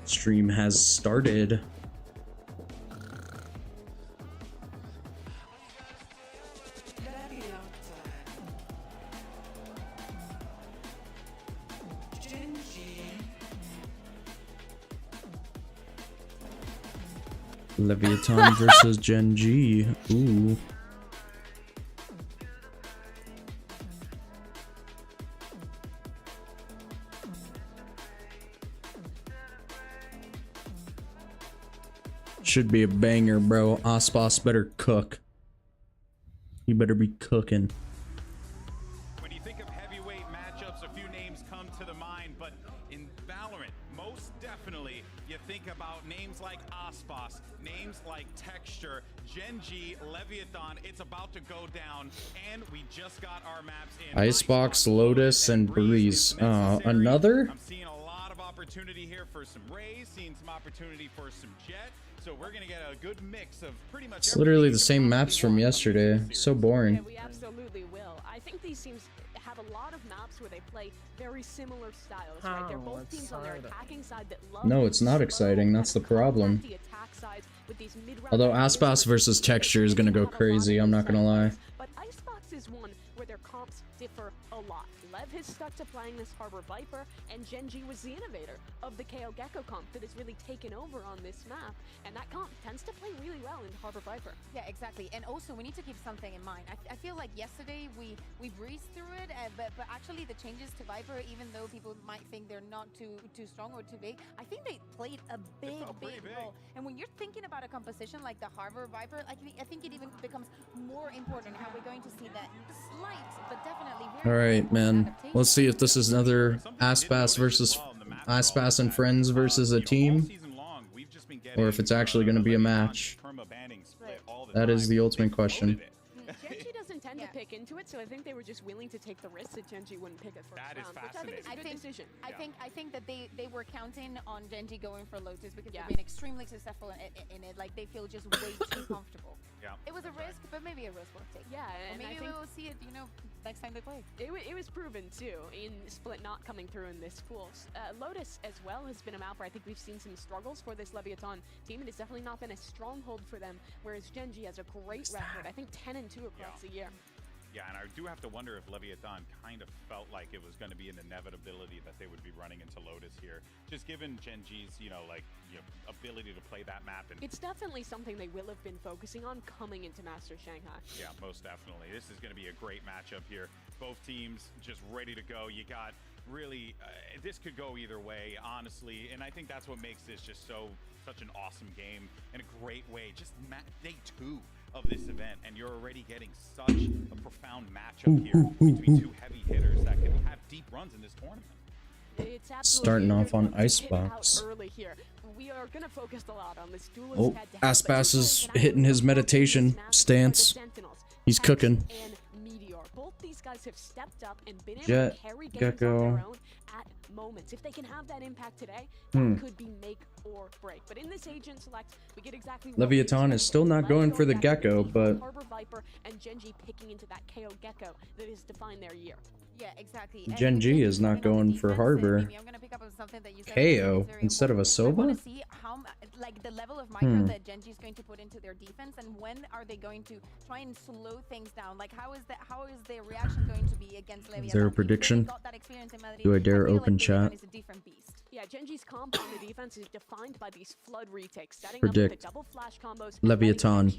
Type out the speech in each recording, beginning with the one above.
Stream has started. Leviathan versus GENG. Ooh. Should be a banger, bro. Aspas better cook. You better be cooking. When you think of heavyweight matchups, a few names come to the mind, but in Valorant, most definitely, you think about names like Aspas, names like Texture, GENG, Leviathan. It's about to go down, and we just got our maps in. Icebox, Lotus, and Breeze. Another? I'm seeing a lot of opportunity here for some Rays, seeing some opportunity for some Jet. So we're gonna get a good mix of pretty much. It's literally the same maps from yesterday. So boring. Yeah, we absolutely will. I think these teams have a lot of maps where they play very similar styles, right? They're both teams on their attacking side that love. No, it's not exciting. That's the problem. Although Aspas versus Texture is gonna go crazy, I'm not gonna lie. But Icebox is one where their comps differ a lot. Lev has stuck to playing this Harbor Viper, and GENG was the innovator of the KO Gecko comp that has really taken over on this map, and that comp tends to play really well in Harbor Viper. Yeah, exactly. And also, we need to keep something in mind. I feel like yesterday we breezed through it, but actually the changes to Viper, even though people might think they're not too strong or too big, I think they played a big role. And when you're thinking about a composition like the Harbor Viper, I think it even becomes more important how we're going to see that slight, but definitely. All right, man. Let's see if this is another Aspas versus Aspas and Friends versus a team, or if it's actually going to be a match. That is the ultimate question. GENG doesn't tend to pick into it, so I think they were just willing to take the risk that GENG wouldn't pick it first round, which I think is a good decision. I think that they were counting on GENG going for Lotus because they've been extremely successful in it. Like, they feel just way too comfortable. Yeah. It was a risk, but maybe a risk worth taking. Yeah, and maybe we will see it, you know, next time they play. It was proven too in Split not coming through in this pool. Lotus as well has been a map where I think we've seen some struggles for this Leviathan team. It has definitely not been a stronghold for them, whereas GENG has a great record. I think 10-2 across the year. Yeah, and I do have to wonder if Leviathan kind of felt like it was going to be an inevitability that they would be running into Lotus here, just given GENG's, ability to play that map. And it's definitely something they will have been focusing on coming into Masters Shanghai. Yeah, most definitely. This is going to be a great matchup here. Both teams just ready to go. You got really, this could go either way, honestly, and I think that's what makes this just such an awesome game and a great way. Just day 2 of this event, and you're already getting such a profound matchup here between two heavy hitters that can have deep runs in this tournament. It's starting off on Icebox. Early here. We are going to focus a lot on this duelist. Oh, Aspas is hitting his meditation stance. He's cooking. Both these guys have stepped up and been able Jet, to carry games Gecko. on their own at moments. If they can have that impact today, that could be make or break. But in this agent select, we get exactly what Leviathan is still not going for the Gecko, but Harbor Viper and GENG picking into that KO Gecko that has defined their year. Yeah, exactly. GENG is not going for Harbor. I'm gonna pick up on something that you said. KO instead of a I Sova? want to see how, like, the level of micro that GENG is going to put into their defense, and when are they going to try and slow things down? Like, how is their reaction going to be against Leviathan? Is there a prediction? Do I dare open chat? Yeah, GENG's comp on the defense is defined by these flood retakes, setting Predict. up with the double flash combos. Leviathan.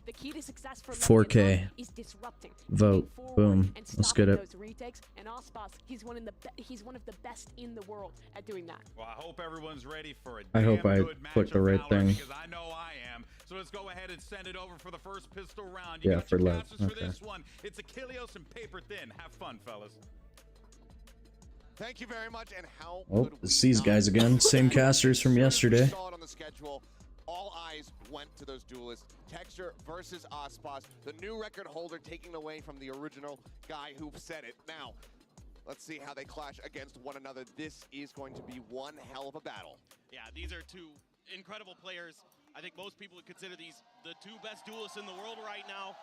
The key to success for 4K. Leviathan is disrupting. Vote. Boom. Let's get it. Those retakes, and Aspas, he's one of the best in the world at doing that. Well, I hope everyone's ready for a I hope damn I good clicked the matchup, right Valorant, thing. because I know I am. So let's go ahead and send it over for the first pistol round. Yeah, got for your Lev. casters for Okay. this one. It's Achilles and paper thin. Have fun, fellas. Thank you very much. And how Oh, it's these guys again. Same casters from yesterday. Saw it on the schedule. All eyes went to those duelists. Texture versus Aspas, the new record holder taking away from the original guy who said it. Now, let's see how they clash against one another. This is going to be one hell of a battle. Yeah, these are two incredible players. I think most people would consider these the two best duelists in the world right now.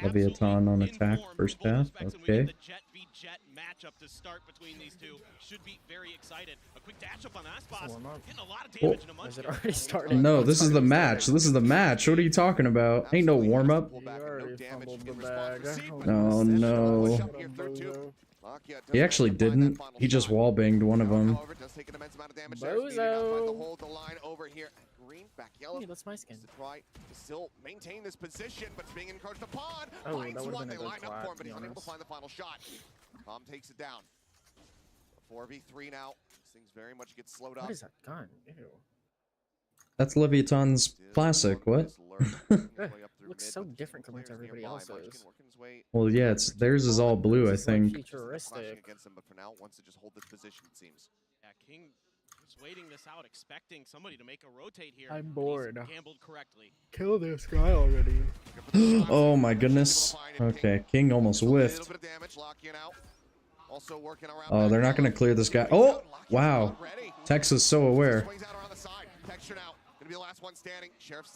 Leviathan on attack first path. Okay. The Jet v Jet matchup to start between these two should be very excited. A quick dash up on Aspas, getting a lot of damage into Is it Munchkin. already started? No, this is the match. This is the match. What are you talking about? Ain't no warm up. You already fumbled the bag. Oh no. He actually didn't. He just wallbanged one of them. Bozo. Hey, that's my skin. to try to still maintain this position, but it's being encouraged upon. Oh, Finds that would've one, been they a good line up flat, for him, but to he's be unable to honest. find the final shot. Tom takes it down. 4v3 now. This thing's very much gets slowed up. What is that gun? Ew. That's Leviathan's classic. What? Looks so different compared to everybody else's. Well, yeah, it's theirs is all blue, I This is, like, think. futuristic. Against him, but for now, wants to just hold this position, it seems. Yeah, King was waiting this out, expecting somebody to make a rotate here. I'm He's bored. gambled correctly. Kill this guy already. Oh my goodness. Okay, King almost whiffed. Oh, they're not gonna clear this guy. Oh, wow. Tex is so aware.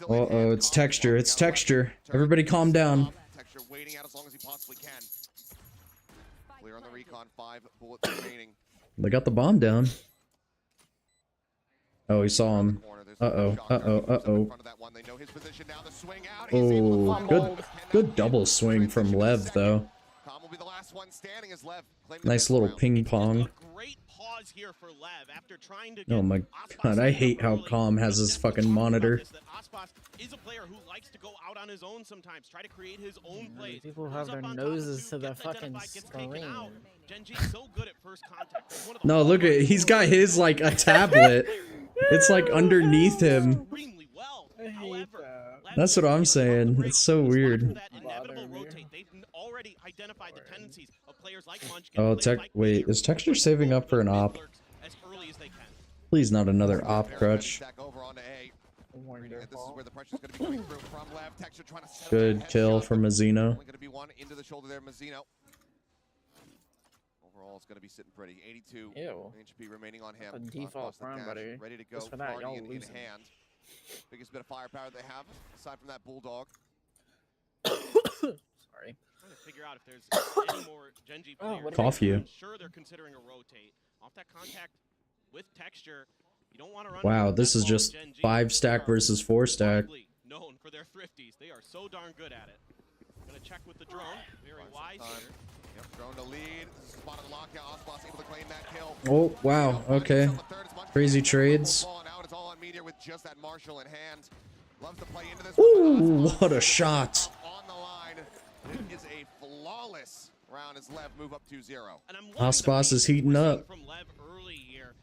Uh-oh, it's texture. It's texture. Everybody calm down. Texture waiting out as long as he possibly can. Clear on the recon, 5 bullets remaining. They got the bomb down. Oh, he saw him. Uh-oh, uh-oh, uh-oh. Oh, good double swing from Lev, though. Nice little ping pong. Great pause here for Lev after trying to Oh my god, I hate how Calm has his fucking monitor. Aspas is a player who likes to go out on his own sometimes, try to create his own plays. People have their noses to the fucking screen. Genji's so good at first contact. He's one of the No, look at he's got his like a tablet. It's like underneath him. extremely well. I hate However, that. Lev That's what I'm saying. It's so weird. that inevitable Bother me. rotate. They've already identified the tendencies of players like Munchkin. Oh, players like wait, Meteor, is Texture who saving go up for an mid op? lurks as early as they can. Please not another op crutch. Wonderful. Good kill from Mazzino. Only gonna be one into the shoulder there, Mazzino. Overall, it's gonna be sitting pretty. 82 Ew. HP remaining on him. A default Cross the round, dash, buddy. ready to go. Just for that, y'all Guardian in losing. hand. Biggest bit of firepower they have, aside from that bulldog. Sorry. Trying to figure out if there's any more Genji Oh, players. what Cough you. I'm sure they're considering a rotate. Off that contact with Texture, you don't want to run. Wow, into this that is ball just with Genji. 5 They stack are versus 4 stack. widely known for their thrifties. They are so darn good at it. Gonna check with the drone. Very wise here. Yep, drone to lead. Spotted the lockout. Osboss able to claim that kill. Oh, wow, okay. Crazy trades. It's all on Meteor with just that Marshall in hand. Loves to play into this. Ooh, what a shot. On the line. It is a flawless round as Lev move up 2-0. And I'm Osboss is heating up. From Lev early here.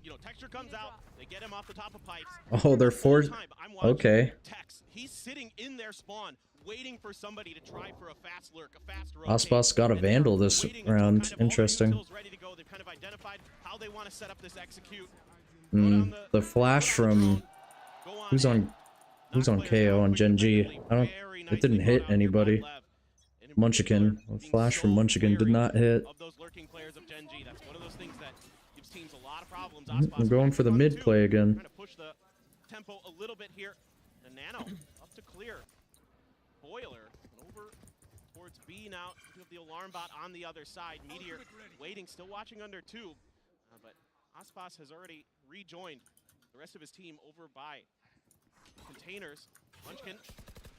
You know, Texture comes out. They get him off the top of pipes. Oh, they're The whole 4. time I'm watching Okay. Tex, he's sitting in their spawn, waiting for somebody to try for a fast lurk, a fast rotate. Osboss got a And they are Vandal this waiting until round. kind of all their Interesting. utils ready to go. They've kind of identified how they want to set up this execute. Go down The flash from go on who's in. on Knock KO players on out Gen G? pretty I don't. very It nicely didn't hit brought out here by anybody. Lev. And in Munchkin. particular, A being flash from so Munchkin did wary not hit. of those lurking players of Gen G. That's one of those things that gives teams a lot of problems. I'm Osboss going for the trying mid to play again. Trying to push the tempo a little bit here. And Nano up to clear. Boiler over towards B now. You have the alarm bot on the other side. Meteor waiting, still watching under 2. But Osboss has already rejoined the rest of his team over by containers. Munchkin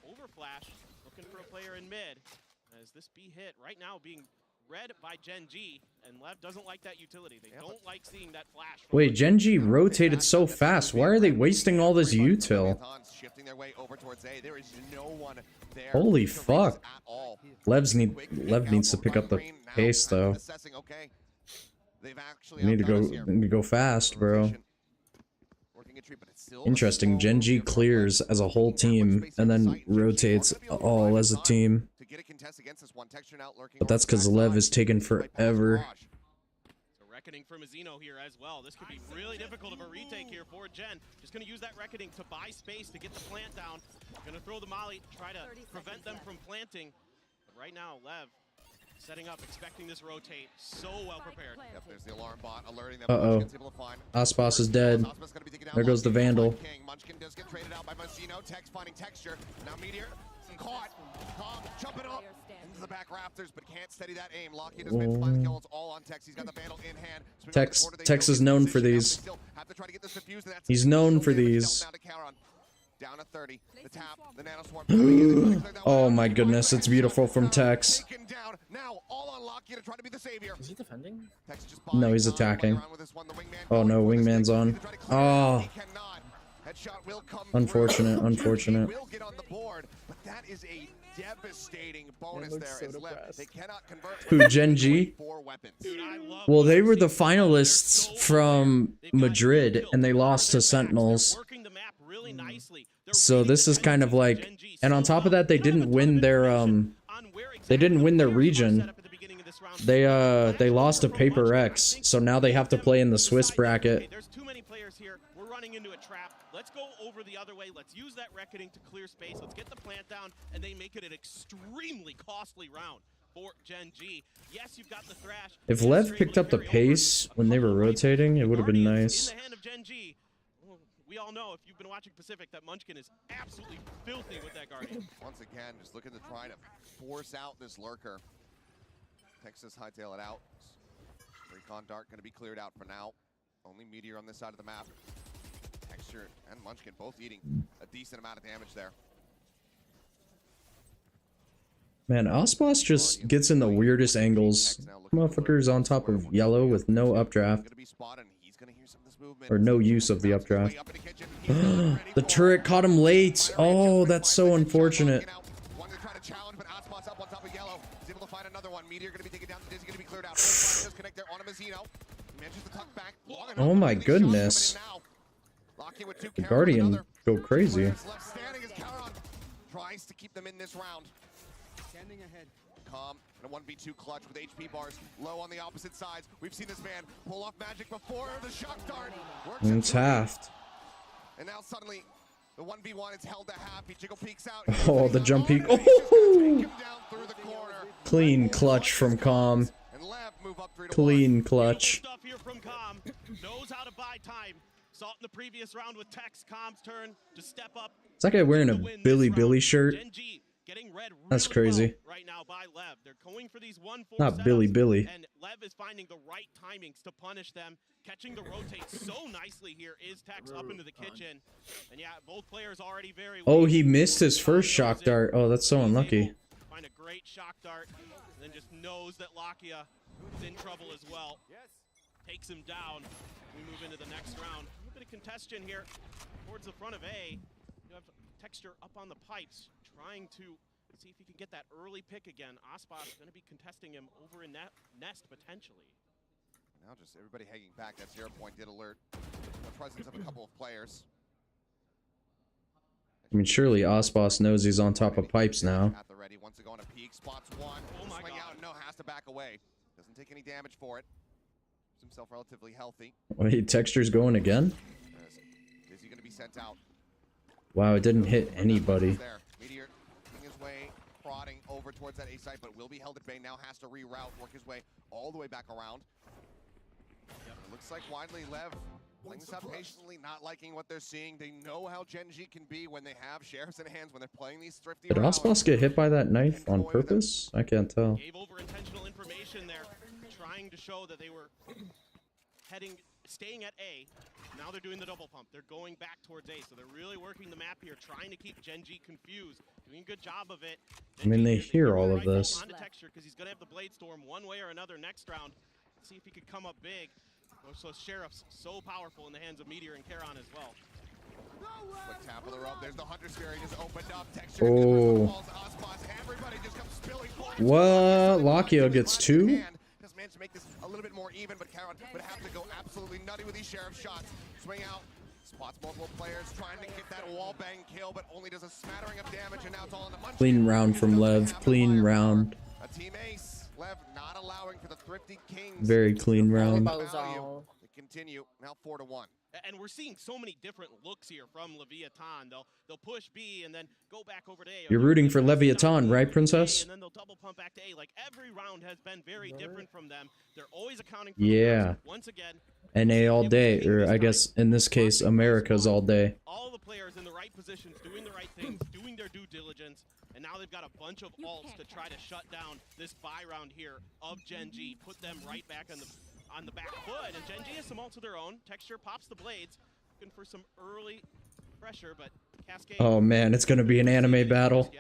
over flash, looking for a player in mid. As this B hit right now being read by Gen G, and Lev doesn't like that utility. They don't like seeing that flash. from Wait, Munchkin. Gen G rotated so fast. Why are they wasting all this util? Shifting their way over towards A. There is no one there. Holy to raise fuck. at all. Lev Quick needs to pick up the Green now pace kind of though. assessing, okay, they've actually We need to outdone go. us here. We need to go fast, bro. Working a tree, but it's still a Interesting. small Gen G group of clears players as a whole taking that much team space and then inside. Gen G rotates are gonna be able to all find as a time team. to get a contest against this one. Texture now lurking But on that's the because Lev backside. is taking Right past forever. Mirage. So reckoning for Mazzino here as well. This could be really difficult of a retake here for Gen. Just going to use that reckoning to buy space to get the plant down. Going to throw the molly, try to prevent them from planting. But right now, Lev setting up, expecting this rotate. So well prepared. Yep, there's the alarm bot alerting them. Uh-oh. Munchkin's able to find Osboss is dead. Osboss gonna be taking down There goes the Munchkin. Vandal. King. Munchkin does get traded out by Mazzino. Tex finding Texture. Now Meteor. Some caught. Calm, jumping up into the back rafters, but can't steady that aim. Lockheed has been find the kill. It's all on Tex. He's got the Vandal in hand. Tex is known for these. He's known for these. Down to 30. The tap, the nano swarm. Oh my goodness, it's beautiful from Tex. Now all on Lockheed to try to be the savior. Is he defending? No, he's attacking. Oh no, Wingman's on. Oh. Unfortunate, unfortunate. Will get on the board, but that is a devastating bonus there. So They cannot convert Who, GENG? Dude, I love Well, they were the finalists from Madrid, and they lost to Sentinels. working the map really nicely. They're So reading this the is kind of like, Gen.G and on so top of well. that, they Kind of didn't a win ton of their information on where they didn't win their exactly the players are set region. up at the beginning of this round. They lost to Paper X, so now they have to play in the Swiss bracket. Okay, there's too many players here. We're running into a trap. Let's go over the other way. Let's use that reckoning to clear space. Let's get the plant down, and they make it an extremely costly round for Gen.G. Yes, you've got the thrash. If Lev picked up the pace when they were rotating, it would have been nice. In the hand of Gen.G. Well, we all know, if you've been watching Pacific, that Munchkin is absolutely filthy with that Guardian. Once again, just looking to try to force out this lurker. Texas hightail it out. Recon Dart going to be cleared out for now. Only Meteor on this side of the map. Texture and Munchkin both eating a decent amount of damage there. Man, Osboss just gets in the weirdest angles. Motherfucker's on top of yellow with no updraft. Or no use of the updraft. The turret caught him late. Oh, that's so unfortunate. Oh my goodness. The Guardian go crazy. Tries to keep them in this round. Standing ahead. Calm and a 1v2 clutch with HP bars low on the opposite sides. We've seen this man pull off magic before. The shock dart works. And it's halved. And now suddenly the 1v1 is held to half. He jiggle peeks out. Oh, the jump peek. Oh, clean clutch from Calm. Clean clutch. Stuff here from Calm. Knows how to buy time. Saw it in the previous round with Tex. Calm's turn to step up. Is that guy wearing a Billy shirt? Gen.G getting read That's really crazy. well right now by Lev. They're going for these 1-4 Not setups, Billy. and Lev is finding the right timings to punish them. Catching the rotate so nicely here is Tex up into the kitchen. And yeah, both players already very Oh, weak. he missed his first shock dart. Oh, that's so unlucky. Find a great shock dart, and then just knows that Lakia is in trouble as well. Takes him down. We move into the next round. A little bit of congestion here towards the front of A. You have Texture up on the pipes, trying to see if he can get that early pick again. Ospas going to be contesting him over in that nest potentially. Now just everybody hanging back. That 0 point did alert the presence of a couple of players. I mean, surely Osboss knows he's on top of pipes now. At the ready, wants to go on a peek, spots one. Oh my swing God. out, no, has to back away. Doesn't take any damage for it. Keeps himself relatively healthy. Wait, Texture's going again? Is he going to be sent out? Wow, it didn't hit anybody. There. Meteor making his way, prodding over towards that A site, but will be held at bay. Now has to reroute, work his way all the way back around. It looks like Widely Lev playing this out patiently, not liking what they're seeing. They know how Gen.G can be when they have sheriffs in hands, when they're playing these thrifty Did rounds. Osboss get hit by that knife on purpose? I can't tell. Gave over intentional information there, trying to show that they were staying at A. Now they're doing the double pump. They're going back towards A, so they're really working the map here, trying to keep Gen.G confused. Doing a good job of it. I mean, they hear all of Rifle this. onto Texture because he's going to have the Blade Storm one way or another next round. Let's see if he could come up big. So Sheriff's so powerful in the hands of Meteor and Charon as well. Quick tap of the rope. There's the Hunter Spear. He just opened up. Texture. Oh. Everybody just comes spilling. What? Lakia gets two? Just managed to make this a little bit more even, but Charon would have to go absolutely nutty with these Sheriff shots. Swing out. Spots multiple players trying to get that wall bang kill, but only does a smattering of damage, and now it's all in the Munchkin. Clean round from Lev. Clean round. A team ace. Lev not allowing for the thrifty Kings. Very clean round. They continue now 4-1. And we're seeing so many different looks here from Leviathan. They'll push B and then go back over to A. You're rooting for Leviathan, right, Princess? And then they'll double pump back to A. Like every round has been very different from them. They're always accounting for Yeah. once again. NA all day, or I guess in this case, America's all day. All the players in the right positions, doing the right things, doing their due diligence, and and now they've got a bunch of ults to try to shut down this buy round here of GENG, put them right back on the back foot, and GENG has some ults of their own. Texture pops the blades, looking for some early pressure, but Cascade... Oh man, it's gonna be an anime battle.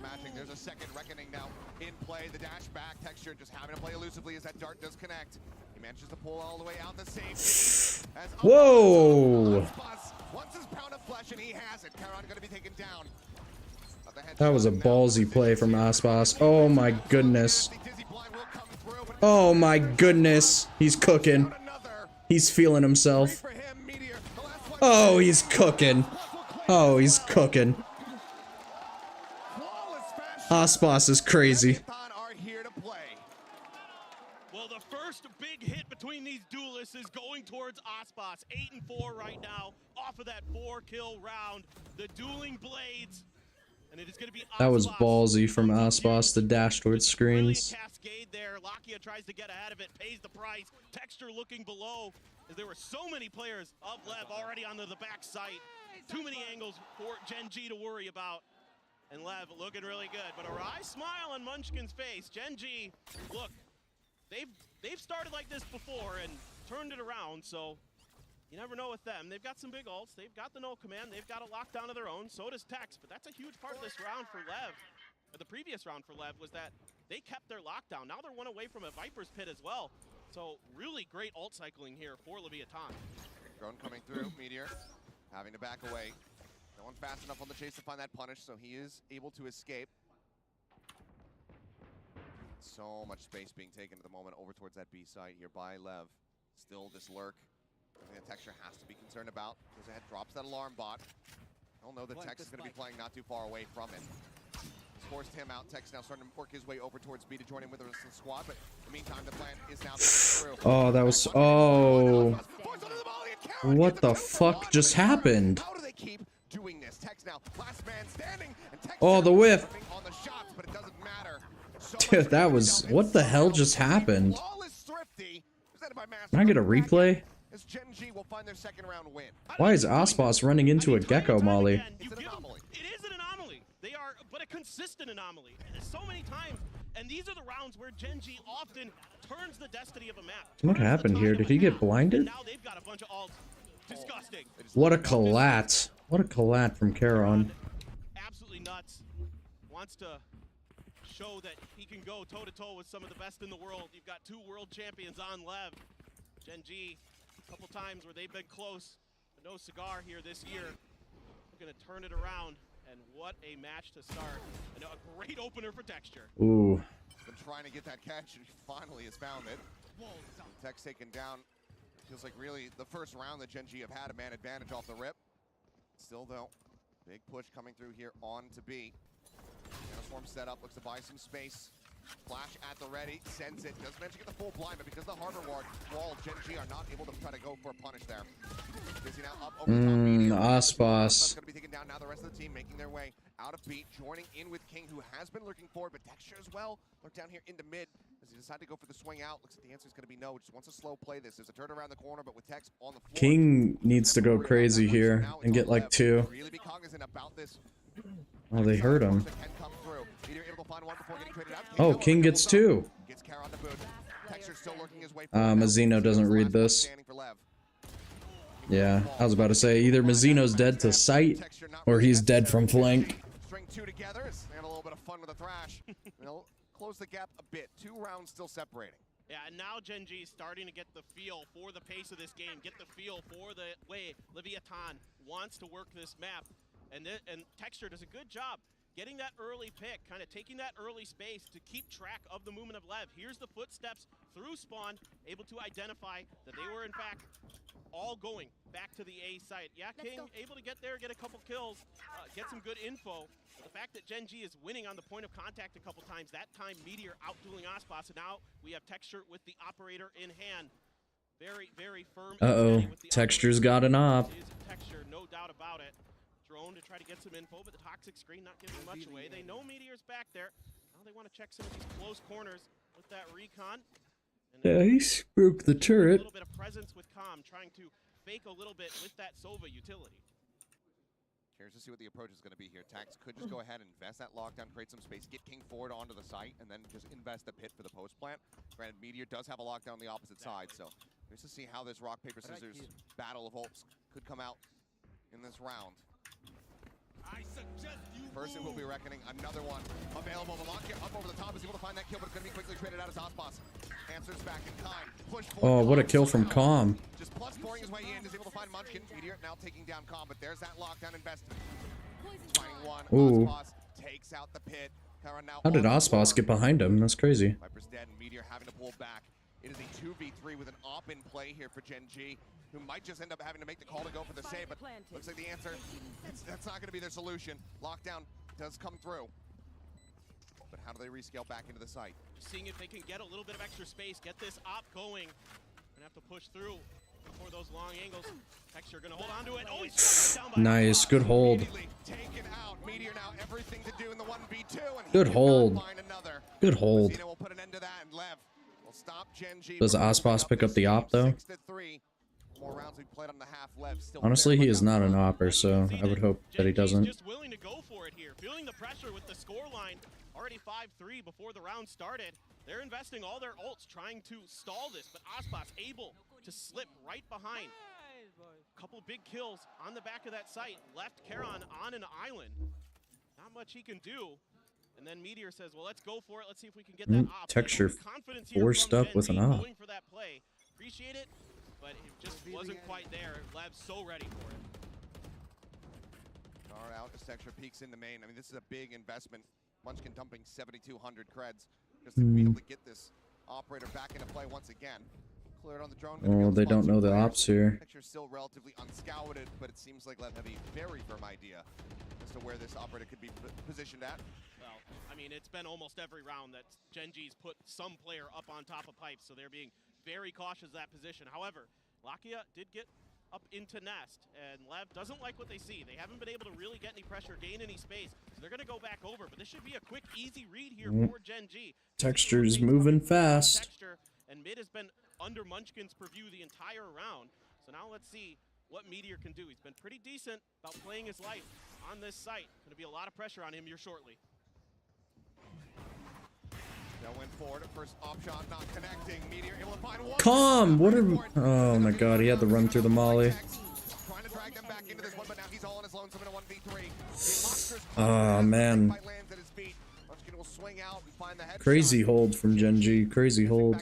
Matching. There's a second reckoning now in play. The dash back, Texture just having to play elusively as that dart does connect. He manages to pull all the way out the same. Whoa! Wants his pound of flesh and he has it. Karon gonna be taken down. That was a ballsy play from Aspas. Oh my goodness. Oh my goodness. He's cooking. He's feeling himself. Oh, he's cooking. Oh, he's cooking. Aspas is crazy. Well, the first big hit between these duelists is going towards Aspas. 8-4 right now, off of that 4-kill round. The dueling blades, and it is going to be Aspas. That was ballsy from Aspas to dash towards screens. Cascade there. Lakia tries to get ahead of it, pays the price. Texture looking below, as there were so many players of LEV already onto the back site. Too many angles for GENG to worry about. And LEV looking really good, but a wry smile on Munchkin's face. GENG, look, they've started like this before and turned it around, so you never know with them. They've got some big ults, they've got the no command, they've got a lockdown of their own, so does Tex, but that's a huge part of this round for LEV. The previous round for LEV was that they kept their lockdown. Now they're one away from a Viper's Pit as well. So really great ult cycling here for Leviathan. Drone coming through, Meteor having to back away. No one fast enough on the chase to find that punish, so he is able to escape. So much space being taken at the moment over towards that B site here by LEV. Still this lurk. Something that Texture has to be concerned about. Goes ahead, drops that alarm bot. They'll know that Tex is going to be playing not too far away from it. He's forced him out. Tex now starting to work his way over towards B to join him with the rest of the squad, but in the meantime, the plan is now coming through. Oh, that was... Oh. What the fuck just happened? How do they keep doing this? Tex now, last man standing, and Tex oh, the whiff. On the shots, but it doesn't matter. So dude, that was... What the hell just happened? Can I get a replay? As GENG will find their second round win. Why is Aspas running into a gecko molly? It is an anomaly. They are, but a consistent anomaly. So many times, and these are the rounds where GENG often turns the destiny of a map. What happened here? Did he get blinded? Now they've got a bunch of ults. Disgusting. What a collat. What a collat from Karon. Absolutely nuts. Wants to show that he can go toe-to-toe with some of the best in the world. You've got 2 world champions on LEV. GENG, a couple times where they've been close, but no cigar here this year. We're going to turn it around, and what a match to start. And a great opener for Texture. Ooh. He's been trying to get that catch, and he finally has found it. Tex taken down. Feels like really the first round that GENG have had a man advantage off the rip. Still though, big push coming through here on to B. Swarm set up, looks to buy some space. Flash at the ready, sends it. Doesn't manage to get the full blind, but because the harbor wall, GENG are not able to try to go for a punish there. Busy now up over the top. Aspas. Going to be taken down now. The rest of the team making their way out of B, joining in with King, who has been lurking forward, but Texture as well. Lurk down here into mid as he decided to go for the swing out. Looks like the answer is going to be no. Just wants to slow play this. There's a turn around the corner, but with Tex on the floor. King needs to go crazy here and get like 2. Really be cognizant about this. Oh, they hurt him. Oh, King gets 2. Mazzino doesn't read this. Yeah, I was about to say either Mazzino's dead to sight or he's dead from flank. String 2 together. They had a little bit of fun with the thrash. They'll close the gap a bit. 2 rounds still separating. Yeah, and now GENG is starting to get the feel for the pace of this game, get the feel for the way Leviathan wants to work this map. And Texture does a good job getting that early pick, kind of taking that early space to keep track of the movement of LEV. Here's the footsteps through spawn, able to identify that they were in fact all going back to the A site. Yeah, King able to get there, get a couple kills, get some good info. But the fact that GENG is winning on the point of contact a couple times, that time Meteor out-dueling Aspas, and now we have Texture with the operator in hand. Very, very firm. Uh-oh, Texture's got an op. Texture, no doubt about it. Drone to try to get some info, but the toxic screen not giving much away. They know Meteor's back there. Now they want to check some of these close corners with that recon. And yeah, he spooked the turret. A little bit of presence with Calm, trying to fake a little bit with that Sova utility. Curious to see what the approach is going to be here. Tax could just go ahead and invest that lockdown, create some space, get King forward onto the site, and then just invest the pit for the post plant. Granted, Meteor does have a lockdown on the opposite side, so curious to see how this rock, paper, scissors battle of ults could come out in this round. Person will be reckoning another one available. Malaka up over the top is able to find that kill, but it's going to be quickly traded out as Ospas. Answers back in kind. Push forward. Oh, what a kill from Calm. Just plus pouring his way in, is able to find Munchkin. Meteor now taking down Calm, but there's that lockdown investment. Finding one. Ooh. Ospas takes out the pit. Now How did Ospas get behind him? That's crazy. Viper's dead and Meteor having to pull back. It is a 2v3 with an op in play here for GENG, who might just end up having to make the call to go for the save, but looks like the answer, that's not going to be their solution. Lockdown does come through. But how do they rescale back into the site? Seeing if they can get a little bit of extra space, get this op going. Gonna have to push through before those long angles. Texture gonna hold on to it. Oh, he's shut down by Nice, good hold. Taken out. Meteor now everything to do in the 1v2. And Good hold. Good hold. Will put an end to that, and Lev will stop GENG. Does Ospas pick up the op though? 6-3. More rounds we played on the half. Lev still Honestly, he is not an opper, so I would hope that he doesn't. Just willing to go for it here, feeling the pressure with the score line already 5-3 before the round started. They're investing all their ults trying to stall this, but Ospas able to slip right behind. Couple big kills on the back of that site, left Charon on an island. Not much he can do. And then Meteor says, well, let's go for it. Let's see if we can get that op. Texture Confidence forced up with an op. Going for that play. Appreciate it, but it just wasn't quite there. Lev's so ready for it. Guard out as Texture peeks in the main. I mean, this is a big investment. Munchkin dumping 7,200 creds just to be able to get this operator back into play once again. Cleared on the drone. Oh, they don't know the ops here. Texture's still relatively unscouted, but it seems like Lev have a very firm idea as to where this operator could be positioned at. Well, I mean, it's been almost every round that GENG's put some player up on top of pipes, so they're being very cautious of that position. However, Lakia did get up into Nest, and Lev doesn't like what they see. They haven't been able to really get any pressure, gain any space, so they're going to go back over. But this should be a quick, easy read here for GENG. Texture's moving fast. Texture, and mid has been under Munchkin's purview the entire round. So now let's see what Meteor can do. He's been pretty decent about playing his life on this site. Going to be a lot of pressure on him here shortly. Now went forward, first op shot not connecting. Meteor able to find one. Calm, what are... Oh my god, he had to run through the molly. Trying to drag them back into this one, but now he's all on his lonesome in a 1v3. Oh man. Crazy hold from GENG, crazy hold.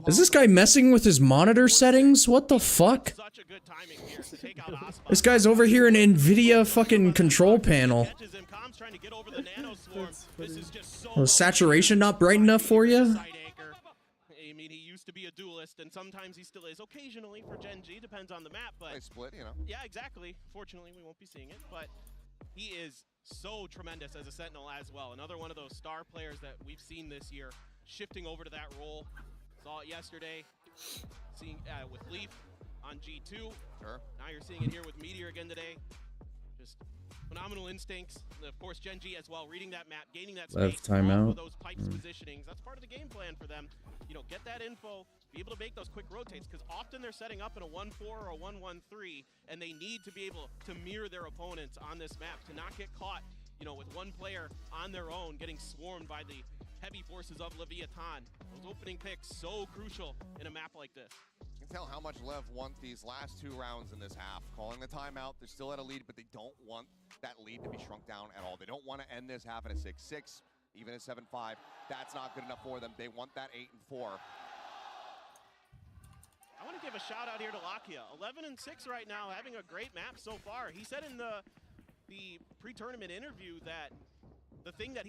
Is this guy messing with his monitor settings? What the fuck? This guy's over here in NVIDIA fucking control panel. Was saturation not bright enough for you? I mean, he used to be a duelist, and sometimes he still is. Occasionally for GENG, depends on the map, but... They split, you know. Yeah, exactly. Fortunately, we won't be seeing it, but he is so tremendous as a Sentinel as well. Another one of those star players that we've seen this year, shifting over to that role. Saw it yesterday, seeing with Leaf on G2. Sure. Now you're seeing it here with Meteor again today. Just phenomenal instincts. And of course, GENG as well, reading that map, gaining that space. Left timeout. Those pipes positionings. That's part of the game plan for them. You know, get that info, be able to make those quick rotates, because often they're setting up in a 1-4 or a 1-1-3, and they need to be able to mirror their opponents on this map to not get caught, you know, with one player on their own getting swarmed by the heavy forces of Leviathan. Those opening picks so crucial in a map like this. You can tell how much Lev want these last two rounds in this half. Calling the timeout, they're still at a lead, but they don't want that lead to be shrunk down at all. They don't want to end this half at a 6-6, even a 7-5. That's not good enough for them. They want that 8-4. I want to give a shout out here to Lakia. 11-6 right now, having a great map so far. He said in the pre-tournament interview that the thing that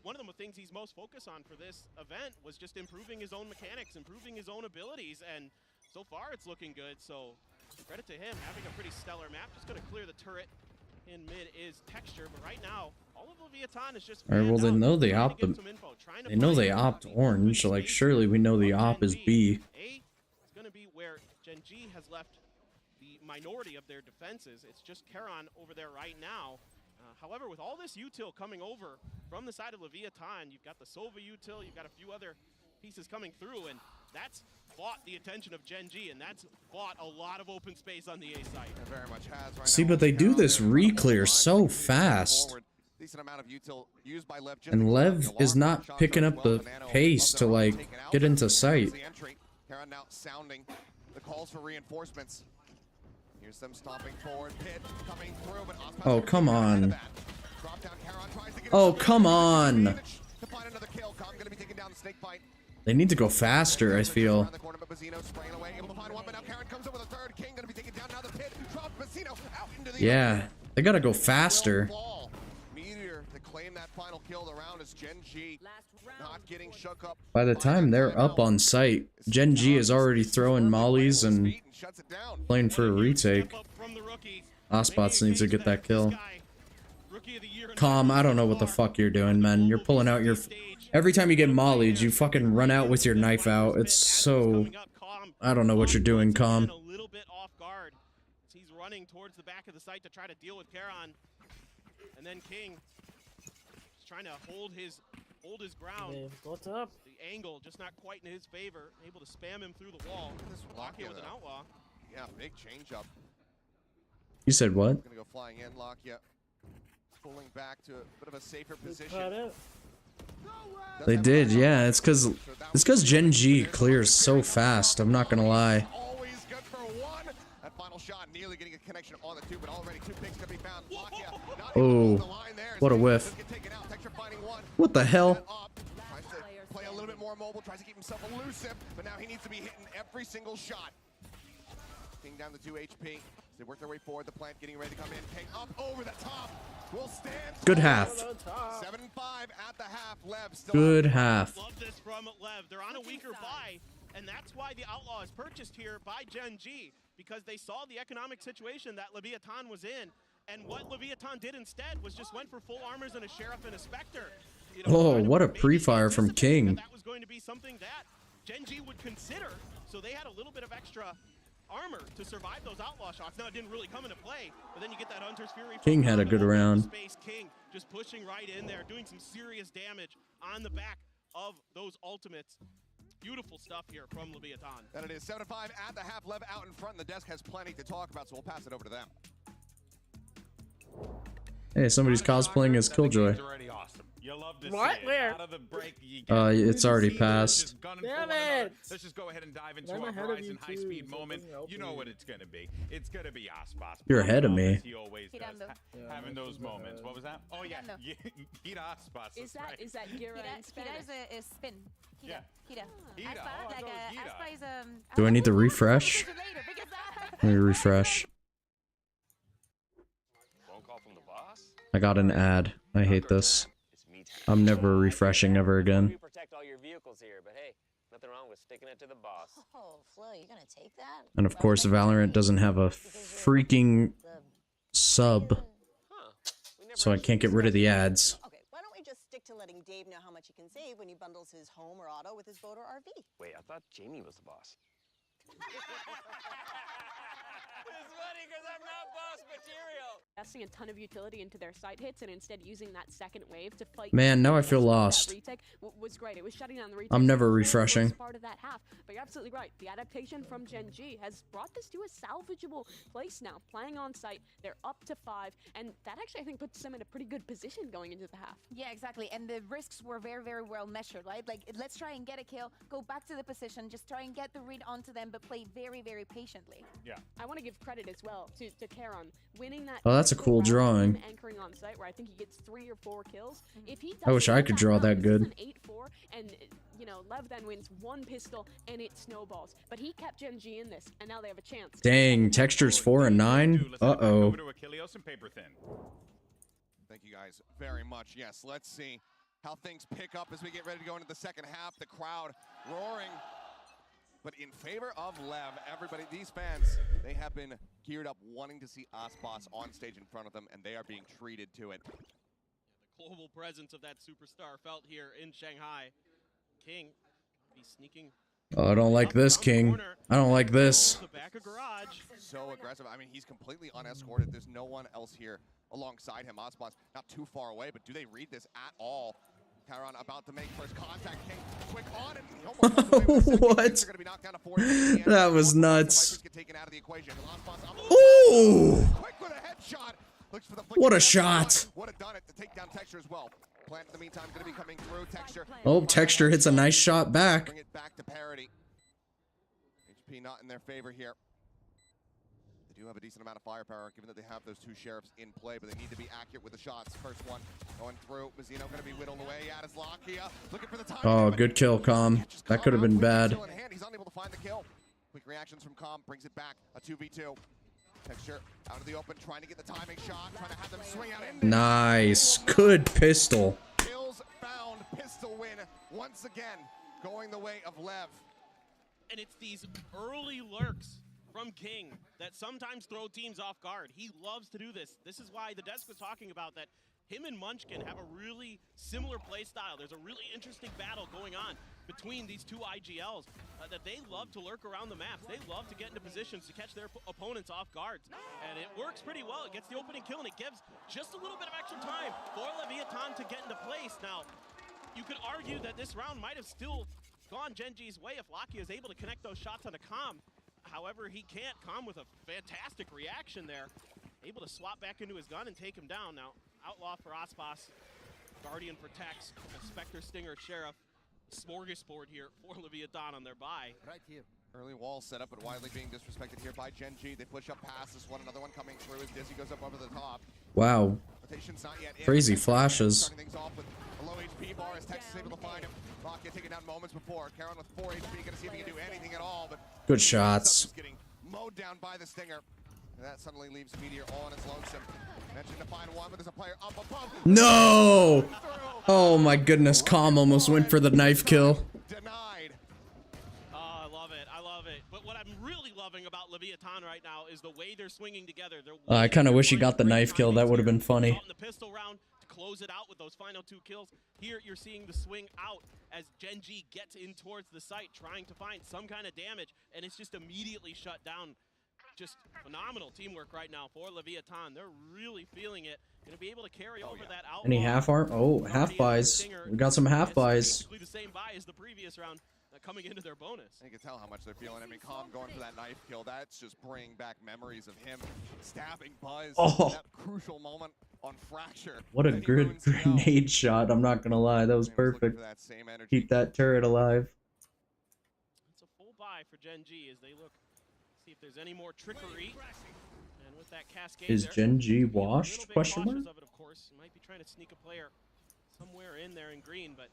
one of the things he's most focused on for this event was just improving his own mechanics, improving his own abilities, and so far it's looking good. So credit to him, having a pretty stellar map. Just going to clear the turret in mid is Texture, but right now all of Leviathan is just... Alright, well they know they opt them. They know they opt orange, like surely we know the op is B. A is going to be where GENG has left the minority of their defenses. It's just Charon over there right now. However, with all this util coming over from the side of Leviathan, you've got the Sova util, you've got a few other pieces coming through, and that's bought the attention of GENG, and that's bought a lot of open space on the A side. It very much has right See, now. but they do this They're re-clear so moving fast. forward. Decent amount of util used by Lev. And Lev is not picking up the pace to, like, get into sight. Karan now sounding the calls for reinforcements. Here's them stomping forward. Pit coming through, but Oh, come on. Drop down, Karan tries to get Oh, himself come in. on. To find another kill. Kong gonna be taking down the snake bite. They need to go faster, I feel. Around the corner, but Bazzino spraying away, able to find one, but now Karan comes up with a third. King gonna be taken down. Now the pit drops Bazzino out into the Yeah, they gotta go faster. Meteor to claim that final kill. The round is GENG not getting shook up. By the time they're up on site, GENG is already throwing mollies and Shuts it down. playing for a retake. Ospots needs to get that kill. Calm, I don't know what the fuck you're doing, man. You're pulling out your... Every time you get mollied, you fucking run out with your knife out. It's so... I don't know what you're doing, Calm. A little bit off guard. He's running towards the back of the site to try to deal with Karan. And then King is trying to hold his ground. Hey, what's up? The angle just not quite in his favor. Able to spam him through the wall. Lakia with an outlaw. Yeah, big change up. You said what? Gonna go flying in, Lakia. Pulling back to a bit of a safer Cut position. it. They did, yeah. It's cause GENG clears so fast, I'm not gonna lie. Always good for one. That final shot nearly getting a connection on the two, but already two picks can be found. Lakia not able to hold the line there. What a whiff. Get taken out. Texture finding one. What the hell? Tries to play a little bit more mobile, tries to keep himself elusive, but now he needs to be hitting every single shot. King down to 2 HP. They work their way forward. The plant getting ready to come in. King up over the top. Will stand. Good half. 7-5 at the half. Lev still Good half. Love this from Lev. They're on a weaker buy, and that's why the Outlaw is purchased here by GENG, because they saw the economic situation that Leviathan was in, and what Leviathan did instead was just went for full armors and a Sheriff and a Spectre. You know, Oh, kind of what a maybe pre-fire from anticipating King. That was going to be something that GENG would consider, so they had a little bit of extra armor to survive those outlaw shots. Now it didn't really come into play, but then you get that Hunter's Fury. King had a good round. Space King just pushing right in there, doing some serious damage on the back of those ultimates. Beautiful stuff here from Leviathan. And it is 7-5 at the half. Lev out in front, and the desk has plenty to talk about, so we'll pass it over to them. Hey, somebody's cosplaying as Killjoy. You love to What? see it. Where? Out of the break, you It's already see passed. just gunning Damn for one another. it. Let's just go ahead and dive into I'm our ahead of Horizon you high-speed too, so it moment. doesn't help You know me. what it's going to be. It's going to be Ospas. You're ahead of me. He always does. Girando. Yeah, Having Max those is moments. ahead. What was that? Oh, yeah. Girando. Hira Ospas. Is that Gira in Hira Spanish? is a spin. Hira. Yeah. Hira. Hira. Aspa, Oh, I like thought it was Aspa is Do I need to refresh? Later, because Let me refresh. Phone call from the boss? I got an ad. I hate this. It's me time. I'm never refreshing ever again. You protect all your vehicles here, but hey, nothing wrong with sticking it to the boss. Oh, Flo, you're gonna take that? And of course, Valorant doesn't have a freaking sub, Huh. We never so I can't get rid of the ads. Okay, why don't we just stick to letting Dave know how much he can save when he bundles his home or auto with his boat or RV? Wait, I thought Jamie was the boss. It's funny because I'm not boss material. Investing a ton of utility into their side hits and instead using that second wave to fight. Man, now I feel that lost. retake was great. It was shutting down the retake. I'm never for the refreshing. most part of that half. But you're absolutely right. The adaptation from GENG has brought this to a salvageable place now. Playing on site, they're up to 5, and that actually I think puts them in a pretty good position going into the half. Yeah, exactly. And the risks were very, very well measured, right? Like, let's try and get a kill, go back to the position, just try and get the read onto them, but play very, very patiently. Yeah. I want to give credit as well to Karon winning that. Oh, that's a critical cool round drawing. and anchoring on site where I think he gets 3 or 4 kills. If he I wish doesn't I win could draw round, that this good. is an 8-4, and you know Lev then wins 1 pistol and it snowballs. But he kept GENG in this, and now they have a chance. Dang, textures 4 and 9. Uh-oh. Over to Achilleos and Paper Thin. Thank you guys very much. Yes, let's see how things pick up as we get ready to go into the second half. The crowd roaring, but in favor of Lev. Everybody, these fans, they have been geared up wanting to see Ospas on stage in front of them, and they are being treated to it. The global presence of that superstar felt here in Shanghai. King be sneaking. Oh, I don't like this, King. I don't like this. The back of garage. So aggressive. I mean, he's completely unescorted. There's no one else here alongside him. Ospas not too far away, but do they read this at all? Chiron about to make first contact. King quick on it. He almost goes away with the second. What? They're gonna be knocked down to 40 at the end. That was The nuts. Vipers get taken out of the equation. Ooh! Quick with a headshot. Looks for the flick What a of the shot. Would have done it to take down Texture as well. Plant in the meantime gonna be coming through. Texture. Oh, Texture hits a nice shot back. Bring it back to parity. HP not in their favor here. They do have a decent amount of firepower, given that they have those two sheriffs in play, but they need to be accurate with the shots. First one going through. Mazzino going to be whittled away. Yadislakia looking for the time. Oh, good kill, Com. That could have been bad. He's unable to find the kill. Quick reactions from Com brings it back. A 2v2. Texture out of the open, trying to get the timing shot, trying to have them swing out. Nice. Good pistol. Kills found. Pistol win once again, going the way of Lev. And it's these early lurks from King that sometimes throw teams off guard. He loves to do this. This is why the desk was talking about that him and Munchkin have a really similar play style. There's a really interesting battle going on between these two IGLs that they love to lurk around the maps. They love to get into positions to catch their opponents off guards. And it works pretty well. It gets the opening kill and it gives just a little bit of extra time for Leviathan to get into place. Now, you could argue that this round might have still gone GenG's way if Lakia is able to connect those shots onto Com. However, he can't. Com with a fantastic reaction there. Able to swap back into his gun and take him down. Now, Outlaw for Aspas, Guardian for Tex, Spectre, Stinger, Sheriff. Smorgasbord here for Leviathan on their bye. Right here. Early wall set up, but widely being disrespected here by GenG. They push up past this one. Another one coming through as Dizzy goes up over the top. Wow. Rotation's not yet in. Crazy flashes. Starting things off with a low HP bar as Tex is able to find him. Lakia taken down moments before. Charon with 4 HP, gonna see if he can do anything at all, but Good shots. getting mowed down by the Stinger. And that suddenly leaves Meteor all on his lonesome. Mentioned to find one, but there's a player up above. No! Oh my goodness, Com almost went for the knife kill. Denied. Oh, I love it. I love it. But what I'm really loving about Leviathan right now is the way they're swinging together. I kind of wish he got the knife kill. That would have been funny. The pistol round to close it out with those final 2 kills. Here you're seeing the swing out as GenG gets in towards the site, trying to find some kind of damage, and it's just immediately shut down. Just phenomenal teamwork right now for Leviathan. They're really feeling it. Gonna be able to carry over that out. Any half arm? Oh, half buys. We got some half buys. Basically the same buy as the previous round coming into their bonus. You can tell how much they're feeling. I mean, Com going for that knife kill, that's just bringing back memories of him stabbing Buzz. Oh. That crucial moment on Fracture. What a good grenade shot. I'm not gonna lie. That was perfect. Keep that turret alive. It's a full buy for GenG as they look. See if there's any more trickery. And with that cascade Is GenG washed? Question mark? of it, of course. Might be trying to sneak a player somewhere in there in green, but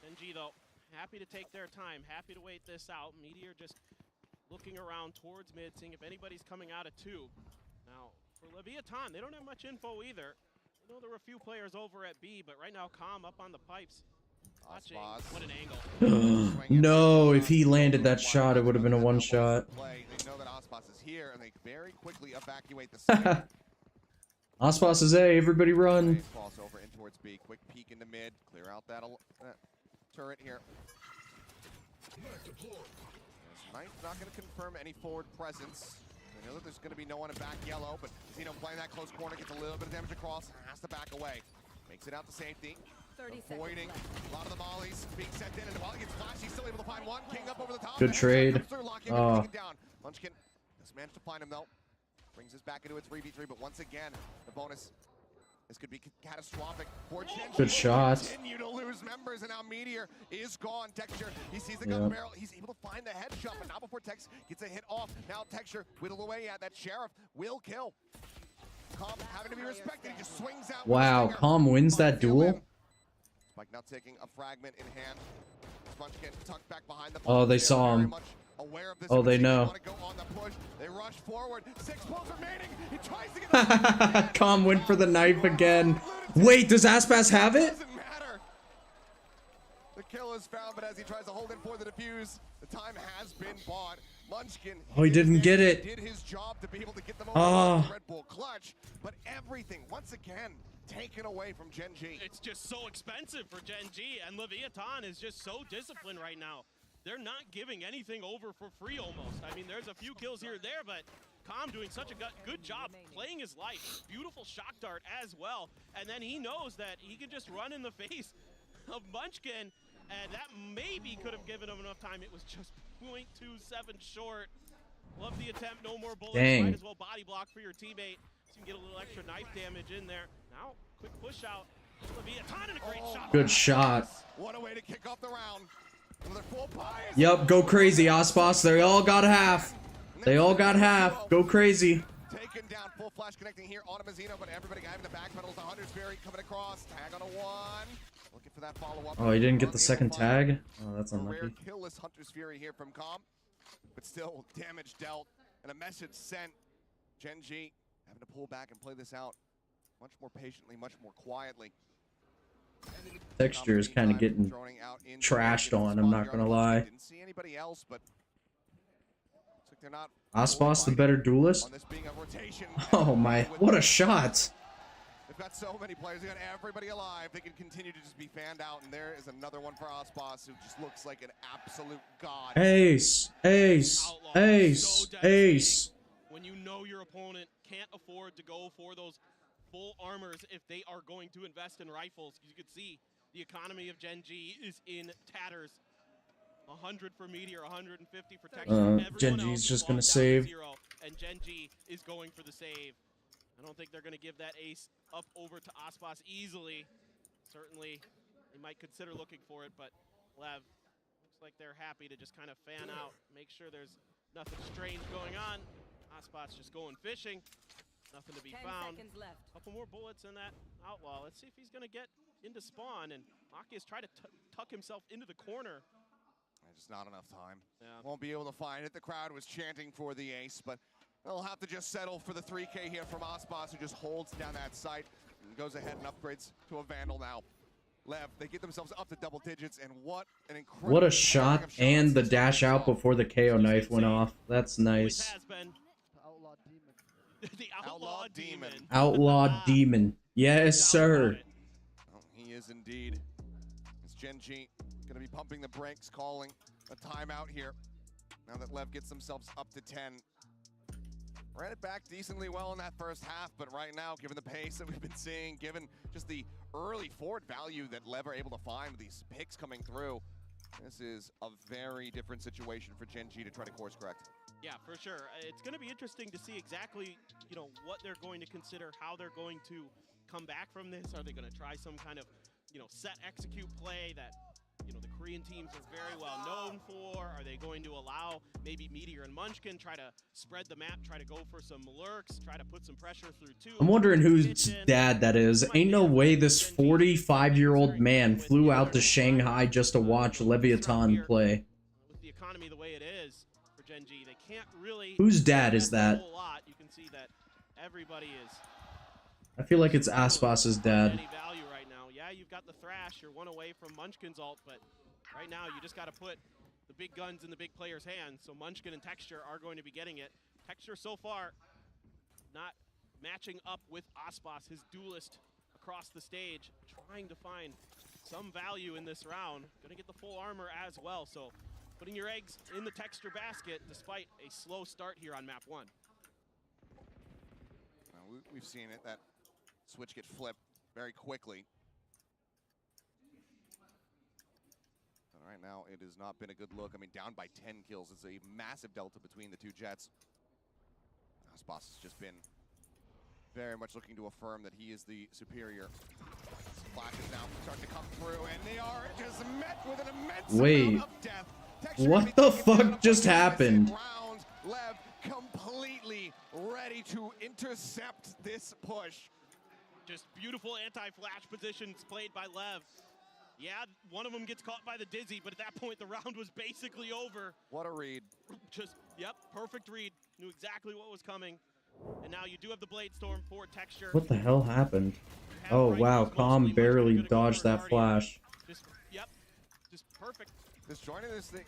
GenG though, happy to take their time, happy to wait this out. Meteor just looking around towards mid, seeing if anybody's coming out of tube. Now, for Leviathan, they don't have much info either. I know there were a few players over at B, but right now Com up on the pipes. Watching. What an angle. No, if he landed that shot, it would have been a one shot. They know that Aspas is here, and they very quickly evacuate the site. Aspas is A, everybody run. Falls over in towards B. Quick peek into mid. Clear out that turret here. Knight not going to confirm any forward presence. They know that there's going to be no one in back yellow, but Zeno playing that close corner gets a little bit of damage across, has to back away. Makes it out to safety. Avoiding a lot of the mollies being sent in, and while he gets flashed, he's still able to find one. King up over the top. Good trade. Oh. Munchkin has managed to find him though. Brings us back into a 3v3, but once again, the bonus. This could be catastrophic for GenG. Good shot. Continue to lose members, and now Meteor is gone. Texture, he sees the gun barrel. He's able to find the headshot, but not before Tex gets a hit off. Now Texture whittle away at that Sheriff will kill. Com having to be respected. He just swings out. Wow, Com wins that duel. Spike now taking a fragment in hand. Munchkin tucked back behind the Oh, they saw him. Oh, they know. They rush forward. 6 pulls remaining. He tries to get Com went for the knife again. Wait, does Aspas have it? Doesn't matter. The kill is found, but as he tries to hold in for the defuse, the time has been bought. Munchkin. Oh, he didn't get it. Did his job to be able to get them over the Red Bull clutch, but everything once again taken away from GenG. It's just so expensive for GenG, and Leviathan is just so disciplined right now. They're not giving anything over for free almost. I mean, there's a few kills here and there, but Com doing such a good job playing his life. Beautiful shock dart as well. And then he knows that he can just run in the face of Munchkin, and that maybe could have given him enough time. It was just 0.27 short. Love the attempt, no more bullets. Dang. Might as well body block for your teammate. So you can get a little extra knife damage in there. Now, quick push out. Leviathan and a great shot. Good shot. What a way to kick off the round. Another full bias. Yep, go crazy, Ospas. They all got half. They all got half. Go crazy. Taken down, full flash connecting here on Mazzino, but everybody having the back pedals. The Hunter's Fury coming across. Tag on a one. Looking for that follow-up. Oh, he didn't get the second tag? Oh, that's A rare unlucky. killless Hunter's Fury here from Com, but still damage dealt and a message sent. GENG having to pull back and play this out much more patiently, much more quietly. Texture is kind of getting trashed on, I'm not gonna lie. Didn't see anybody else, but looks like they're not. Ospas the better duelist? On this being a rotation. Oh my, what a shot. They've got so many players. They got everybody alive. They can continue to just be fanned out, and there is another one for Ospas who just looks like an absolute god. Ace, ace, Outlaw, ace, so devastating. ace. When you know your opponent can't afford to go for those full armors if they are going to invest in rifles. You can see the economy of GENG is in tatters. 100 for Meteor, 150 for Texture. GENG's just gonna save. And GENG is going for the save. I don't think they're going to give that ace up over to Ospas easily. Certainly, they might consider looking for it, but Lev looks like they're happy to just kind of fan out, make sure there's nothing strange going on. Ospas just going fishing. Nothing to be found. Couple more bullets in that Outlaw. Let's see if he's going to get into spawn. And Maki is trying to tuck himself into the corner. Just not enough time. Yeah. Won't be able to find it. The crowd was chanting for the ace, but they'll have to just settle for the 3K here from Ospas, who just holds down that site and goes ahead and upgrades to a Vandal now. Lev, they get themselves up to double digits, and what an incredible... What a shot, and the dash out before the KO knife went off. That's nice. Has been. The Outlaw Demon. Outlaw Demon. Yes, sir. Oh, he is indeed. It's GENG going to be pumping the brakes, calling a timeout here. Now that Lev gets themselves up to 10. Ran it back decently well in that first half, but right now, given the pace that we've been seeing, given just the early forward value that Lev are able to find with these picks coming through, this is a very different situation for GENG to try to course correct. Yeah, for sure. It's going to be interesting to see exactly, what they're going to consider, how they're going to come back from this. Are they going to try some kind of, set execute play that, the Korean teams are very well known for? Are they going to allow maybe Meteor and Munchkin try to spread the map, try to go for some lurks, try to put some pressure through two? I'm wondering whose dad that is. Ain't no way this 45-year-old man flew out to Shanghai just to watch Leviathan play. With the economy the way it is for GENG, they can't really... Whose dad is that? A whole lot. You can see that everybody is... I feel like it's Aspas's dad. Any value right now. Yeah, you've got the Thrash. You're one away from Munchkin's ult, but right now you just got to put the big guns in the big players' hands. So Munchkin and Texture are going to be getting it. Texture so far not matching up with Ospas, his duelist across the stage, trying to find some value in this round. Gonna get the full armor as well. So putting your eggs in the Texture basket despite a slow start here on map 1. We've seen it, that switch get flipped very quickly. But right now, it has not been a good look. I mean, down by 10 kills. It's a massive delta between the two Jets. Ospas has just been very much looking to affirm that he is the superior. Flashes now start to come through, and they are just met with an immense amount of death. Texture What the fuck just happened? Rounds. Lev completely ready to intercept this push. Just beautiful anti-flash positions played by Lev. Yeah, one of them gets caught by the Dizzy, but at that point the round was basically over. What a read. Just, yep, perfect read. Knew exactly what was coming. And now you do have the Blade Storm for Texture. What the hell happened? Oh wow, Calm barely dodged that flash. Just, yep, just perfect. Disjointed this thing,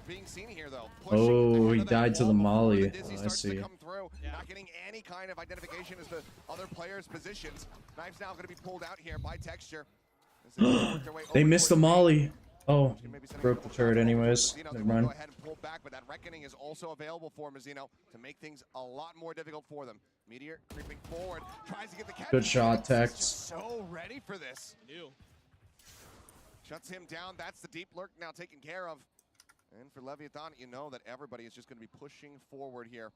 being seen here though. Oh, he died to the molly. Oh, I see. Not getting any kind of identification as the other players' positions. Knife's now going to be pulled out here by Texture. They missed the molly. Oh, broke the turret anyways. Never mind. Go ahead and pull back, but that Reckoning is also available for Mazzino to make things a lot more difficult for them. Meteor creeping forward, tries to get the catch. Good shot, Tex. So ready for this. Shuts him down. That's the deep lurk now taken care of. And for Leviathan, you know that everybody is just going to be pushing forward here.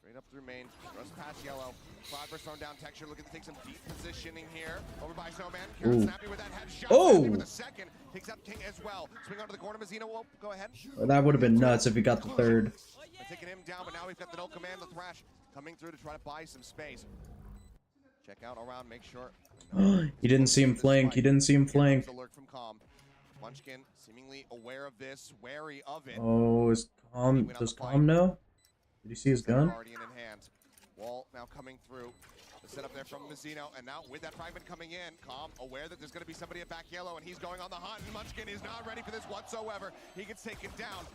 Straight up through main, just past yellow. Fiber thrown down. Texture looking to take some deep positioning here. Over by Snowman. Karen snappy with that headshot. Snappy with the second. Takes out King as well. Swing onto the corner. Mazzino will go ahead. Well, that would have been nuts if he got the third. They're taking him down, but now we've got the no command. The Thrash coming through to try to buy some space. Check out around, make sure. He didn't see him flank. He didn't see him flank. Alert from Calm. Munchkin seemingly aware of this, wary of it. Oh, is Calm? Does Calm know? Did you see his gun? Guardian in hand. Wall now coming through. The setup there from Mazzino, and now with that fragment coming in, Calm aware that there's going to be somebody at back yellow, and he's going on the hunt. And Munchkin is not ready for this whatsoever. He gets taken down.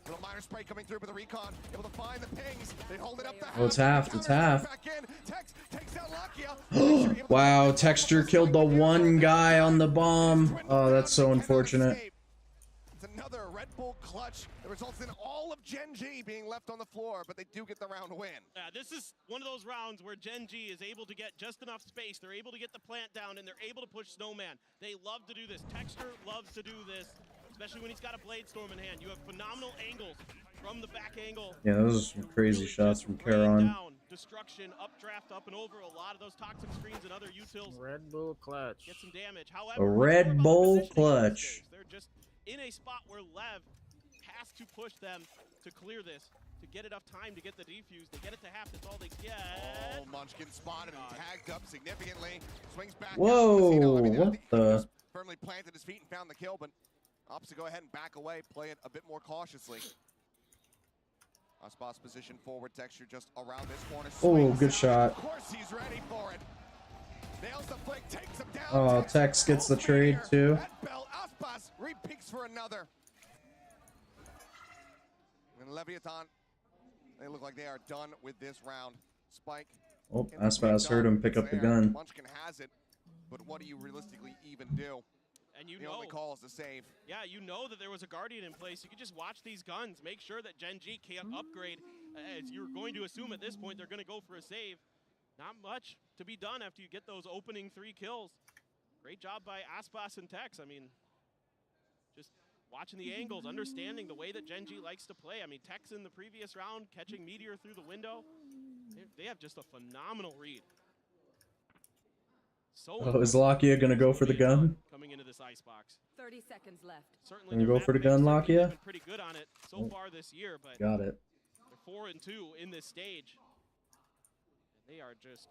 Little minor spray coming through with the recon, able to find the pings. They hold it up. Oh, it's half. It's half. Back in. Tex takes out Lakia. Wow, Texture killed the one guy on the bomb. Oh, that's so unfortunate. It's another Red Bull clutch that results in all of Gen G being left on the floor, but they do get the round win. Yeah, this is one of those rounds where Gen G is able to get just enough space. They're able to get the plant down, and they're able to push Snowman. They love to do this. Texture loves to do this, especially when he's got a Blade Storm in hand. You have phenomenal angles from the back angle. Yeah, those are some crazy shots from Charon. Destruction, updraft, up and over. A lot of those toxic screens and other utils. Red Bull clutch. Get some damage. However, A Red Bull clutch. they're just in a spot where Lev has to push them to clear this, to get enough time to get the defuse. They get it to half, that's all they get. Oh, Munchkin spotted and tagged up significantly. Swings back. Whoa, I mean, what the? Firmly planted his feet and found the kill, but opts to go ahead and back away, play it a bit more cautiously. Aspas position forward, Texture just around this corner. Oh, good shot. Of course he's ready for it. Nails the flick, takes him down. Oh, Tex gets the trade too. That bell, Aspas repeats for another. And Leviathan, they look like they are done with this round. Spike. Oh, Aspas heard him pick up the gun. Munchkin has it, but what do you realistically even do? And you the only call is to save. Yeah, you know that there was a Guardian in place. You can just watch these guns. Make sure that Gen G can't upgrade. As you're going to assume at this point they're going to go for a save. Not much to be done after you get those opening 3 kills. Great job by Aspas and Tex. I mean, just watching the angles, understanding the way that Gen G likes to play. I mean, Tex in the previous round, catching Meteor through the window. They have just a phenomenal read. So Oh, is Lakia gonna go for the gun? Coming into this icebox. 30 seconds left. Certainly Gonna go for the gun, Lakia? been pretty good on it so far this year, but Got it. they're 4-2 in this stage. And they are just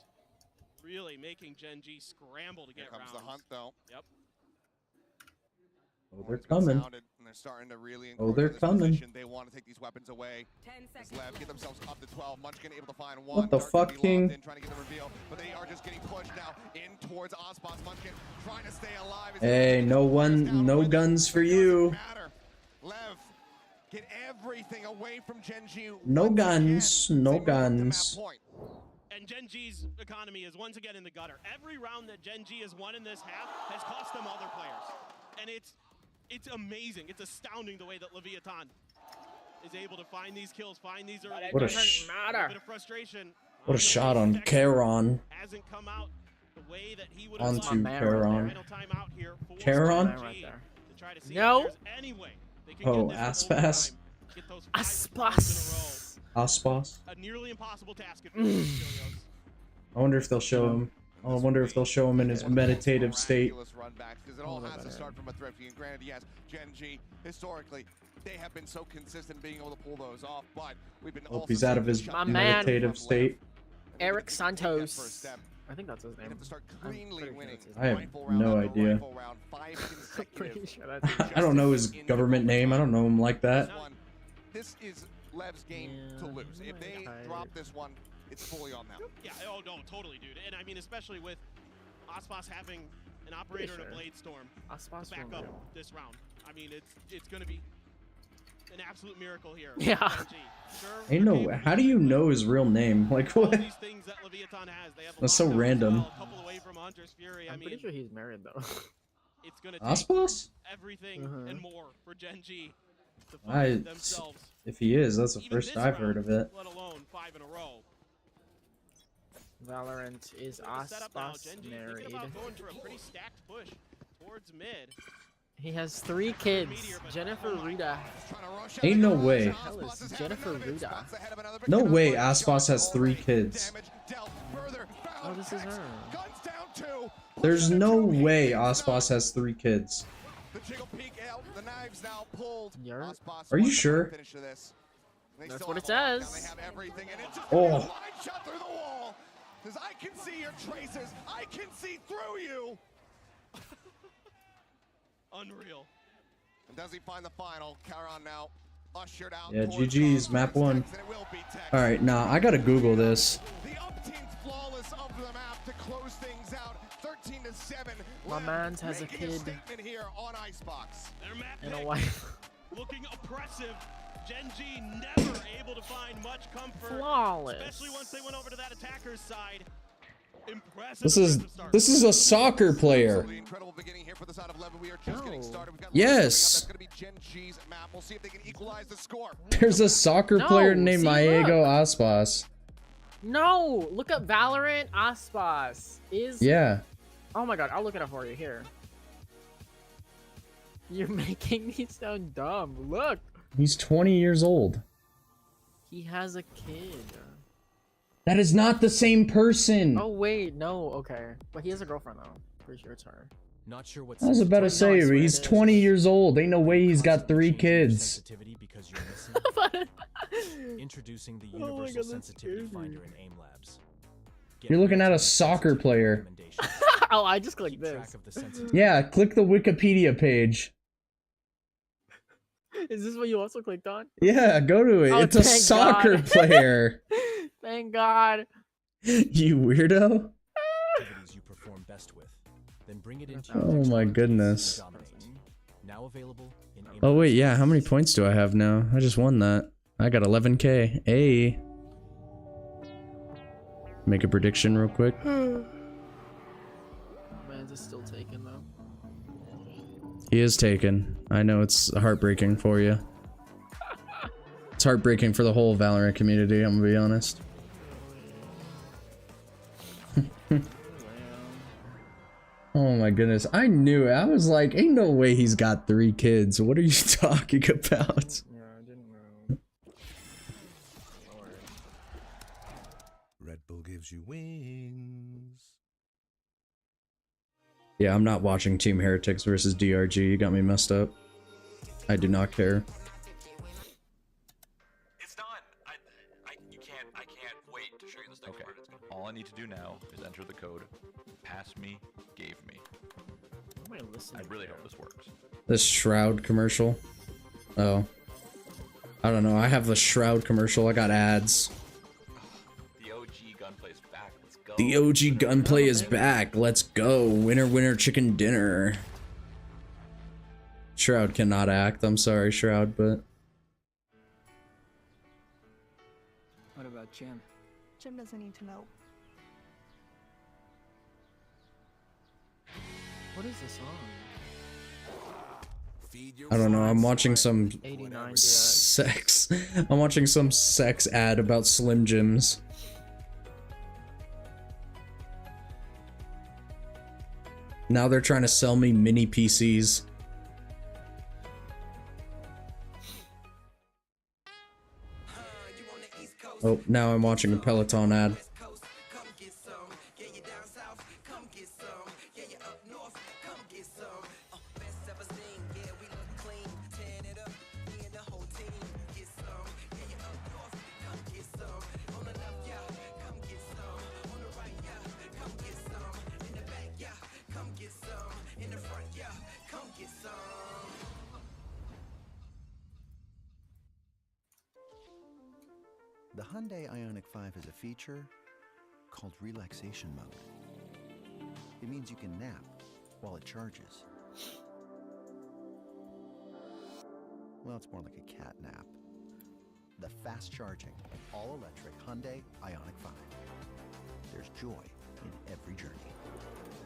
really making Gen G scramble to get Here comes rounds. the hunt, though. Yep. Oh, they're coming. And they're starting to really Oh, they're this coming. position. They want to take these weapons away. 10 As seconds. Lev get themselves up to 12. Munchkin able to find one. What the Dark gonna fuck, be King? locked in, trying to get the reveal, but they are just getting pushed now in towards Aspas. Munchkin trying to stay alive. Hey, no guns for you. Matter. Lev, get everything away from Gen G. No once guns, again. no They move to map guns. point. And Gen G's economy is once again in the gutter. Every round that Gen G has won in this half has cost them other players. And it's amazing. It's astounding the way that Leviathan is able to find these kills, find these early. What a bit of frustration. What a shot on Charon. Hasn't come out the way that he would Onto have liked. Charon. Final timeout here for Charon? Gen G Right there. to try to see No. if there's any way they can Oh, get this to Aspas? overtime, get those 5 kills Aspas. in a row. A nearly impossible task if you're Helios. I wonder if they'll show him. I wonder if they'll show him in his meditative state. Miraculous run backs, because it all has to start from a thrifty. And granted, yes, Gen G, historically, they have been so consistent being able to pull those off, but we've been Hope also he's out of seeing his the My shot man. meditative state. Eric That first Santos. step. I think that's his They name. have to start I'm cleanly pretty sure winning. that's his I have Rifle round no after idea. rifle round, 5 consecutive. Pretty sure that's his I don't know his Justice in government name. I don't know him like that. This is Lev's game to lose. If they drop this one, it's fully on them. Yeah, oh no, totally, dude. And I mean, especially with Aspas having an operator and a sure. Blade Storm Aspas to back will up do. this round. I mean, it's going to be an absolute miracle here. for Yeah. Gen G. Sure, Hey, they're no. capable How do you of it, know his real name? Like all what? these things that Leviathan has. They have a That's so lockdown as random. well, a couple away from Hunter's Fury. I I'm mean, pretty sure he's married though. it's going to take Aspas? everything and more for Gen G to I- find themselves. If he is, that's the even first this I've heard round, of it. Let alone 5 in a row. Valorant is Set up now. Aspas Gen G married. thinking about going for a pretty stacked push towards mid. He has 3 kids. Jennifer Ruda. Ain't no way. Hell is Jennifer Ruda. No way Aspas has 3 kids. Oh, this is her. There's no way Aspas has 3 kids. Are you sure? That's what it says. Oh. I can see your traces. I can see through you. Unreal. And does he find the final? Caron now ushered out. Yeah, GG's map 1. All right, nah, I gotta Google this. The up-team's flawless of the map to close things out. 13-7. My man's has a kid Here on Icebox. and a wife. Looking oppressive. GENG never able to find much comfort. Flawless. Especially once they went over to that attacker's side. Impressive. This is a soccer player. The incredible beginning here for the side of 11. We are just getting started. We've got Yes. That's going to be GENG's map. We'll see if they can equalize the score. There's a soccer player named see, Maego Aspas. No, look up Valorant Aspas. Yeah. Oh my god, I'll look it up for you here. You're making me sound dumb. Look. He's 20 years old. He has a kid. That is not the same person. Oh wait, no, okay. But he has a girlfriend though. Pretty sure it's her. Not sure what I was about to say, No, he's 20 years old. Ain't no way he's got 3 kids. Because you're missing. Introducing the Oh my Universal God, that's Sensitivity crazy. Finder in AIM Labs. You're looking at a soccer player. Oh, I just clicked Keep this. track of the sensitivity. Yeah, click the Wikipedia page. Is this what you also clicked on? Yeah, go to it. Oh, It's a thank soccer God. player. Thank God. You weirdo. Activities you perform best with. Then bring it into Oh my goodness. Now available in AIM Oh wait, Labs. yeah, how many points do I have now? I just won that. I got 11k. Hey. Make a prediction real quick. Man's is still taken though. He is taken. I know it's heartbreaking for you. It's heartbreaking for the whole Valorant community, I'm gonna be honest. Oh my goodness, I knew it. I was like, ain't no way he's got 3 kids. What are you talking about? Yeah, I didn't know. Red Bull gives you wings. Yeah, I'm not watching Team Heretics versus DRG. You got me messed up. I do not care. It's done. I can't wait to show you this next part. All I need to do now is enter the code. Pass me, gave me. I really hope this works. This Shroud commercial. Oh. I don't know. I have the Shroud commercial. I got ads. The OG gunplay is back. Let's go. The OG gunplay is back. Let's go. Winner, winner, chicken dinner. Shroud cannot act. I'm sorry, Shroud, but... What about Jim? Jim doesn't need to know. What is this song? I don't know. I'm watching some 89 sex. I'm watching some sex ad about Slim Jims. Now they're trying to sell me mini PCs. Oh, now I'm watching a Peloton ad. The Hyundai Ioniq 5 has a feature called relaxation mode. It means you can nap while it charges. Well, it's more like a cat nap. The fast charging, all-electric Hyundai Ioniq 5. There's joy in every journey.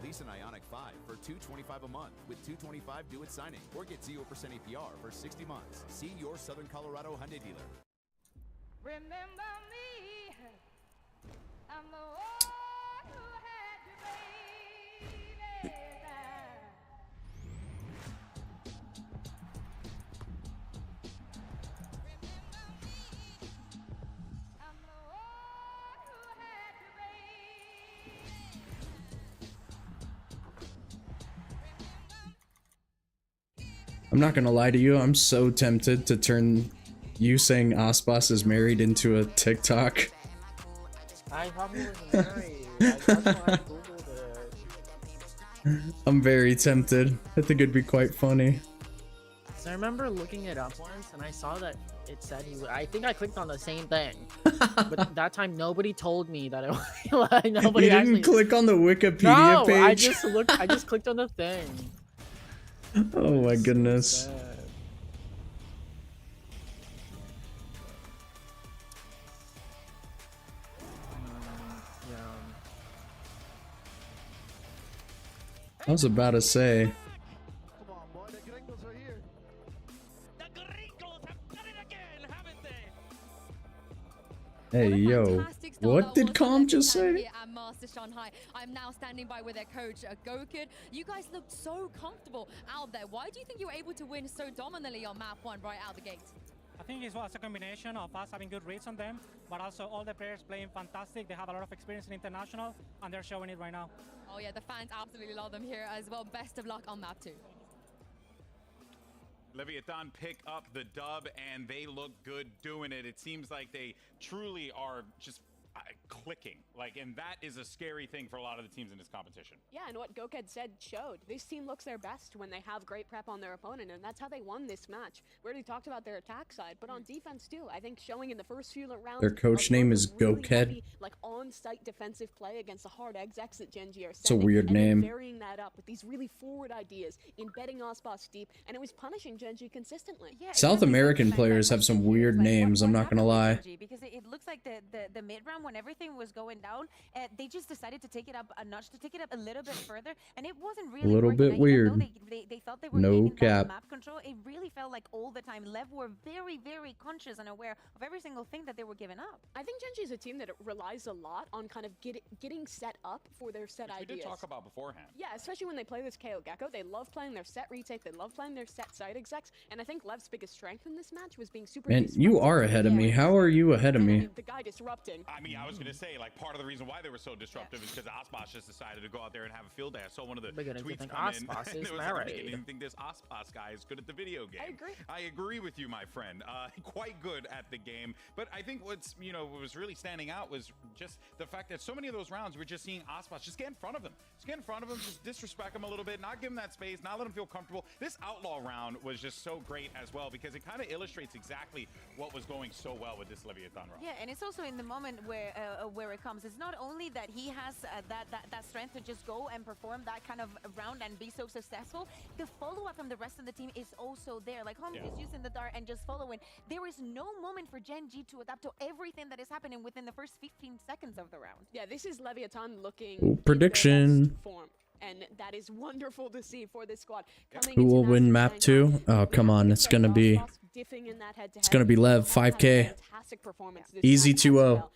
Lease an Ioniq 5 for $225 a month with $225 due at signing, or get 0% APR for 60 months. See your Southern Colorado Hyundai dealer. Remember me, I'm the one who had you, baby. I'm not gonna lie to you, I'm so tempted to turn you saying Aspas is married into a TikTok. I thought he was married. That's why I googled it. I'm very tempted. I think it'd be quite funny. So I remember looking it up once, and I saw that it said he. I think I clicked on the same thing, but that time nobody told me that it was. Like, nobody You didn't actually click on the Wikipedia no, page? I just looked. I just clicked on the thing. Oh my goodness. So I was about to say. Hey yo, what did Calm just say? At Masters Shanghai, I'm now standing by with their coach, Gokid. You guys looked so comfortable out there. Why do you think you were able to win so dominantly on map 1 right out the gate? I think it was a combination of us having good reads on them, but also all the players playing fantastic. They have a lot of experience in international, and they're showing it right now. Oh yeah, the fans absolutely love them here as well. Best of luck on map 2. Leviathan pick up the dub, and they look good doing it. It seems like they truly are just clicking, and that is a scary thing for a lot of the teams in this competition. Yeah, and what Goked said showed. This team looks their best when they have great prep on their opponent, and that's how they won this match. We already talked about their attack side, but on defense too. I think showing in the first few rounds. Their coach name is really Goked. heavy, on-site defensive play against the hard execs that GENG are It's a weird and then name. varying that up with these really forward ideas, embedding Ospas deep, and it was punishing GENG consistently. Yeah, South American players have some weird names, I'm not gonna lie. Because it looks like the mid round, when everything was going down, they just decided to take it up a notch, to take it up a little bit further, and it wasn't really A little working. bit Even weird. though they felt they were No gaining cap. map control, it really felt like all the time Lev were very, very conscious and aware of every single thing that they were giving up. I think GENG is a team that relies a lot on kind of getting set up for their set Which ideas. we did talk about beforehand. Yeah, especially when they play this KO Gecko. They love playing their set retake, they love playing their set side execs, and I think Lev's biggest strength in this match was being super Man, you are ahead of me. How are you ahead of me? the guy disrupting. I mean, I was going to say, part of the reason why they were so disruptive is because Aspas just decided to go out there and have a field day. I saw one of the tweets come in, Aspas and is it was married. I didn't think this Aspas guy is good at the video game. I agree with you, my friend. Quite good at the game. But I think what's, what was really standing out was just the fact that so many of those rounds we're just seeing Aspas just get in front of him. Just get in front of him, just disrespect him a little bit, not give him that space, not let him feel comfortable. This Outlaw round was just so great as well because it kind of illustrates exactly what was going so well with this Leviathan round. Yeah, and it's also in the moment where it comes. It's not only that he has that strength to just go and perform that kind of round and be so successful. The follow-up from the rest of the team is also there. Like Homie is using the dart and just following. There is no moment for GENG to adapt to everything that is happening within the first 15 seconds of the round. Yeah, this is Leviathan looking Ooh, prediction. form. And that is wonderful to see for this squad. Who will win map 2? Oh, come on. It's gonna be Lev, 5K. Easy 2-0.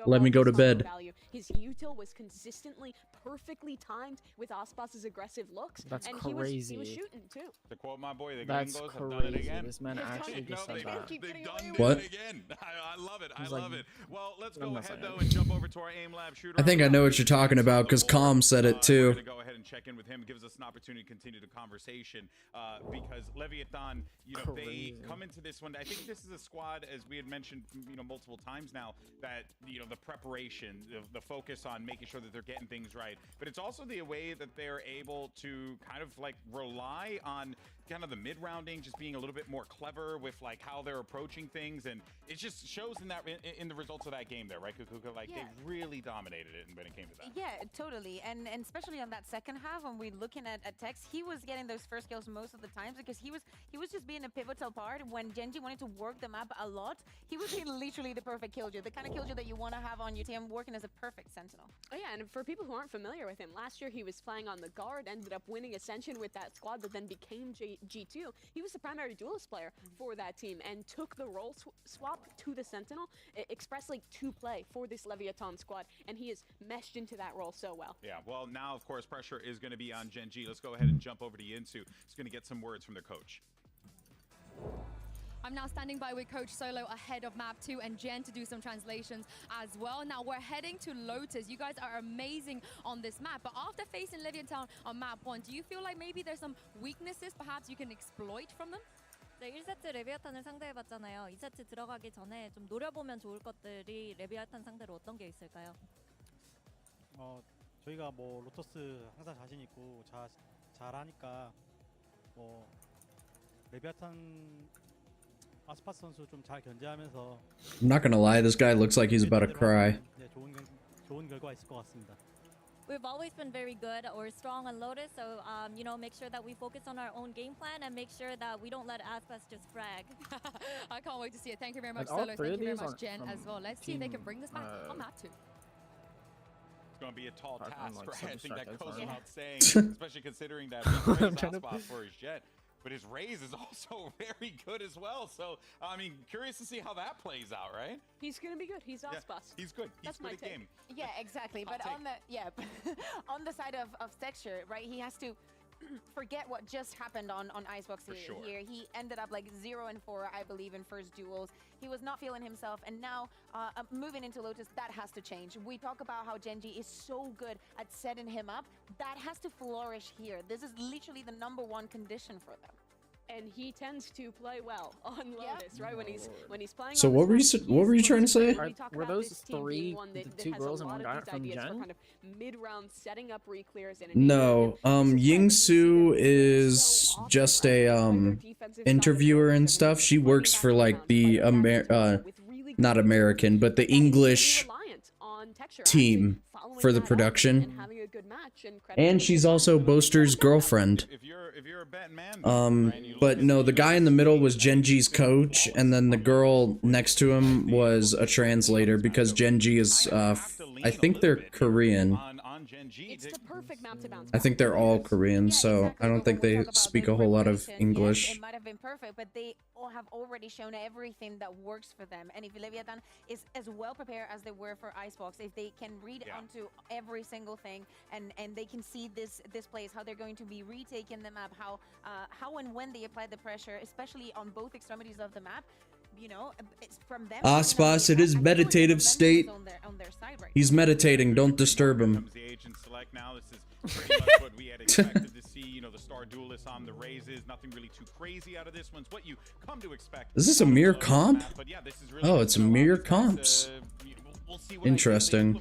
Let me go to bed. His util was consistently perfectly timed with Aspas's aggressive looks. That's and crazy. He was shooting too. To quote my boy, the That's Gringos have done it crazy. again. This man actually just said that. They've done What? it again. I love it. I He's love like, it. Well, let's I'm go not ahead saying though and jump over to our aim lab shooter. I think I know what you're talking about because Calm said it We're too. gonna go ahead and check in with him. It gives us an opportunity to continue the conversation because Leviathan, they come into this one. I think this is a squad, as we had mentioned, multiple times now, that the preparation, the focus on making sure that they're getting things right, but it's also the way that they're able to kind of rely on kind of the mid-rounding, just being a little bit more clever with how they're approaching things, and it just shows in the results of that game there, right, Kukuka? They really dominated it when it came to that. Yeah, totally, and especially on that second half when we're looking at Tex, he was getting those first kills most of the times because he was just being a pivotal part. When GENG wanted to work the map a lot, he was being literally the perfect killjoy, the kind of killjoy that you want to have on your team, working as a perfect sentinel. Oh yeah, and for people who aren't familiar with him, last year he was playing on the guard, ended up winning Ascension with that squad that then became G2. He was the primary duelist player for that team and took the role swap to the Sentinel expressly to play for this Leviathan squad, and he has meshed into that role so well. Yeah, well, now, of course, pressure is going to be on GENG. Let's go ahead and jump over to Yinsu. He's going to get some words from their coach. I'm now standing by with Coach Solo ahead of map 2 and Jen to do some translations as well. Now we're heading to Lotus. You guys are amazing on this map, but after facing Leviathan on map 1, do you feel like maybe there's some weaknesses perhaps you can exploit from them? 네, 1세트 레비아탄을 상대해봤잖아요. 2세트 들어가기 전에 좀 노려보면 좋을 것들이 레비아탄 상대로 어떤 게 있을까요? 저희가 뭐 로터스 항상 자신 있고 잘하니까 뭐 레비아탄 아스파스 선수 좀 잘 견제하면서 I'm not gonna lie, this guy looks like he's about to cry. 네, 좋은 결과 있을 것 같습니다. We've always been very good or strong on Lotus, so you know, make sure that we focus on our own game plan and make sure that we don't let Aspas just frag. I can't wait to see it. Thank you very much, All Solo. three Thank you of very these much, Jen, as well. Let's see if they can bring this back on map 2. It's going to be a tall I'm task, like right? I think that goes yeah. without saying, especially considering that he I'm trying to- spot for his Jet. But his raise is also very good as well. So, I mean, curious to see how that plays out, right? He's gonna be good. He's Yeah, Aspas. he's good. He's That's good my at take. game. Yeah, exactly. But on the on the side of Texture, right? He has to forget what just happened on Icebox For sure. here. He ended up like 0-4, I believe, in first duels. He was not feeling himself, and now moving into Lotus, that has to change. We talk about how GENG is so good at setting him up. That has to flourish here. This is literally the #1 condition for them. And he tends to play well on Lotus, right? When he's playing. So on what this were you trying to say? Were those three, the two girls and one guy from Gen? Kind of mid-round setting up reclears and No, Yingsu is just a interviewer and stuff. She works for like the not American, but the English team for the production. And she's also Boaster's girlfriend. But no, the guy in the middle was Genji's coach, and then the girl next to him was a translator because Genji is, I think they're Korean. It's the perfect map to bounce I think they're all Korean, so I don't think they speak a whole lot of English. It might have been perfect, but they all have already shown everything that works for them. And if Leviathan is as well prepared as they were for Icebox, if they can read onto every single thing and they can see this place, how they're going to be retaking the map, how and when they apply the pressure, especially on both extremities of the map, you know, it's from them. Aspas, it is meditative state. He's meditating, don't disturb him. The agent select now. This is pretty much what we had expected to see. You know, the star duelists on the raises. Nothing really too crazy out of this one. It's what you come to expect. Is this a mere comp? But yeah, this is really Oh, it's a mere comps. we'll see what Interesting.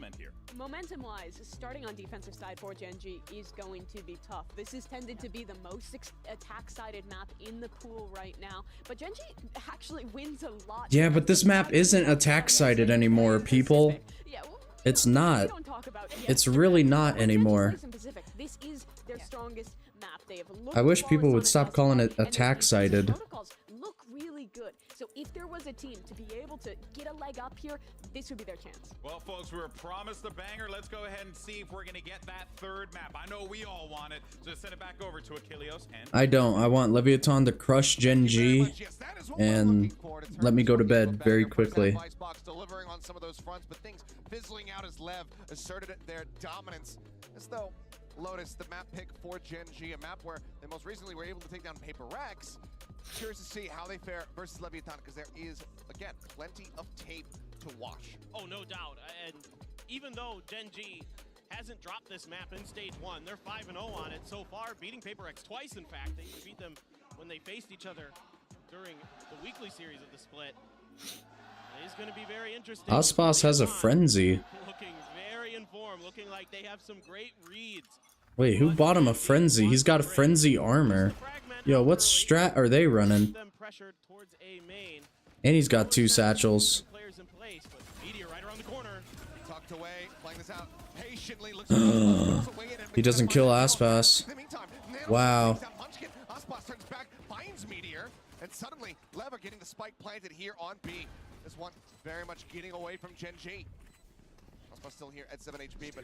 Momentum-wise, starting on defensive side for GENG is going to be tough. This is tended to be the most attack-sided map in the pool right now, but GENG actually wins a lot. Yeah, but this map isn't attack-sided anymore, people. It's not. It's really not anymore. This is their strongest map. They have I wish people would stop calling it attack-sided. Look really good. So if there was a team to be able to get a leg up here, this would be their chance. Well, folks, we were promised a banger. Let's go ahead and see if we're going to get that third map. I know we all want it, so send it back over to Achilleos. And I don't. I want Leviathan to crush GENG and let me go to bed very quickly. Delivering on some of those fronts, but things fizzling out as Lev asserted their dominance. As though Lotus, the map pick for GENG, a map where they most recently were able to take down Paper Rex. Curious to see how they fare versus Leviathan, because there is, again, plenty of tape to watch. Oh, no doubt. And even though GENG hasn't dropped this map in stage 1, they're 5-0 on it so far, beating Paper Rex twice, in fact. They beat them when they faced each other during the weekly series of the split. It's going to be very interesting. Aspas has a frenzy. Looking very informed, looking like they have some great reads. Wait, who bought him a frenzy? He's got a frenzy armor. Yo, what strat are they running? And he's got 2 satchels. He doesn't kill Aspas. Wow. And suddenly, Lev are getting the spike planted here on B. This one very much getting away from GENG. Aspas still here at 7 HP, but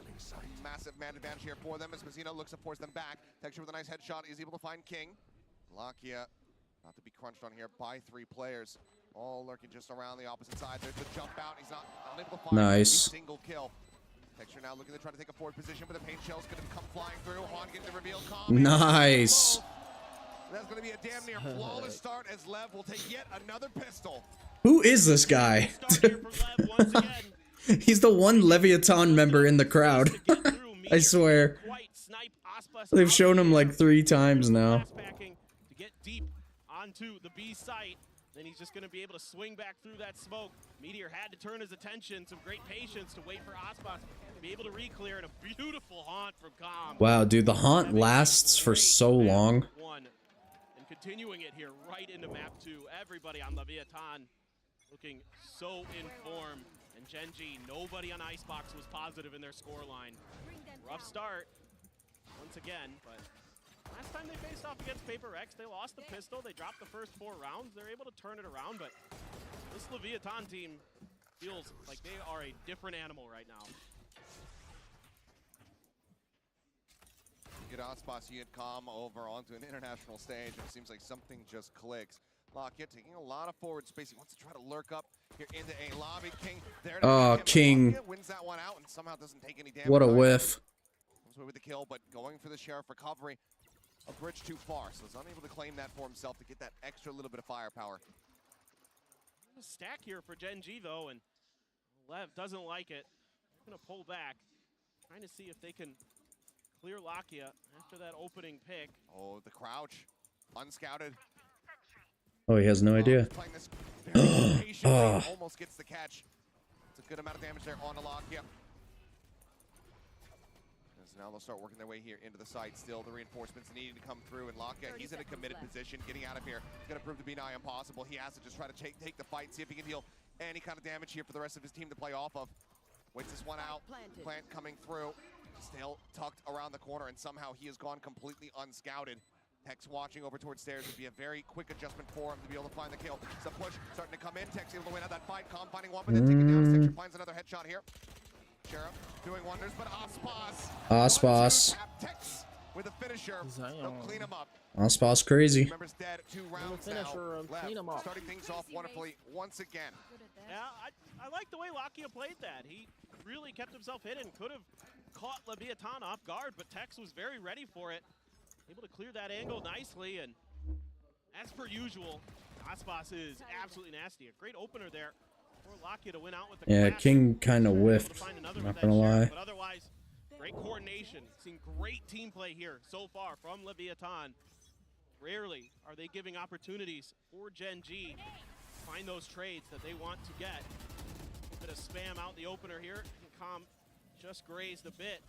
massive man advantage here for them as Mazzino looks to force them back. Texture with a nice headshot is able to find King. Lakia about to be crunched on here by 3 players. All lurking just around the opposite side. There's the jump out. He's not unable to find a single kill. Texture now looking to try to take a forward position, but the paint shell's going to come flying through. Juan getting the reveal comment. Nice. That's going to be a damn near flawless start as Lev will take yet another pistol. Who is this guy? He's the one Leviathan member in the crowd. I swear. They've shown him like 3 times now. To get deep onto the B site, then he's just going to be able to swing back through that smoke. Meteor had to turn his attention, some great patience to wait for Aspas to be able to re-clear, and a beautiful haunt from Com. Wow, dude, the haunt lasts for so long. And continuing it here right into map 2. Everybody on Leviathan looking so in form. And GENG, nobody on Icebox was positive in their scoreline. Rough start once again, but last time they faced off against Paper X, they lost the pistol. They dropped the first 4 rounds. They're able to turn it around, but this Leviathan team feels like they are a different animal right now. Get Aspas, you get Com over onto an international stage, and it seems like something just clicks. Lockett taking a lot of forward space. He wants to try to lurk up here into a lobby. King there to oh, King. wins that one out and somehow doesn't take any damage. What a whiff. Comes away with the kill, but going for the Sheriff recovery. A bridge too far, so he's unable to claim that for himself to get that extra little bit of firepower. A stack here for GENG though, and Lev doesn't like it. They're gonna pull back, trying to see if they can clear Lakia after that opening pick. Oh, the crouch, unscouted. Oh, he has no idea. Almost gets the catch. It's a good amount of damage there on Lakia. Now they'll start working their way here into the site. Still, the reinforcements needing to come through, and Lakia, he's in a committed position. Getting out of here is going to prove to be nigh impossible. He has to just try to take the fight, see if he can deal any kind of damage here for the rest of his team to play off of. Waits this one out. Plant coming through. Still tucked around the corner, and somehow he has gone completely unscouted. Tex watching over towards stairs would be a very quick adjustment for him to be able to find the kill. It's a push starting to come in. Tex able to win out that fight. Com finding one, but then taking down. Texture finds another headshot here. Sheriff doing wonders, but Aspas. Tex with a finisher. They'll clean him up. Aspas crazy. Remember's dead. 2 rounds now. Clean him up. Starting things off wonderfully once again. Yeah, I like the way Lakia played that. He really kept himself hidden. Could have caught Leviathan off guard, but Tex was very ready for it. Able to clear that angle nicely, and as per usual, Aspas is absolutely nasty. A great opener there for Lakia to win out with the Yeah, clash. King kind of whiffed. Not gonna lie. But otherwise, great coordination. Seen great team play here so far from Leviathan. Rarely are they giving opportunities for GENG to find those trades that they want to get. A bit of spam out the opener here. Com just grazed a bit.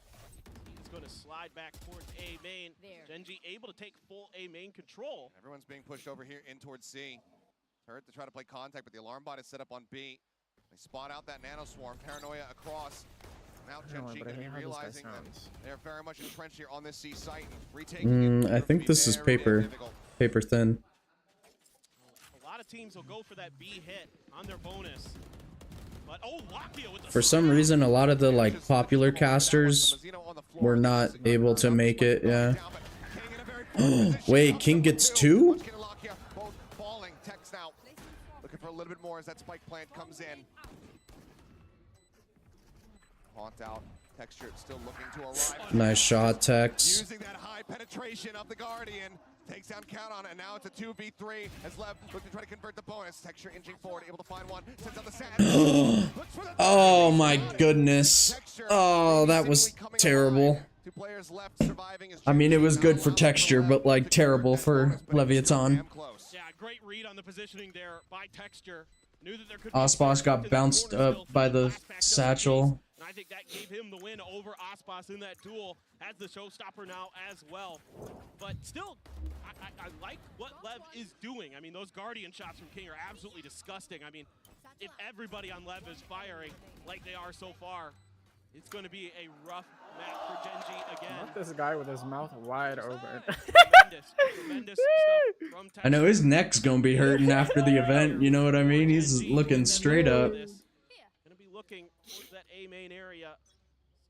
He's going to slide back towards A main. GENG able to take full A main control. Everyone's being pushed over here in towards C. Hurt to try to play contact, but the alarm bot is set up on B. They spot out that nano swarm. Paranoia across. Now GENG going to be realizing that they're very much entrenched here on this C site. Retaking it I think this is paper thin. A lot of teams will go for that B hit on their bonus. But, oh, Lakia with the For some reason, a lot of the like popular casters were not able to make it. Yeah. Wait, King gets 2? Both falling. Tex now looking for a little bit more as that spike plant comes in. Haunt out. Texture still looking to arrive. Nice shot, Tex. Using that high penetration of the Guardian. Takes down Count on it, and now it's a 2v3 as Lev looking to try to convert the bonus. Texture inching forward, able to find one. Sends out the sand. Oh my goodness. Oh, that was terrible. 2 players left surviving. I mean, it was good for Texture, but like terrible for Leviathan. Yeah, great read on the positioning there by Texture. Knew that there could Aspas got bounced up by the satchel. And I think that gave him the win over Aspas in that duel as the showstopper now as well. But still, I like what Lev is doing. I mean, those Guardian shots from King are absolutely disgusting. I mean, if everybody on Lev is firing like they are so far, it's going to be a rough map for GENG again. Not this guy with his mouth wide open. Tremendous stuff from Texture. I know his neck's gonna be hurting after the event, you know what I mean? He's looking straight up. Gonna be looking towards that A main area,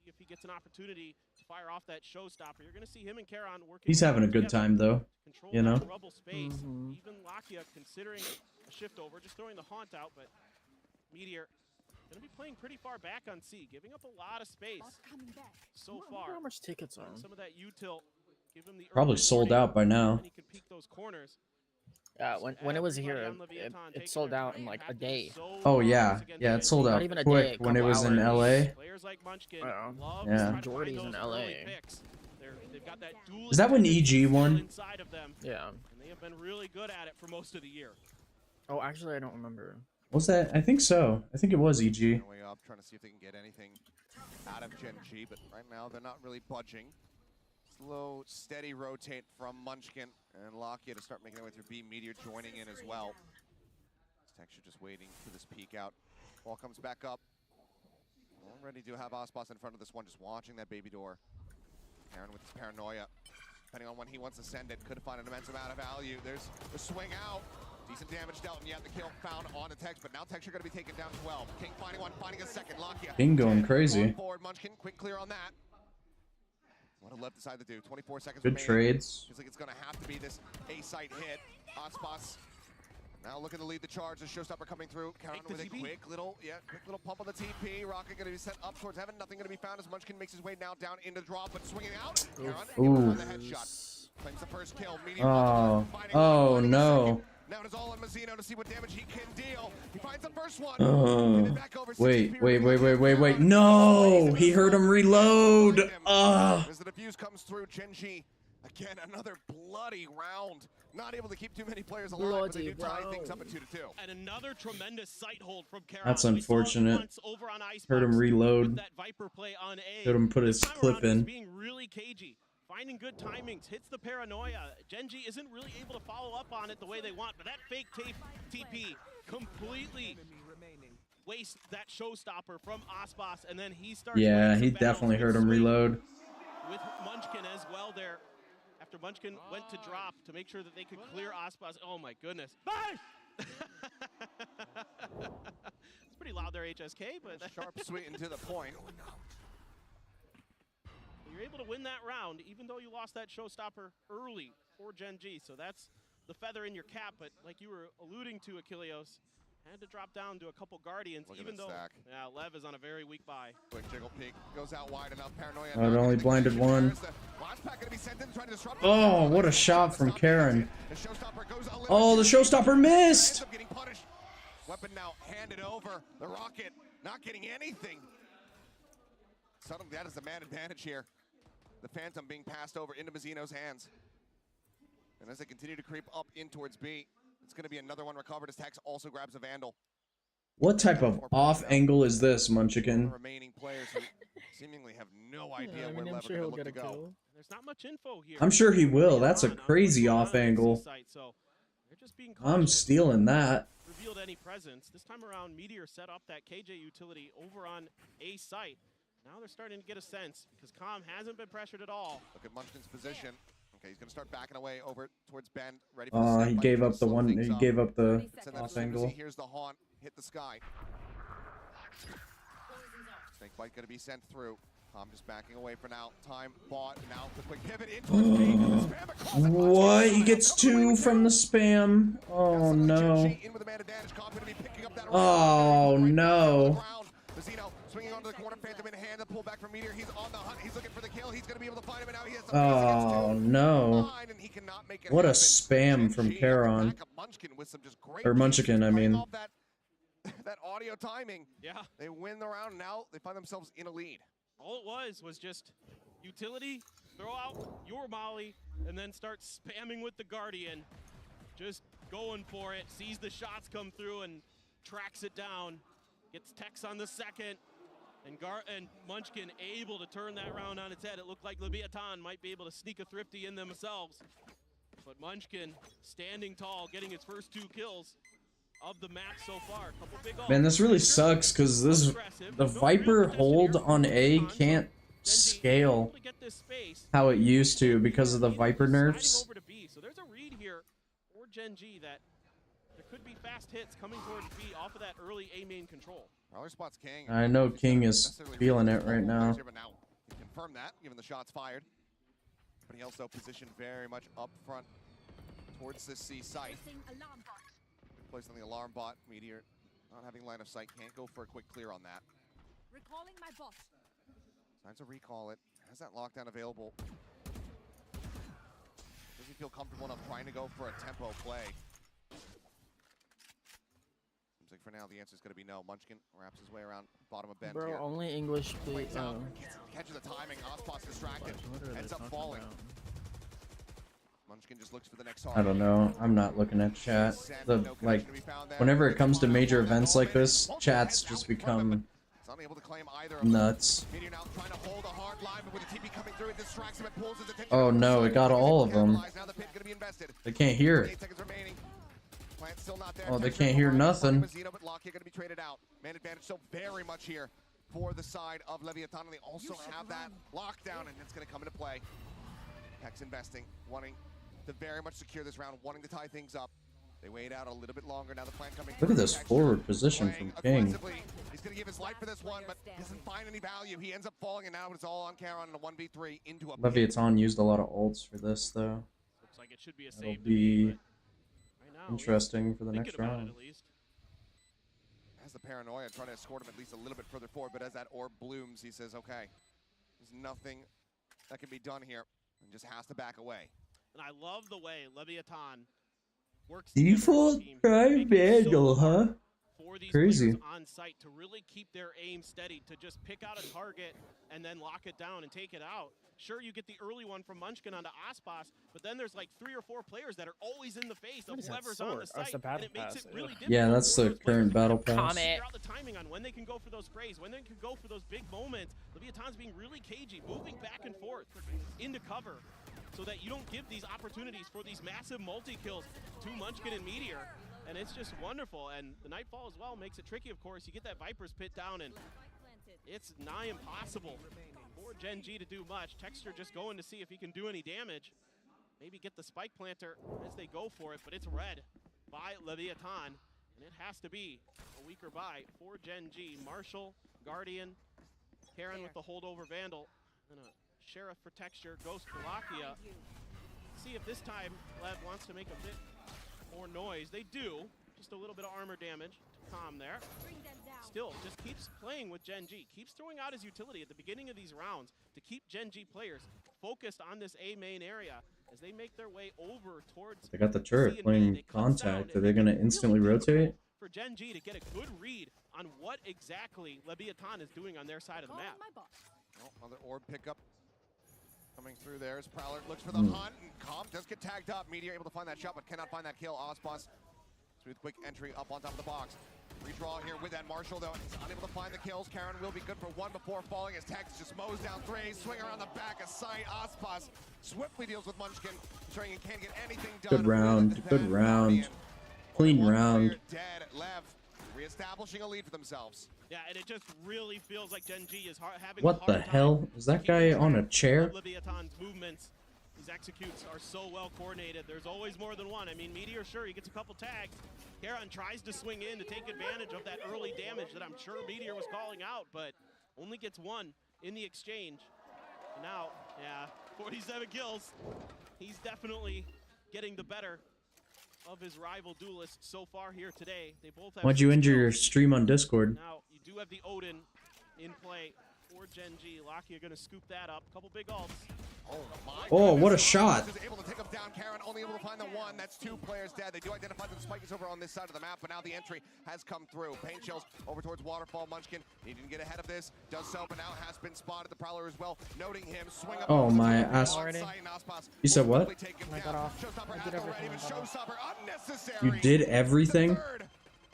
see if he gets an opportunity to fire off that showstopper. You're gonna see him and Karon working. He's having a good time though, you know? Rubble space. Even Lakia considering a shift over, just throwing the haunt out, but Meteor gonna be playing pretty far back on C, giving up a lot of space so far. How much tickets are? Some of that util give him the Probably early sold warning, out by now. and he can peek those corners. Yeah, when it was here, Everybody on it sold out in like a day. Oh yeah, yeah, it sold Not out even a quick day, a when it couple was in hours. LA. Players like Munchkin love Yeah. to try to Majority's find in those LA. early picks. They've got that dual Is that when intent EG still won? inside of them, Yeah. and they have been really good at it for most of the year. Oh, actually, I don't remember. Was that? I think so. I think it was EG. Way up, trying to see if they can get anything out of Gen G, but right now they're not really budging. Slow, steady rotate from Munchkin and Lockyer to start making their way through B. Meteor joining in as well. Texture just waiting for this peek out. Ball comes back up. Already do have Ospas in front of this one, just watching that baby door. Aaron with his paranoia. Depending on when he wants to send it, could find an immense amount of value. There's the swing out. Decent damage dealt, and yet the kill found on the Tex, but now Texture going to be taken down 12. King finding one, finding a second. Lockyer. King going crazy. Forward, Munchkin, quick clear on that. What a left decide to do. 24 seconds Good remaining. trades. Feels like it's going to have to be this A-site hit. Ospas now looking to lead the charge. The showstopper coming through. Count with a quick little pump on the TP. Rocket going to be set up towards heaven. Nothing going to be found as Munchkin makes his way now down into drop, but swinging out. Ooh. The headshot. Claims the first kill. Oh. Oh no. Now it is all on Mazzino to see what damage he can deal. He finds the first one. Wait. No! He heard him reload. As the defuse comes through, Gen G, again, another bloody round. Not able to keep too many players alive, but they do tie things up at 2-2. And another tremendous sight hold from Karon. That's unfortunate. Heard him reload. That Viper play on A. Heard him put his clip in. Being really cagey. Finding good timings, hits the paranoia. Gen G isn't really able to follow up on it the way they want, but that fake TP completely wastes that showstopper from Ospas, and then he starts. Yeah, he definitely heard him reload. With Munchkin as well there. After Munchkin went to drop to make sure that they could clear Ospas. Oh my goodness. It's pretty loud there, HSK, but sharp, sweet, and to the point. You're able to win that round, even though you lost that showstopper early for Gen G. So that's the feather in your cap. But like you were alluding to, Achilleos, had to drop down to a couple Guardians, even though Lev is on a very weak buy. Quick jiggle peek goes out wide enough. Paranoia. Oh, it only blinded one. Oh, what a shot from Karon. Oh, the showstopper missed. Weapon now handed over. The Rocket not getting anything. Suddenly, that is the man advantage here. The Phantom being passed over into Mazzino's hands. And as they continue to creep up in towards B, it's going to be another one recovered as Tex also grabs a Vandal. What type of off angle is this, Munchkin? The remaining players who seemingly have no idea where Lev are going to look to go. There's not much info here. I'm sure he will. That's a crazy off angle. I'm stealing that. Revealed any presence. This time around, Meteor set up that KJ utility over on A site. Now they're starting to get a sense because Com hasn't been pressured at all. Look at Munchkin's position. Okay, he's going to start backing away over towards Bend. Ready for the He gave up the one. He gave up the off angle. Here's the haunt. Hit the sky. Snake bite going to be sent through. Com just backing away for now. Time bought. Now the quick pivot into What? He gets 2 from the spam. Oh no. Oh no. Swinging onto the corner, Phantom in hand, the pullback from Meteor. He's on the hunt. He's looking for the kill. He's going to be able to find him, and now he has Oh no. What a spam from Karon. Or Munchkin, I mean. That audio timing. Yeah. They win the round. Now they find themselves in a lead. All it was just utility, throw out your Molly, and then start spamming with the Guardian. Just going for it. Sees the shots come through and tracks it down. Gets Tex on the second, and Munchkin able to turn that round on its head. It looked like Leviathan might be able to sneak a thrifty in themselves, but Munchkin standing tall, getting his first 2 kills of the match so far. Couple big Man, this really sucks because the Viper hold on A can't scale how it used to because of the Viper nerfs. Over to B. So there's a read here for Gen G that could be fast hits coming towards B off of that early A main control. Spots King. I know King is feeling it right now. Confirm that, given the shots fired. But he also positioned very much up front towards this C site. Placed on the alarm bot. Meteor not having line of sight. Can't go for a quick clear on that. Recalling my bot. Time to recall it. Has that lockdown available. he feel comfortable enough trying to go for a tempo play? Seems like for now the answer is going to be no. Munchkin wraps his way around bottom of bend Bro, here. only English, please. Catches the timing. Ospas distracted. Ends up falling. Munchkin just looks for the next I don't know. I'm not looking at chat. Like, whenever it comes to major events like this, chats just become nuts. Oh no, it got all of them. They can't hear it. Oh, they can't hear nothing. Man advantage so very much here for the side of Leviathan, and they also have that lockdown, and it's going to come into play. Hex investing, wanting to very much secure this round, wanting to tie things up. They wait out a little bit longer. Now the plan coming. Look at this forward position from King. He's going to give his life for this one, but doesn't find any value. He ends up falling, and now it's all on Charon in a 1v3 into a Leviathan used a lot of ults for this, though. Looks like it should be a It'll save be right now, interesting for the next round. At least. Has the paranoia, trying to escort him at least a little bit further forward, but as that orb blooms, he says, okay, there's nothing that can be done here, and just has to back away. And I love the way Leviathan works Default try Vandal, huh? for these Crazy. players on site to really keep their aim steady, to just pick out a target and then lock it down and take it out. Sure, you get the early one from Munchkin onto Ospas, but then there's like 3 or 4 players that are always in the face of whoever's on the site, and it makes it really difficult. Yeah, that's the current battle pass. Figure out the timing on when they can go for those sprays, when they can go for those big moments. Leviathan's being really cagey, moving back and forth into cover, so that you don't give these opportunities for these massive multi-kills to Munchkin and Meteor. And it's just wonderful. And the Nightfall as well makes it tricky, of course. You get that Viper's Pit down, and it's nigh impossible for Gen G to do much. Texture just going to see if he can do any damage. Maybe get the Spike Planter as they go for it, but it's read by Leviathan. And it has to be a weaker buy for Gen G. Marshall, Guardian, Karen with the holdover Vandal, and a Sheriff for Texture, Ghost Palakia. See if this time Lev wants to make a bit more noise. They do. Just a little bit of armor damage to calm there. Still, just keeps playing with Gen G. Keeps throwing out his utility at the beginning of these rounds to keep Gen G players focused on this A main area as they make their way over towards. They got the turret playing contact. Are they going to instantly rotate? For Gen G to get a good read on what exactly Leviathan is doing on their side of the map. Oh, another orb pickup coming through there as Prowler looks for the hunt, and Calm does get tagged up. Meteor able to find that shot, but cannot find that kill. Ospas, smooth quick entry up on top of the box. Redraw here with that Marshall, though. He's unable to find the kills. Karen will be good for 1 before falling as Tex just mows down 3. Swing around the back of sight. Ospas swiftly deals with Munchkin, ensuring he can't get anything done. Good round. Good round. Clean round. Dead. Lev reestablishing a lead for themselves. Yeah, and it just really feels like Gen G is having What the hell? Is that guy on a chair? Leviathan's movements, his executes are so well coordinated. There's always more than one. I mean, Meteor, sure, he gets a couple tags. Karen tries to swing in to take advantage of that early damage that I'm sure Meteor was calling out, but only gets 1 in the exchange. And now, yeah, 47 kills. He's definitely getting the better of his rival duelists so far here today. They both have. Why'd you injure your stream on Discord? Now, you do have the Odin in play for Gen G. Lakia gonna scoop that up. Couple big ults. Oh, what a shot. Is able to take him down. Karen only able to find the 1. That's 2 players dead. They do identify that the Spike is over on this side of the map, but now the entry has come through. Pain Chills over towards Waterfall. Munchkin, he didn't get ahead of this. Does so, but now has been spotted. The Prowler as well, noting him. Swing up. Oh, my ass. You said what? I got off. I did everything. You did everything?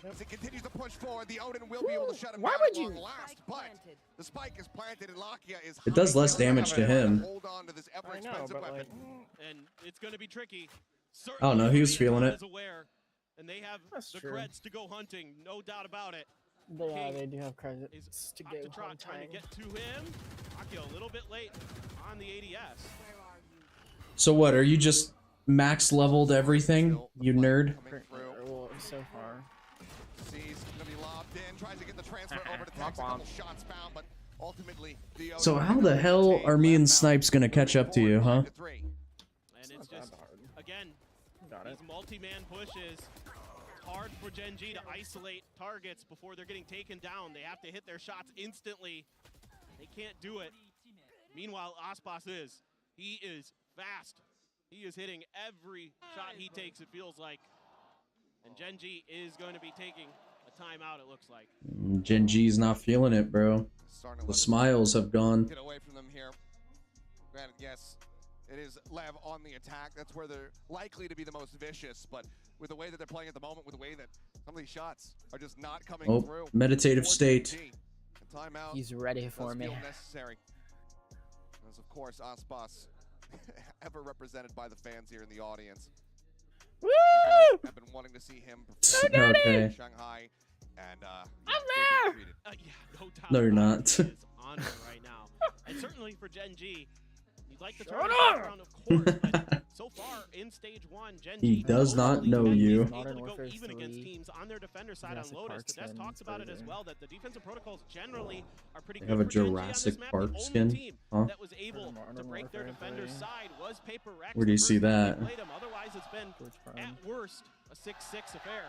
As he continues to push forward, the Odin will be able to shut him Why down would you? last, but the Spike is planted and Lakia is It does less damage to him. hold on to this ever expensive weapon. And it's gonna be tricky. I don't know, he was feeling it. Aware, and they have the true. creds to go hunting, no doubt about it. They do have credits to go trying to get to him. Lakia a little bit late on the ADS. So what, are you just max leveled everything, you nerd? Well, so far. He's gonna be lobbed in, tries to get the transfer over to Tex. A couple shots found, but ultimately the Odin. So how the hell are me and Snipes gonna catch up to you, huh? And it's just, again, these multi-man pushes. Hard for Gen G to isolate targets before they're getting taken down. They have to hit their shots instantly. They can't do it. Meanwhile, Ospas is. He is fast. He is hitting every shot he takes, it feels like. And GENG is going to be taking a timeout, it looks like. Gen G's not feeling it, bro. The smiles have gone. Get away from them here. Granted, yes, it is Lev on the attack. That's where they're likely to be the most vicious, but with the way that they're playing at the moment, with the way that some of these shots are just not coming through. Meditative state. Timeout. He's ready for me. Necessary. As of course, Aspas, ever represented by the fans here in the audience. Woo! I've been wanting to see him So perform okay. in Shanghai, and I'm there. Yeah, no doubt. No, you're not. On right now, and certainly for GENG, you'd like to turn it around, of course. But so far in stage 1, GENG He does not know you. able to go even against teams on their defender side on Lotus. The desk talks about it as well, that the defensive protocols generally are pretty good. They have a for GENG on Jurassic this map. Park The only skin, team huh? that was able to break their defender's side was Paper Rex. Where do you the see first time that? they played him. Otherwise, it's been at worst a 6-6 affair.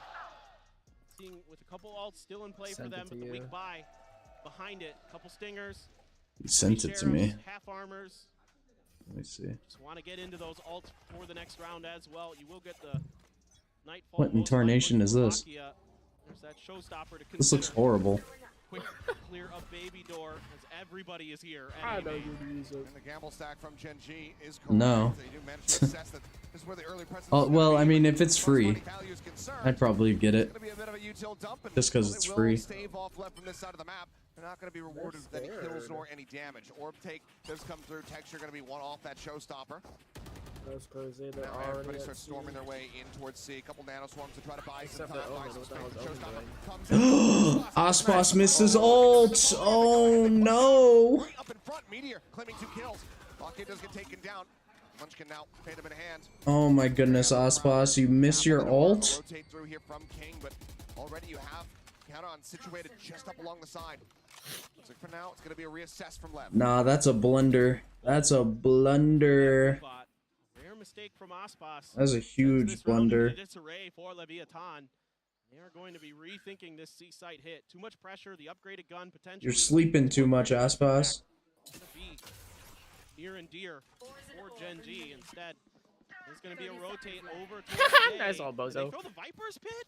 Seeing with a couple ults still in play for them, but the weak buy behind it, a couple stingers. He sent it to me. Half armors. Let me see. Just want to get into those ults for the next round as well. You will get the Nightfall. What in tarnation is this? There's that showstopper to consider. This looks horrible. Quick clear a baby door as everybody is here. And the gamble stack from GENG is correct. No. They do manage to assess that this is where the early presence Oh is well, gonna I be. mean, if it's As free, money value is concerned, I'd probably get it. it's gonna be a bit of a util dump, and Just 'cause it's they will free. stave off left from this side of the map. They're not going to be rewarded with any kills nor any damage. Orb take does come through. Texture going to be one off that showstopper. That's crazy. They're Now already everybody at starts C. storming their way in towards C. A couple nano swarms to try to buy some Except time. for Buy Omen, some what the space. hell The is showstopper comes in. Aspas misses ult. Oh no. Right up in front, Meteor claiming 2 kills. Lockheed does get taken down. Munchkin now paid him in hand. Oh my goodness, Aspas, you miss your ult? Rotate through here from King, but already you have Countdown situated just up along the side. Looks like for now it's going to be a reassess from Lev. Nah, that's a blunder. That's a blunder. Rare mistake from Aspas. That's a huge blunder. Disarray for Leviathan. They are going to be rethinking this C site hit. Too much pressure, the upgraded gun potential. You're sleeping too much, Aspas. Near and dear for GENG. Instead, there's going to be a rotate over towards Nice all bozo. They throw the Viper's Pit?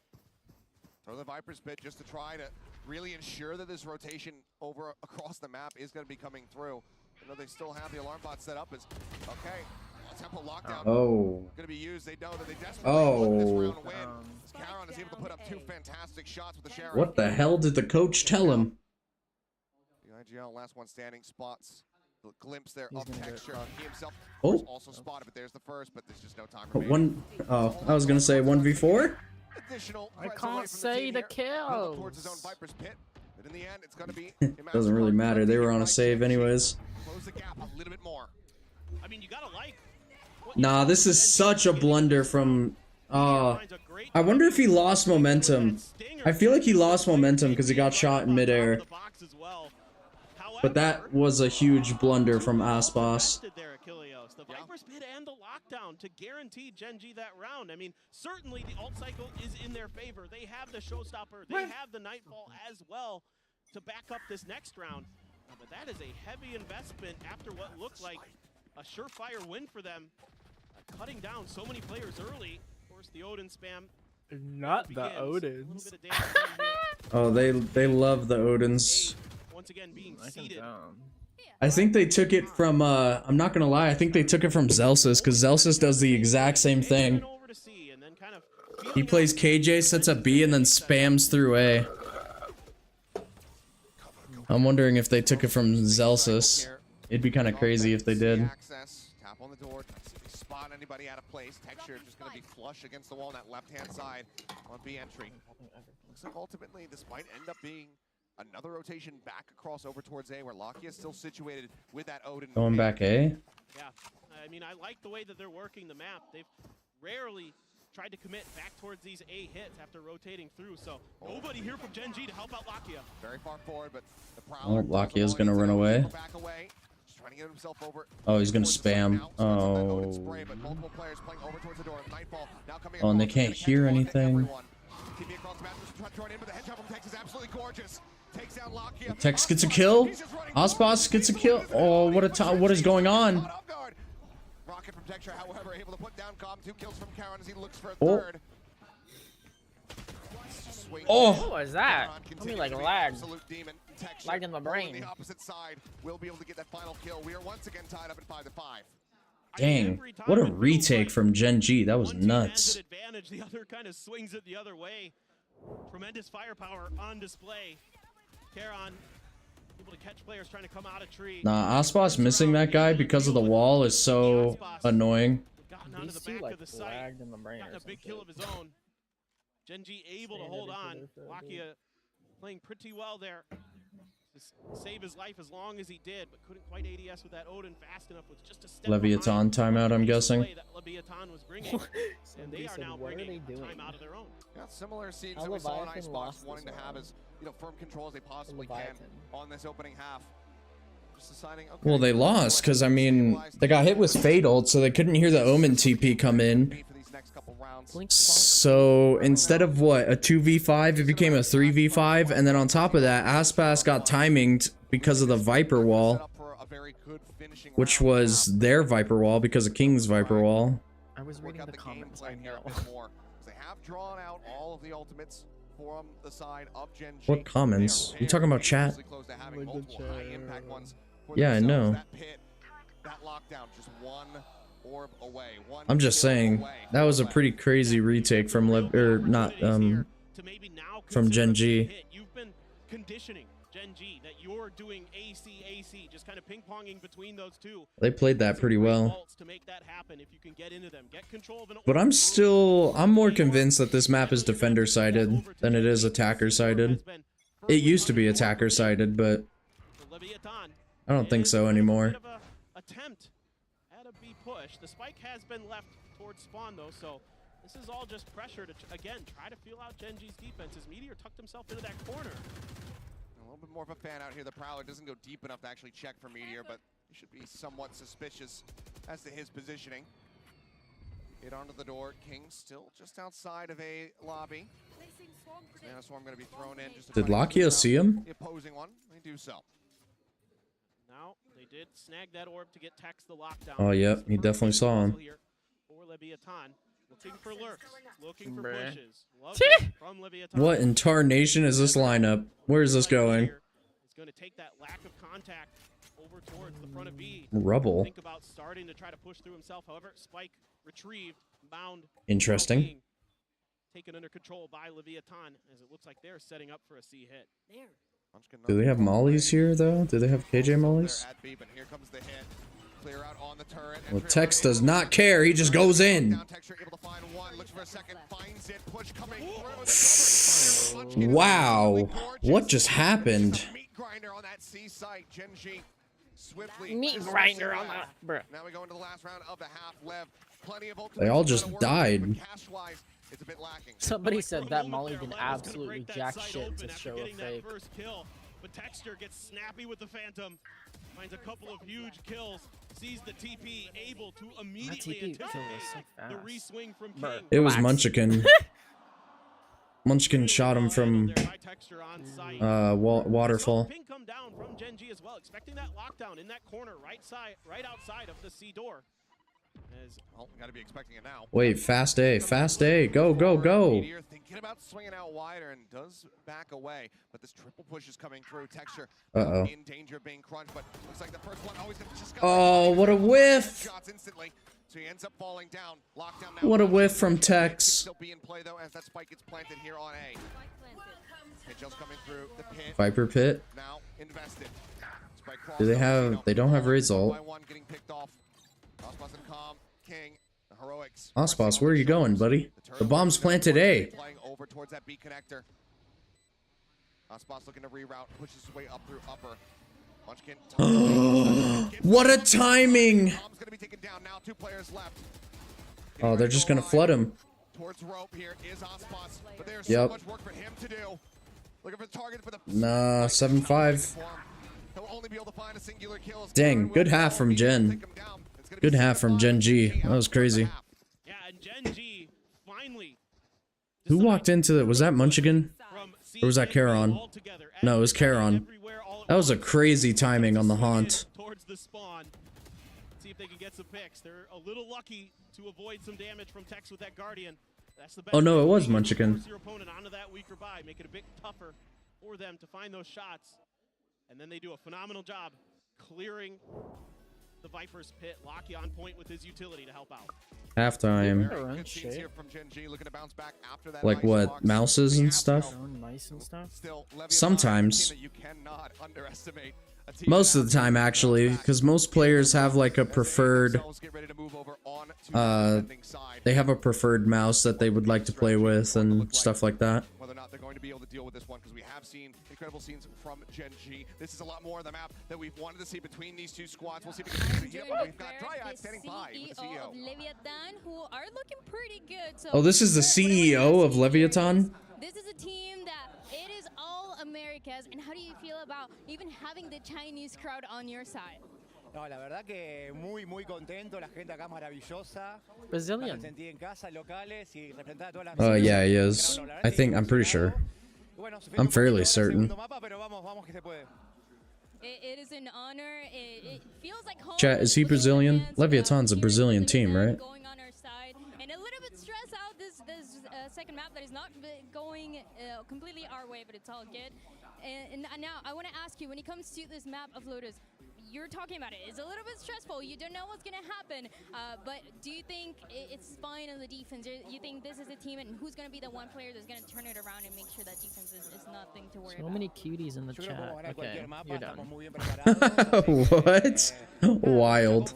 Throw the Viper's Pit just to try to really ensure that this rotation over across the map is going to be coming through. I know they still have the alarm bot set up as, okay, tempo lockdown Oh. going to be used. They know that they desperately want this Oh. round win. As Caron is able to put up 2 fantastic shots with the Sharon. What the hell did the coach tell him? The IGL last one standing spots. The glimpse there of Texture. He himself Oh. was also spotted, but there's the first, but there's just no time remaining. One, oh, I was gonna say 1v4? Additional I threats away can't from say the team here. Build up towards his own kills. Viper's Pit, but in the end, it's going to be Doesn't really matter, they were on a save anyways. close the gap a little bit more. I mean, you gotta like. Nah, this is such a blunder from... I wonder if he lost momentum. I feel like he lost momentum because he got shot in midair. But that was a huge blunder from Aspas. There, Achilleos. The Viper's Pit and the lockdown to guarantee GENG that round. I mean, certainly the ult cycle is in their favor. They have the showstopper. They have the Nightfall as well to back up this next round. But that is a heavy investment after what looked like a surefire win for them. Cutting down so many players early. Of course, the Odin spam. Not the Odins. Oh, they love the Odins. Once again being seeded. I think they took it from, I'm not gonna lie, I think they took it from Zelsis, because Zelsis does the exact same thing. He plays KJ, sets up B, and then spams through A. I'm wondering if they took it from Zelsis. It'd be kind of crazy if they did. Access, tap on the door, spot anybody out of place. Texture just going to be flush against the wall on that left-hand side on B entry. Looks like ultimately this might end up being another rotation back across over towards A, where Lakia is still situated with that Odin. Going back A? Yeah, I mean, I like the way that they're working the map. They've rarely tried to commit back towards these A hits after rotating through, so nobody here from GENG to help out Lakia. Very far forward, but the Oh, Lakia's gonna run away. back away. Just trying to get himself over. Oh, he's gonna spam. Oh. Oh, and they can't hear anything. Tex gets a kill. Aspas gets a kill. Oh, what is going on? Texture, however, able to put down Calm. 2 kills from Karen as he looks for a Oh. third. Oh. What was that? Tell me like lag. Lag in my On brain. the opposite side, will be able to get that final kill. We are once again tied up at 5-5. Dang, what a retake from GENG. That was nuts. Advantage, the other kind of swings it the other way. Tremendous firepower on display. Karon able to catch players trying to come out of tree. Nah, Aspas missing that guy because of the wall is so annoying. Gotten onto the back of the site. Gotten a big kill of his own. GENG able to hold on. Lakia playing pretty well there. To save his life as long as he did, but couldn't quite ADS with that Odin fast enough with just a step Leviathan timeout, I'm guessing. that Leviathan was bringing. And they are now bringing a timeout of their own. Yeah, similar scenes that we saw in Icebox, wanting to have as firm control as they possibly can on this opening half. Just deciding, okay, Well, they lost because, I mean, they got hit with Fatal, so they couldn't hear the Omen TP come in. So instead of what, a 2v5, it became a 3v5, and then on top of that, Aspas got timinged because of the Viper wall, which was their Viper wall because of King's Viper wall. I was reading the comments, I know. They have drawn out all of the ultimates from the side of GENG. What comments? You talking about chat? Yeah, I know. That lockdown, just one orb away. I'm just saying, that was a pretty crazy retake from from GENG. You've been conditioning GENG that you're doing AC, just kind of ping-ponging between those two. They played that pretty well. To make that happen if you can get into them. Get control of an But I'm more convinced that this map is defender-sided than it is attacker-sided. It used to be attacker-sided, but I don't think so anymore. Attempt at a B push. The spike has been left towards spawn though, so this is all just pressure to again try to feel out GENG's defense as Meteor tucked himself into that corner. A little bit more of a fan out here. The Prowler doesn't go deep enough to actually check for Meteor, but he should be somewhat suspicious as to his positioning. Get onto the door. King still just outside of a lobby. Now Swarm going to be thrown in. Just Did Lakia see him? The opposing one. They do so. Now they did snag that orb to get Tex the lockdown. Oh, yep, he definitely saw him. For Leviathan, looking for lurks, looking for pushes. From Leviathan. What in tarnation is this lineup? Where is this going? It's going to take that lack of contact over towards the front of B. Rubble. Think about starting to try to push through himself. However, Spike retrieved, bound. Interesting. Taken under control by Leviathan as it looks like they're setting up for a C hit. There. Do they have mollies here, though? Do they have KJ mollies? Well, Tex does not care. He just goes in. Wow. What just happened? Meat grinder on that. Bruh. Now we go into the last round of the half. Lev, plenty of They all just died. It's a bit lacking. Somebody said that Molly did absolutely jack shit to show a fake. But Texture gets snappy with the Phantom, finds a couple of huge kills, sees the TP, able to immediately anticipate the re-swing from King. It was Munchkin. Munchkin shot him from waterfall. Ping come down from GENG as well, expecting that lockdown in that corner right outside of the C door. Gotta be expecting it now. Wait, fast A, go, go, go. Meteor thinking about swinging out wider and does back away, but this triple push is coming through. Texture in danger of being crunched, but looks like the first one always just got what a whiff! Shots instantly, so he ends up falling down. Lockdown now. What a whiff from Tex. Still be in play though, as that spike gets planted here on A. Pitchell's coming through the pit. Viper pit. Now invested. Do they have? They don't have Raze ult. Getting picked off. Aspas and Calm, King, the heroics. Aspas, where are you going, buddy? The bomb's planted A. Playing over towards that B connector. Aspas looking to reroute, pushes his way up through upper. Munchkin. What a timing! Calm's gonna be taken down now. 2 players left. Oh, they're just gonna flood him. Towards rope here is Aspas, but there's so much work for him to do. Looking for the target for the. Nah, 7-5. He'll only be able to find a singular kill. Dang, good half from Gen. Good half from GENG. That was crazy. Yeah, and GENG finally. Who walked into it? Was that Munchkin? Or was that Karon? No, it was Karon. That was a crazy timing on the haunt. Towards the spawn. see if they can get some picks. They're a little lucky to avoid some damage from Tex with that Guardian. That's the best. Oh no, it was Force Munchkin. your opponent onto that weaker buy, make it a bit tougher for them to find those shots. And then they do a phenomenal job clearing the Viper's pit. Locky on point with his utility to help out. Halftime. Good scenes here from Gen G, looking to bounce back after that Like what? icebox. Mouses and stuff? Mice and stuff? Still, Leviathan, Sometimes. a team that you cannot underestimate. A team Most that of the time, actually, because most players have like a preferred. They have a preferred mouse that they would like to play with and stuff like that. Whether or not they're going to be able to deal with this one, because we have seen incredible scenes from Gen G. This is a lot more of the map that we've wanted to see between these two squads. We'll see if we can see it, but we've got Dryad standing by with the CEO. Of Leviathan, who are looking pretty good. So Oh, this is the CEO of Leviathan? this is a team that it is all Americas. And how do you feel about even having the Chinese crowd on your side? No, la verdad que muy contento, la gente acá maravillosa. Brazilian. Me sentí en casa, locales y representar a todas las. Oh yeah, he is. I'm pretty sure. I'm fairly certain. It is an honor. It feels like home. Chat, is he Brazilian? Leviathan's a Brazilian team, right? Going on our side, and a little bit stressed out this second map that is not going completely our way, but it's all good. And now I want to ask you, when it comes to this map of Lotus, you're talking about it. It's a little bit stressful. You don't know what's going to happen. But do you think it's fine on the defense? You think this is a team, and who's going to be the one player that's going to turn it around and make sure that defense is nothing to worry about? So many cuties in the chat. Okay, you're done. What? Wild.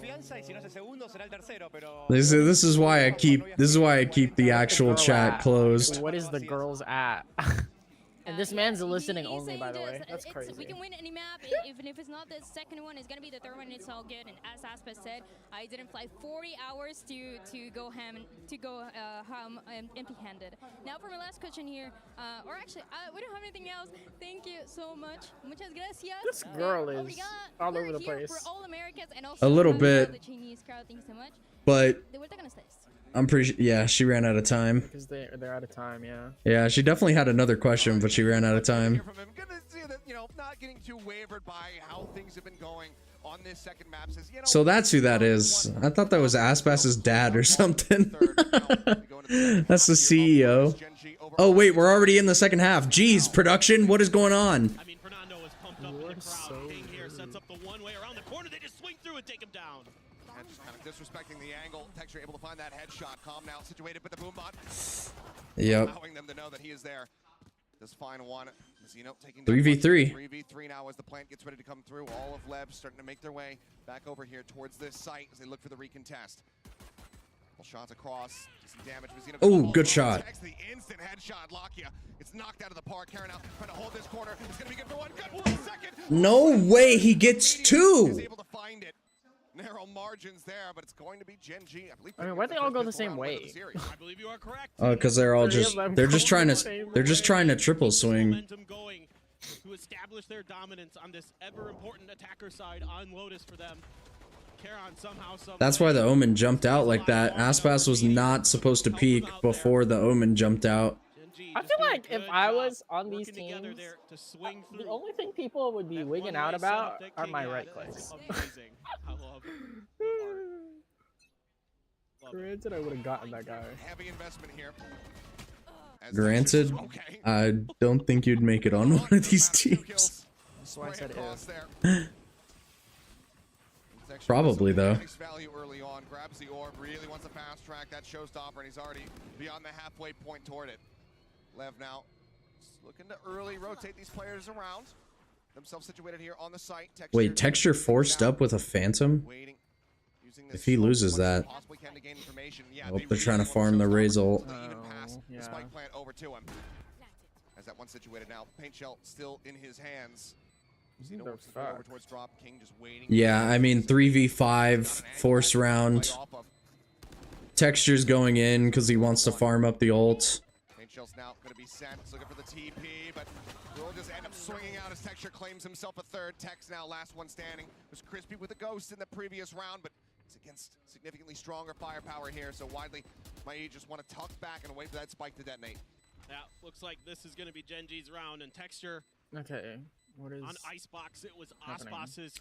This is why I keep the actual chat closed. What is the girls at? And this man's listening only, by the way. That's crazy. We can win any map, even if it's not the second one, it's gonna be the third one. It's all good. And as Aspa said, I didn't fly 40 hours to go empty-handed. Now for my last question here, or actually, we don't have anything else. Thank you so much. Muchas gracias. This girl is all over the place. For all Americans and also A little bit. the Chinese crowd. Thank you so much. But De vuelta con ustedes. I'm pretty sure, yeah, she ran out of time. Because they're out of time, yeah. Yeah, she definitely had another question, but she ran out of time. Good to see that, you know, not getting too wavered by how things have been going on this second map. Says, you know, So that's who that is. I thought that was Aspas's dad or something. That's the CEO. Oh wait, we're already in the second half. Jeez, production, what is going on? I mean, Fernando is pumped up in the crowd. King here sets up the one way around the corner. They just swing through and take him down. And just kind of disrespecting the angle. Texture able to find that headshot. Calm now situated with the boombot. Yep. Allowing them to know that he is there. This final one. Zeno taking 3v3. 3v3 now as the plant gets ready to come through. All of Leb starting to make their way back over here towards this site as they look for the recontest. Couple shots across. Some damage. Zeno Oh, good shot. The instant headshot. Lakia. It's knocked out of the park. Karen out trying to hold this corner. It's going to be good for one. Good 1 second. No way, he gets two. He's able to find it. Narrow margins there, but it's going to be Gen G. I mean, why they all go the same way? I believe you are correct. Oh, because they're just trying to triple swing. Momentum going to establish their dominance on this ever important attacker side on Lotus for them. Karon somehow, That's why the Omen jumped out like that. Aspas was not supposed to peek before the Omen jumped out. I feel like if I was on these teams, the only thing people would be wigging out about are my right clicks. Granted, I would have gotten that guy. Heavy investment here. Granted, I don't think you'd make it on one of these teams. That's why I said if. Probably though. Value early on, grabs the orb, really wants a fast track. That showstopper, and he's already beyond the halfway point toward it. Lev now looking to early rotate these players around. Themselves situated here on the site. Wait, Texture forced up with a Phantom? If he loses that, I hope they're trying to farm the Raze ult. The spike plant over to him. As that one situated now, paint shell still in his hands. Over towards drop. King just waiting. Yeah, I mean 3v5 force round. Texture's going in because he wants to farm up the ult. Shell's now going to be sent, looking for the TP, but will just end up swinging out as Texture claims himself a third. Tex now last one standing. Was Crispy with a ghost in the previous round, but it's against significantly stronger firepower here, so widely might just want to tuck back and wait for that spike to detonate. Yeah, looks like this is going to be Gen G's round, and Texture Okay, what is on Icebox, it was Aspas's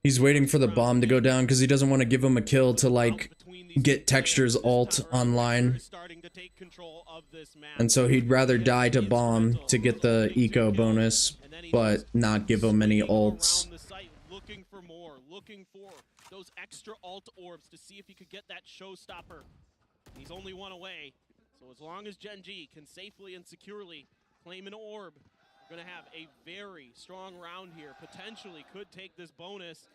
He's waiting for the bomb to go down because he doesn't want to give him a kill to like get Texture's ult online. And so he'd rather die to bomb to get the eco bonus, but not give him any ults. Looking for more, looking for those extra ult orbs to see if he could get that showstopper. He's only one away, so as long as GENG can safely and securely claim an orb, we're gonna have a very strong round here. Potentially could take this bonus.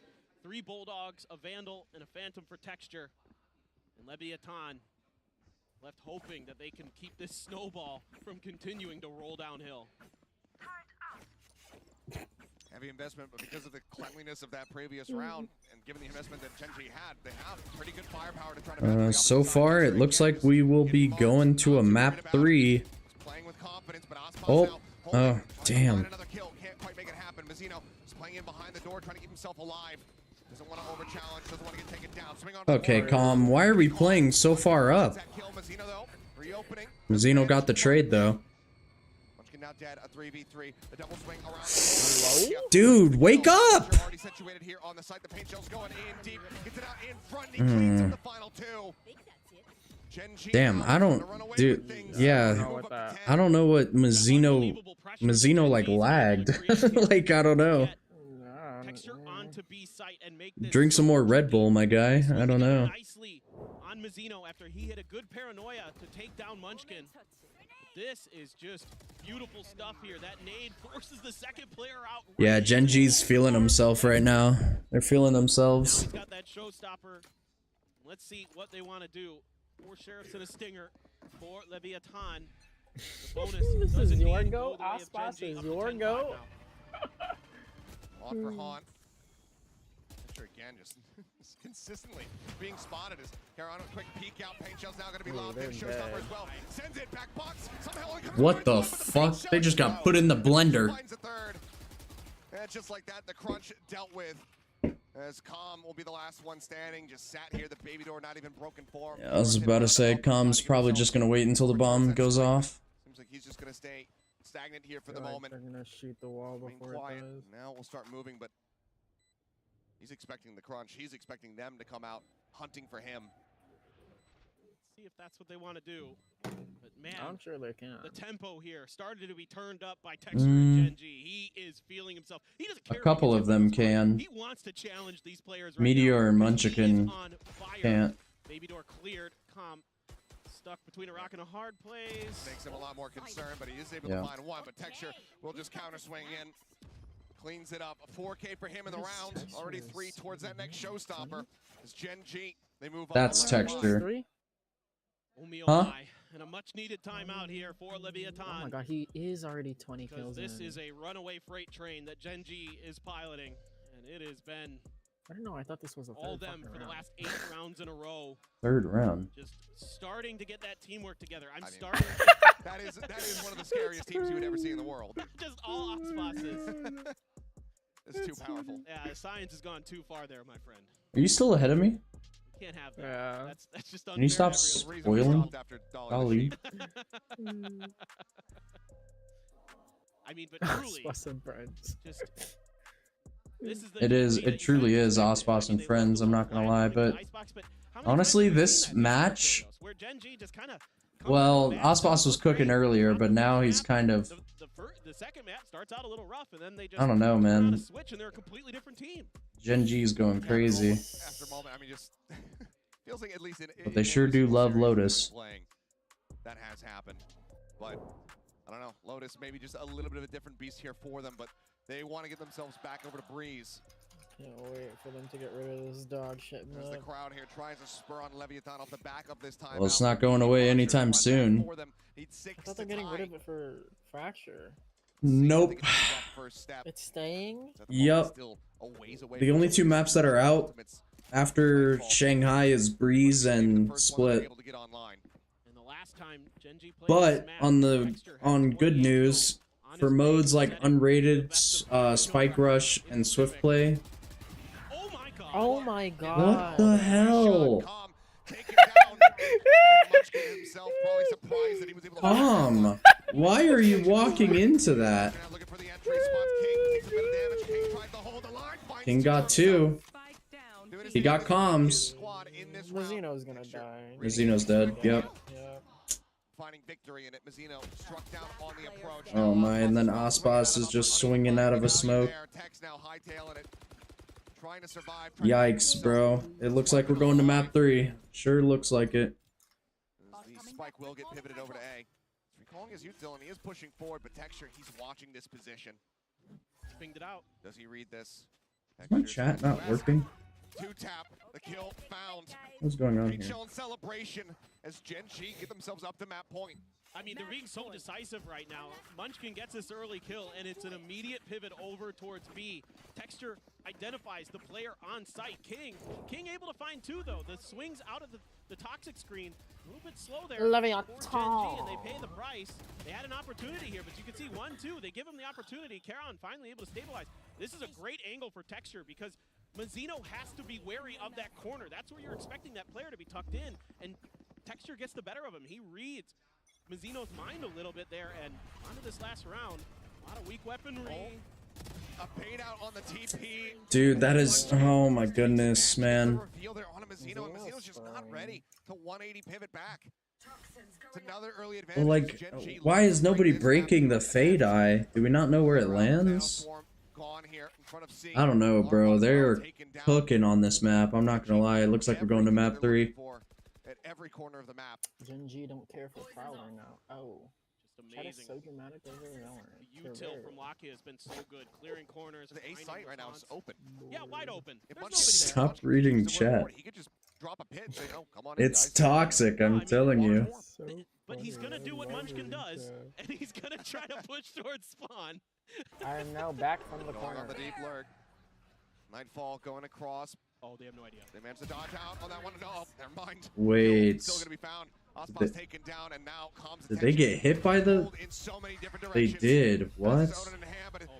3 Bulldogs, a Vandal, and a Phantom for Texture. And Leviathan left hoping that they can keep this snowball from continuing to roll downhill. Heavy investment, but because of the cleanliness of that previous round, and given the investment that GENG had, they have pretty good firepower to try to So far, it looks like we will be going to a map 3. Oh, damn. Another kill, can't quite make it happen. Mazzino is playing in behind the door, trying to keep himself alive. Doesn't want to over-challenge, doesn't want to get taken down. Swing on Okay, calm. Why are we playing so far up? Mazzino got the trade, though. Now dead, a 3v3, the double swing around. Dude, wake up! Already situated here on the site. The paint shell's going in deep. Gets it out in front. He cleans up the final 2. Damn, I don't, dude. Yeah, I don't know what Mazzino like lagged. Like, I don't know. Drink some more Red Bull, my guy. I don't know. On Mazzino after he hit a good paranoia to take down Munchkin. This is just beautiful stuff here. That nade forces the second player out. Yeah, GENG's feeling himself right now. They're feeling themselves. Now he's got that showstopper. Let's see what they want to do. 4 sheriffs and a stinger for Leviathan. The bonus This is your go. Aspas is your go. On for Haunt. Again, just consistently being spotted as Carolina, quick peek out. Paint shell's now going to be lobbed in. Showstopper as well. Sends it back box. Somehow what the fuck? They just got put in the blender. Finds a third. And just like that, the crunch dealt with. As Calm will be the last one standing, just sat here. The baby door not even broken for him. Yeah, I was about to say, Calm's probably just gonna wait until the bomb goes off. Seems like he's just gonna stay stagnant here for the moment. They're gonna shoot the wall before it does. Now we'll start moving, but he's expecting the crunch. He's expecting them to come out hunting for him. Let's see if that's what they want to do. But man, I'm sure they can. The tempo here started to be turned up by Texture and GENG. He is feeling himself. He doesn't care. A couple of them can. He wants to challenge these players right Meteor now. and Munchkin can't. Baby door cleared. Calm stuck between a rock and a hard place. Makes him a lot more concerned, but he is able to find one. But Texture will just counter swing in. Cleans it up. A 4K for him in the round. Already 3 towards that next showstopper. As GENG, they move on. That's Texture. Huh? And a much-needed timeout here for Leviathan. Oh my god, he is already 20 kills This in. is a runaway freight train that GENG is piloting, and it has been. I don't know. I thought this was a all them for round. the last 8 rounds in a row. Third round. Just starting to get that teamwork together. Starting. that is one of the scariest teams you would ever see in the world. Just all Oxbosses. It's too powerful. Yeah, science has gone too far there, my friend. Are you still ahead of me? Can't have that. Yeah. That's just unfair. Can you stop spoiling? Golly. I mean, but truly, just it truly is Ospas and Friends, I'm not gonna lie, but honestly, this match, well, Ospas was cooking earlier, but now he's kind of, the second map starts out a little rough, and then they just I don't know, man. switch, and they're a completely different team. GENG's going crazy. After a moment, I mean, just feels like at least But they sure do love Lotus. That has happened, but I don't know. Lotus maybe just a little bit of a different beast here for them, but they want to get themselves back over to Breeze. Can't wait for them to get rid of this dog shit. As the crowd here tries to spur on Leviathan off the back of this time. Well, it's not going away anytime soon. I thought they're getting rid of it for Fracture. Nope. It's staying? Yup. The only 2 maps that are out after Shanghai is Breeze and Split. But on good news, for modes like Unrated, Spike Rush, and Swift Play. Oh my god. What the hell? Why are you walking into that? King got 2. He got comms. Mazzino's gonna die. Mazzino's dead. Yep. Finding victory in it. Mazzino struck down on the approach. Oh my, and then Aspas is just swinging out of a smoke. Tex now hightailing it. Trying to survive. Yikes, bro. It looks like we're going to map 3. Sure looks like it. The spike will get pivoted over to A. Recalling his youth, Dylan, he is pushing forward, but Texture, he's watching this position. Pinged it out. Does he read this? Is my chat not working? 2-tap, the kill found. What's going on here? Shown celebration as GENG get themselves up to map point. I mean, they're being so decisive right now. Munchkin gets this early kill, and it's an immediate pivot over towards B. Texture identifies the player on site. King able to find 2, though. The swings out of the toxic screen, a little bit slow there for GENG, and they pay the price. They had an opportunity here, but you can see 1-2. They give him the opportunity. Karon finally able to stabilize. This is a great angle for Texture because Mazzino has to be wary of that corner. That's where you're expecting that player to be tucked in, and Texture gets the better of him. He reads Mazzino's mind a little bit there, and onto this last round, a lot of weak weaponry. A bait out on the TP. Dude, that is, oh my goodness, man. Reveal there on Mazzino, and Mazzino's just not ready to 180 pivot back. It's another early advantage. Like, why is nobody breaking the Fade Eye? Do we not know where it lands? I don't know, bro. They're cooking on this map. I'm not gonna lie. It looks like we're going to map 3. At every corner of the map. GENG don't care for Prowler now. Oh. Just amazing. So dramatic over The util from Lakia has been so good. Clearing corners. The A site right now is open. Yeah, wide open. Stop reading chat. He could just drop a pit and say, oh, come on It's in, guys. toxic, I'm telling you. But he's gonna do what Munchkin does, and he's gonna try to push towards spawn. I am now back from the Going corner. on the deep lurk. Nightfall going across. Oh, they have no idea. They managed to dodge out on that one. No, never mind. Wait. Still gonna be found. Ospas taken down, and now comes Did they get hit by the... They did. What?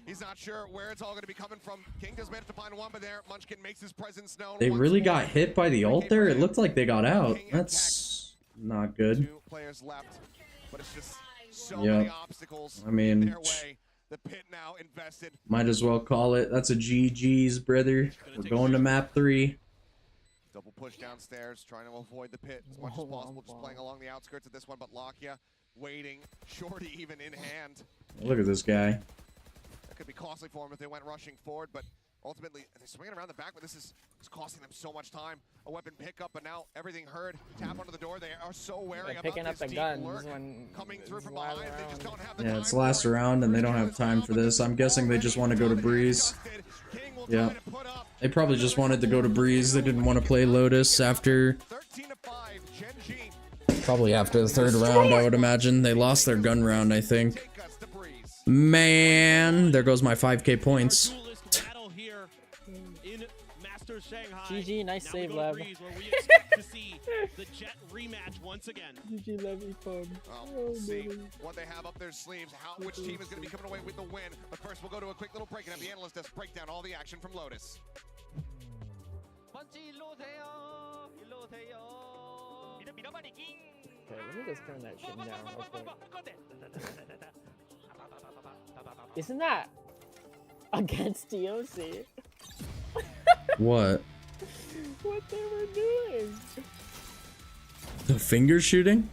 He's not sure where it's all going to be coming from. King does manage to find one, but there Munchkin makes his presence known. They really got hit by the ult there? It looked like they got out. That's not good. 2 players left, but it's just so many obstacles I mean, in their way. The pit now invested. might as well call it. That's a GG's, brother. We're going to map 3. Double push downstairs, trying to avoid the pit as much as possible, just playing along the outskirts of this one, but Lakia waiting, Shorty even in hand. Look at this guy. That could be costly for him if they went rushing forward, but ultimately they're swinging around the back, but this is costing them so much time. A weapon pickup, but now everything heard. Tap onto the door. They are so wary about picking up this the deep guns lurk when coming through from behind. They just don't have the Yeah, time it's for last it. round and they don't have time for this. I'm guessing they just want to go to Breeze. Yeah. They probably just wanted to go to Breeze. They didn't want to play Lotus after... Probably after the 3rd round, I would imagine. They lost their gun round, I think. Man, there goes my 5k points. GG, nice save, Lev. Where we expect to see the Jet rematch once again. GG, Levy, fun. We'll see what they have up their sleeves, which team is going to be coming away with the win. But first, we'll go to a quick little break and have the analyst desk break down all the action from Lotus. Okay, let me just turn that shit down real quick. Isn't that against DOC? What? What they were doing? The finger shooting?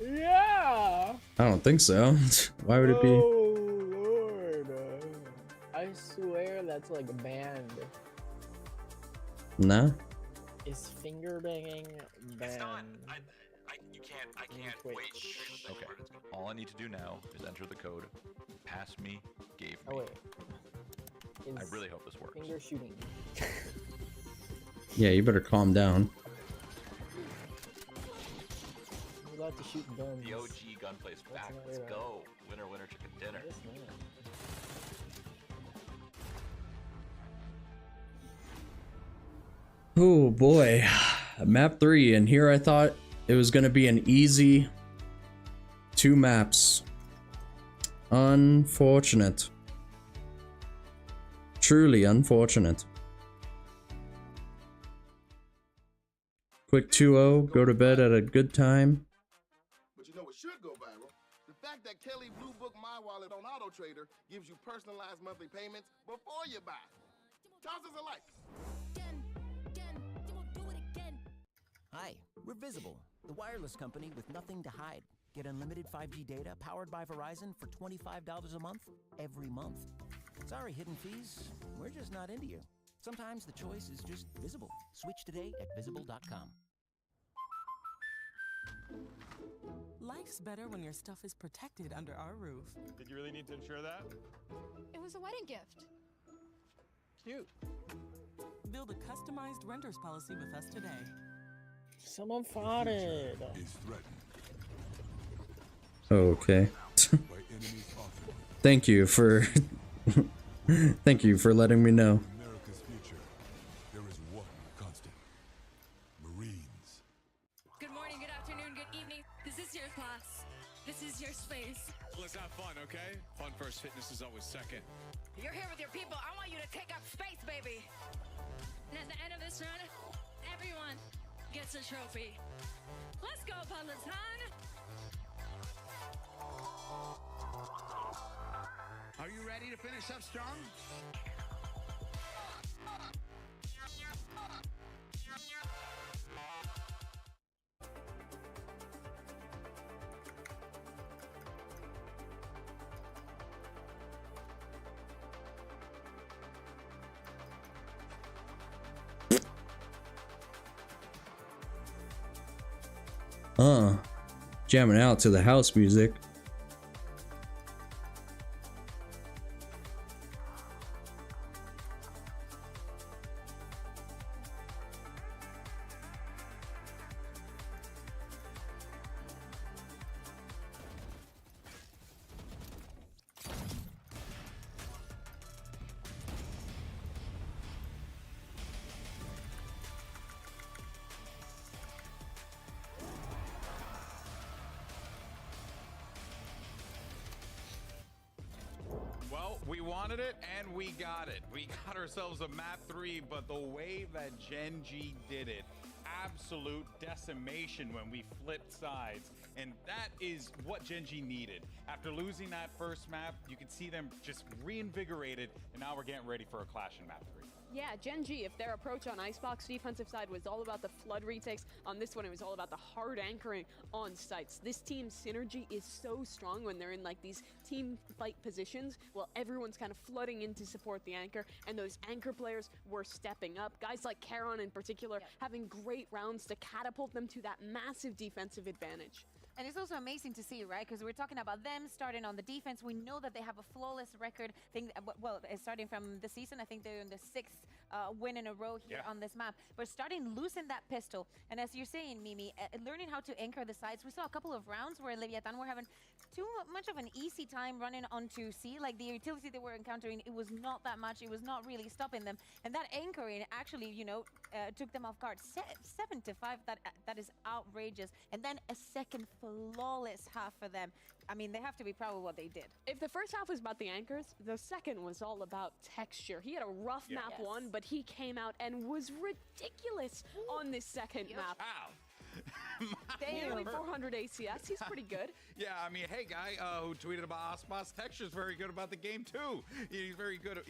Yeah! I don't think so. Why would it be? Oh, Lord. I swear that's like banned. Nah. Is finger banging banned? I can't wait. Okay, all I need to do now is enter the code. Pass me, gave me. Oh, wait. I really hope this works. Finger shooting. Yeah, you better calm down. You're allowed to shoot guns. The OG gunplay's back. Let's go. Winner, winner, chicken dinner. Oh boy. Map 3, and here I thought it was going to be an easy 2 maps. Unfortunate. Truly unfortunate. Quick 2-0, go to bed at a good time. But you know what should go viral? The fact that Kelly Blue Book My Wallet on Auto Trader gives you personalized monthly payments before you buy. Toss us a light. Hi, we're Visible, the wireless company with nothing to hide. Get unlimited 5G data powered by Verizon for $25 a month, every month. Sorry, hidden fees, we're just not into you. Sometimes the choice is just visible. Switch today at visible.com. Life's better when your stuff is protected under our roof. Did you really need to ensure that? It was a wedding gift. Cute. Build a customized renter's policy with us today. Someone farted. Okay. Thank you for thank you for letting me know. America's future. There is one constant. Marines. Good morning, good afternoon, good evening. This is your class. This is your space. Let's have fun, okay? Fun first, fitness is always second. You're here with your people. I want you to take up space, baby. And at the end of this run, everyone gets a trophy. Let's go, Peloton! Are you ready to finish up strong? Jamming out to the house music. Well, we wanted it and we got it. We got ourselves a map 3, but the way that GENG did it, absolute decimation when we flipped sides. And that is what GENG needed. After losing that first map, you can see them just reinvigorated, and now we're getting ready for a clash in map 3. Yeah, GENG, if their approach on Icebox defensive side was all about the flood retakes, on this one it was all about the hard anchoring on sites. This team's synergy is so strong when they're in like these team fight positions. Well, everyone's kind of flooding in to support the anchor, and those anchor players were stepping up. Guys like Charon in particular having great rounds to catapult them to that massive defensive advantage. And it's also amazing to see, right? Because we're talking about them starting on the defense. We know that they have a flawless record. Well, starting from the season, I think they're in the 6th win in a row here on this map. But starting losing that pistol, and as you're saying, Mimi, learning how to anchor the sides. We saw a couple of rounds where Leviathan were having too much of an easy time running onto C. Like the utility they were encountering, it was not that much. It was not really stopping them. And that anchoring actually, you know, took them off guard. 7-5, that is outrageous. And then a second flawless half for them. I mean, they have to be proud of what they did. If the first half was about the anchors, the second was all about texture. He had a rough map 1, but he came out and was ridiculous on this second map. Wow. Nearly 400 ACS, he's pretty good. Yeah, I mean, hey, guy who tweeted about Osmos, Texture's very good about the game, too. He's very good.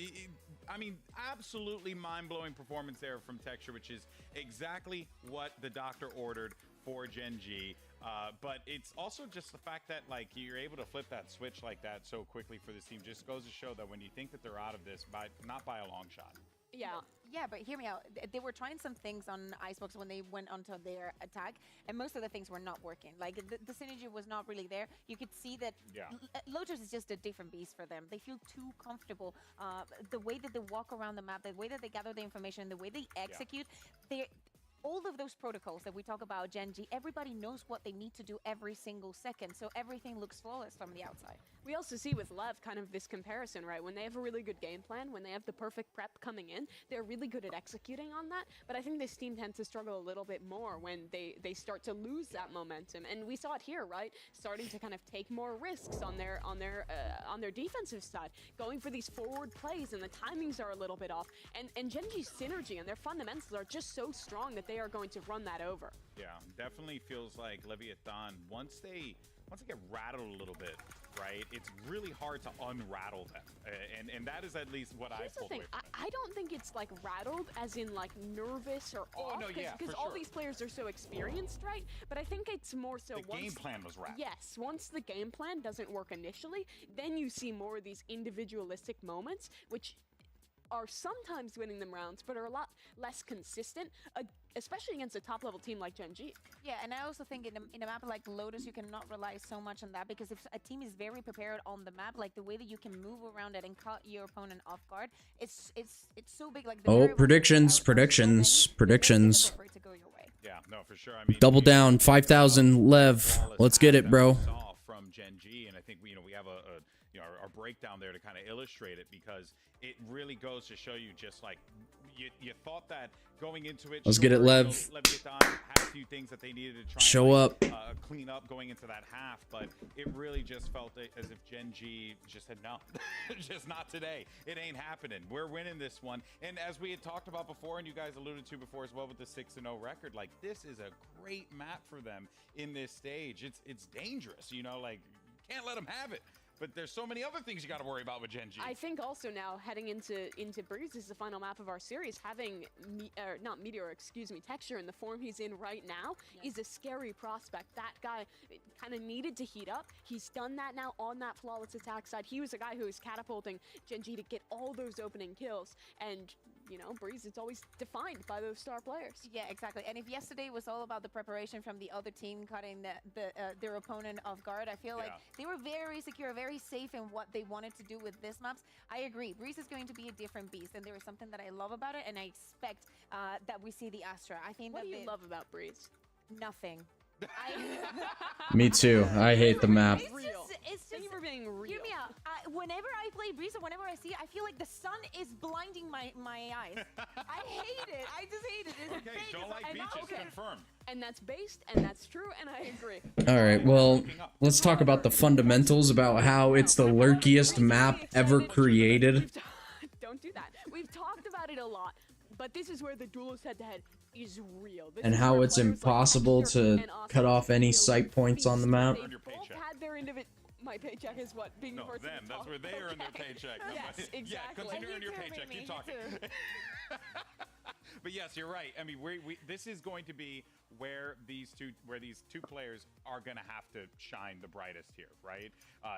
I mean, absolutely mind-blowing performance there from Texture, which is exactly what the doctor ordered for GENG. But it's also just the fact that, like, you're able to flip that switch like that so quickly for this team just goes to show that when you think that they're out of this, not by a long shot. Yeah, but hear me out. They were trying some things on Icebox when they went onto their attack, and most of the things were not working. Like, the synergy was not really there. You could see that Lotus is just a different beast for them. They feel too comfortable. The way that they walk around the map, the way that they gather the information, the way they execute, all of those protocols that we talk about, GENG, everybody knows what they need to do every single second, so everything looks flawless from the outside. We also see with LEV kind of this comparison, right? When they have a really good game plan, when they have the perfect prep coming in, they're really good at executing on that. But I think this team tends to struggle a little bit more when they start to lose that momentum. And we saw it here, right? Starting to kind of take more risks on their defensive side, going for these forward plays, and the timings are a little bit off. And GENG's synergy and their fundamentals are just so strong that they are going to run that over. Yeah, definitely feels like Leviathan, once they get rattled a little bit, right? It's really hard to unrattle them, and that is at least what I pulled away from it. I don't think it's like rattled as in like nervous or off, because all these players are so experienced, right? But I think it's more so the game plan was rattled. Yes, once the game plan doesn't work initially, then you see more of these individualistic moments, which are sometimes winning them rounds, but are a lot less consistent, especially against a top-level team like GENG. Yeah, and I also think in a map like Lotus, you cannot rely so much on that, because if a team is very prepared on the map, like the way that you can move around it and caught your opponent off guard, it's so big. Like the predictions. Yeah, no, for sure. I mean, Double down, 5,000 Lev. Let's get it, bro. From GENG, and I think we have our breakdown there to kind of illustrate it, because it really goes to show you just like you thought that going into it. Let's get it, Lev. Leviathan had a few things that they needed to try Show up. Clean up going into that half, but it really just felt as if GENG just said no, just not today. It ain't happening. We're winning this one. And as we had talked about before, and you guys alluded to before as well with the 6-0 record, like this is a great map for them in this stage. It's dangerous, like can't let them have it. But there's so many other things you got to worry about with GENG. I think also now heading into Breeze, this is the final map of our series. Having not Meteor, excuse me, Texture in the form he's in right now is a scary prospect. That guy kind of needed to heat up. He's done that now on that flawless attack side. He was a guy who was catapulting GENG to get all those opening kills. And Breeze, it's always defined by those star players. Yeah, exactly. And if yesterday was all about the preparation from the other team cutting their opponent off guard, I feel like they were very secure, very safe in what they wanted to do with this maps. I agree. Breeze is going to be a different beast, and there is something that I love about it, and I expect that we see the Astra. I think what do you love about Breeze? Nothing. Me too. I hate the map. It's just you were being real. Hear me out. Whenever I play Breeze, or whenever I see it, I feel like the sun is blinding my eyes. I hate it. I just hate it. It's okay, don't like beaches. Confirmed. And that's based, and that's true, and I agree. All right, well, let's talk about the fundamentals about how it's the lurkiest map ever created. Don't do that. We've talked about it a lot, but this is where the duelist head-to-head is real. And how it's impossible to cut off any sight points on the map. They both had their my paycheck is what? Being the person them. That's where they earn their paycheck. Yes, exactly. Yeah, continue earning your paycheck. Keep talking. But yes, you're right. I mean, this is going to be where these two players are going to have to shine the brightest here, right?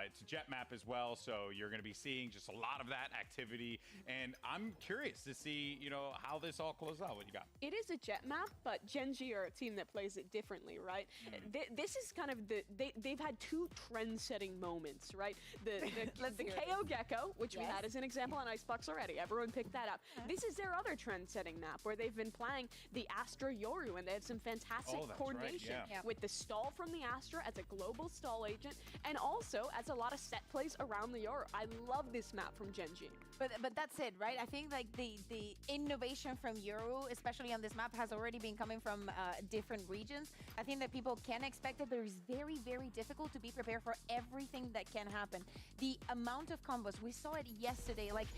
It's a jet map as well, so you're going to be seeing just a lot of that activity, and I'm curious to see, how this all closes out. What you got? It is a jet map, but GENG are a team that plays it differently, right? This is kind of they've had two trend-setting moments, right? The KO Gecko, which we had as an example on Icebox already. Everyone picked that up. This is their other trend-setting map where they've been playing the Astra Yoru, and they have some fantastic coordination with the stall from the Astra as a global stall agent, and also as a lot of set plays around the Yoru. I love this map from GENG. But that's it, right? I think like the innovation from Yoru, especially on this map, has already been coming from different regions. I think that people can expect that there is very, very difficult to be prepared for everything that can happen. The amount of combos, we saw it yesterday, like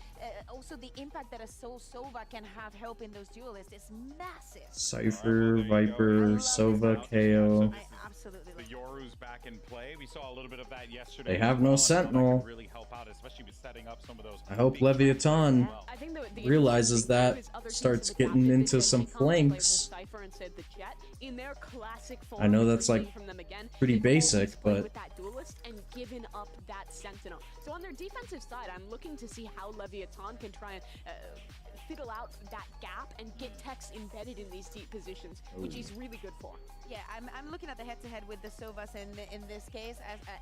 also the impact that a Sova can have helping those duelists is massive. Cypher, Viper, Sova, KO. I absolutely the Yoru's back in play. We saw a little bit of that yesterday. They have no Sentinel. Really help out, especially with setting up some of those. I hope Leviathan realizes that, starts getting into some flanks. In their classic form, I know that's like pretty basic, but with that duelist and given up that Sentinel. So on their defensive side, I'm looking to see how Leviathan can try and fiddle out that gap and get Tex embedded in these deep positions, which he's really good for. Yeah, I'm looking at the head-to-head with the Sovas in this case.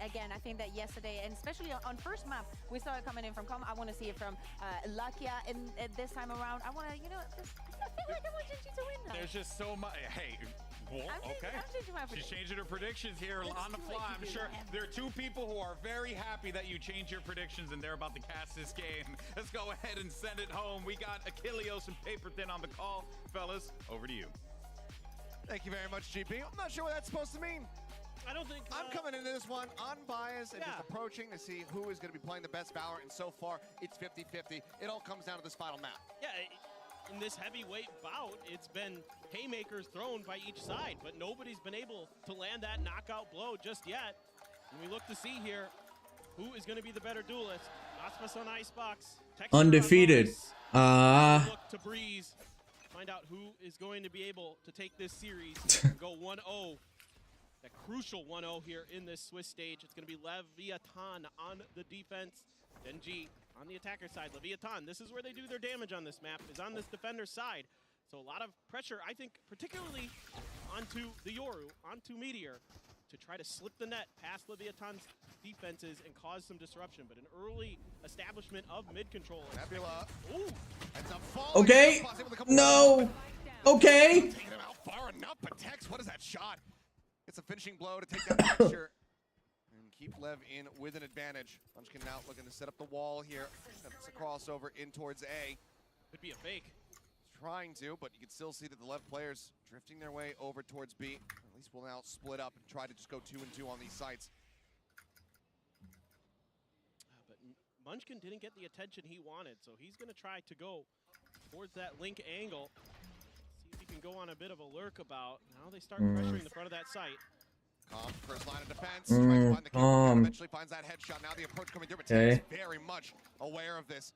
Again, I think that yesterday, and especially on first map, we saw it coming in from Com. I want to see it from Lakia this time around. I want to, I feel like I want GENG to win now. There's just so much. Hey. Well, okay. She's changing her predictions here on the fly. I'm sure there are two people who are very happy that you changed your predictions and they're about to cast this game. Let's go ahead and send it home. We got Achilleos and Paper Thin on the call. Fellas, over to you. Thank you very much, GP. I'm not sure what that's supposed to mean. I don't think... I'm coming into this one unbiased and just approaching to see who is going to be playing the best Valorant, and so far, it's 50-50. It all comes down to this final map. Yeah, in this heavyweight bout, it's been haymakers thrown by each side, but nobody's been able to land that knockout blow just yet. And we look to see here who is going to be the better duelist. Aspas on Icebox. Undefeated. Look to Breeze. Find out who is going to be able to take this series and go 1-0. That crucial 1-0 here in this Swiss stage. It's going to be Leviathan on the defense. GENG on the attacker side. Leviathan, this is where they do their damage on this map, is on this defender side. So a lot of pressure, I think, particularly onto the Yoru, onto Meteor, to try to slip the net past Leviathan's defenses and cause some disruption. But an early establishment of mid-control. Nebula. Ooh. Okay. No. Okay. Taking him out far enough, but Tex, what is that shot? Gets a finishing blow to take that Texture and keep Lev in with an advantage. Munchkin now looking to set up the wall here. That's a crossover in towards A. Could be a fake. Trying to, but you can still see that the Lev players drifting their way over towards B. At least we'll now split up and try to just go 2-2 on these sites. But Munchkin didn't get the attention he wanted, so he's going to try to go towards that link angle. See if he can go on a bit of a lurk about. Now they start pressuring the front of that site. Calm, first line of defense. Tries to find the kill, eventually finds that headshot. Now the approach coming through, but Tex is very much aware of this.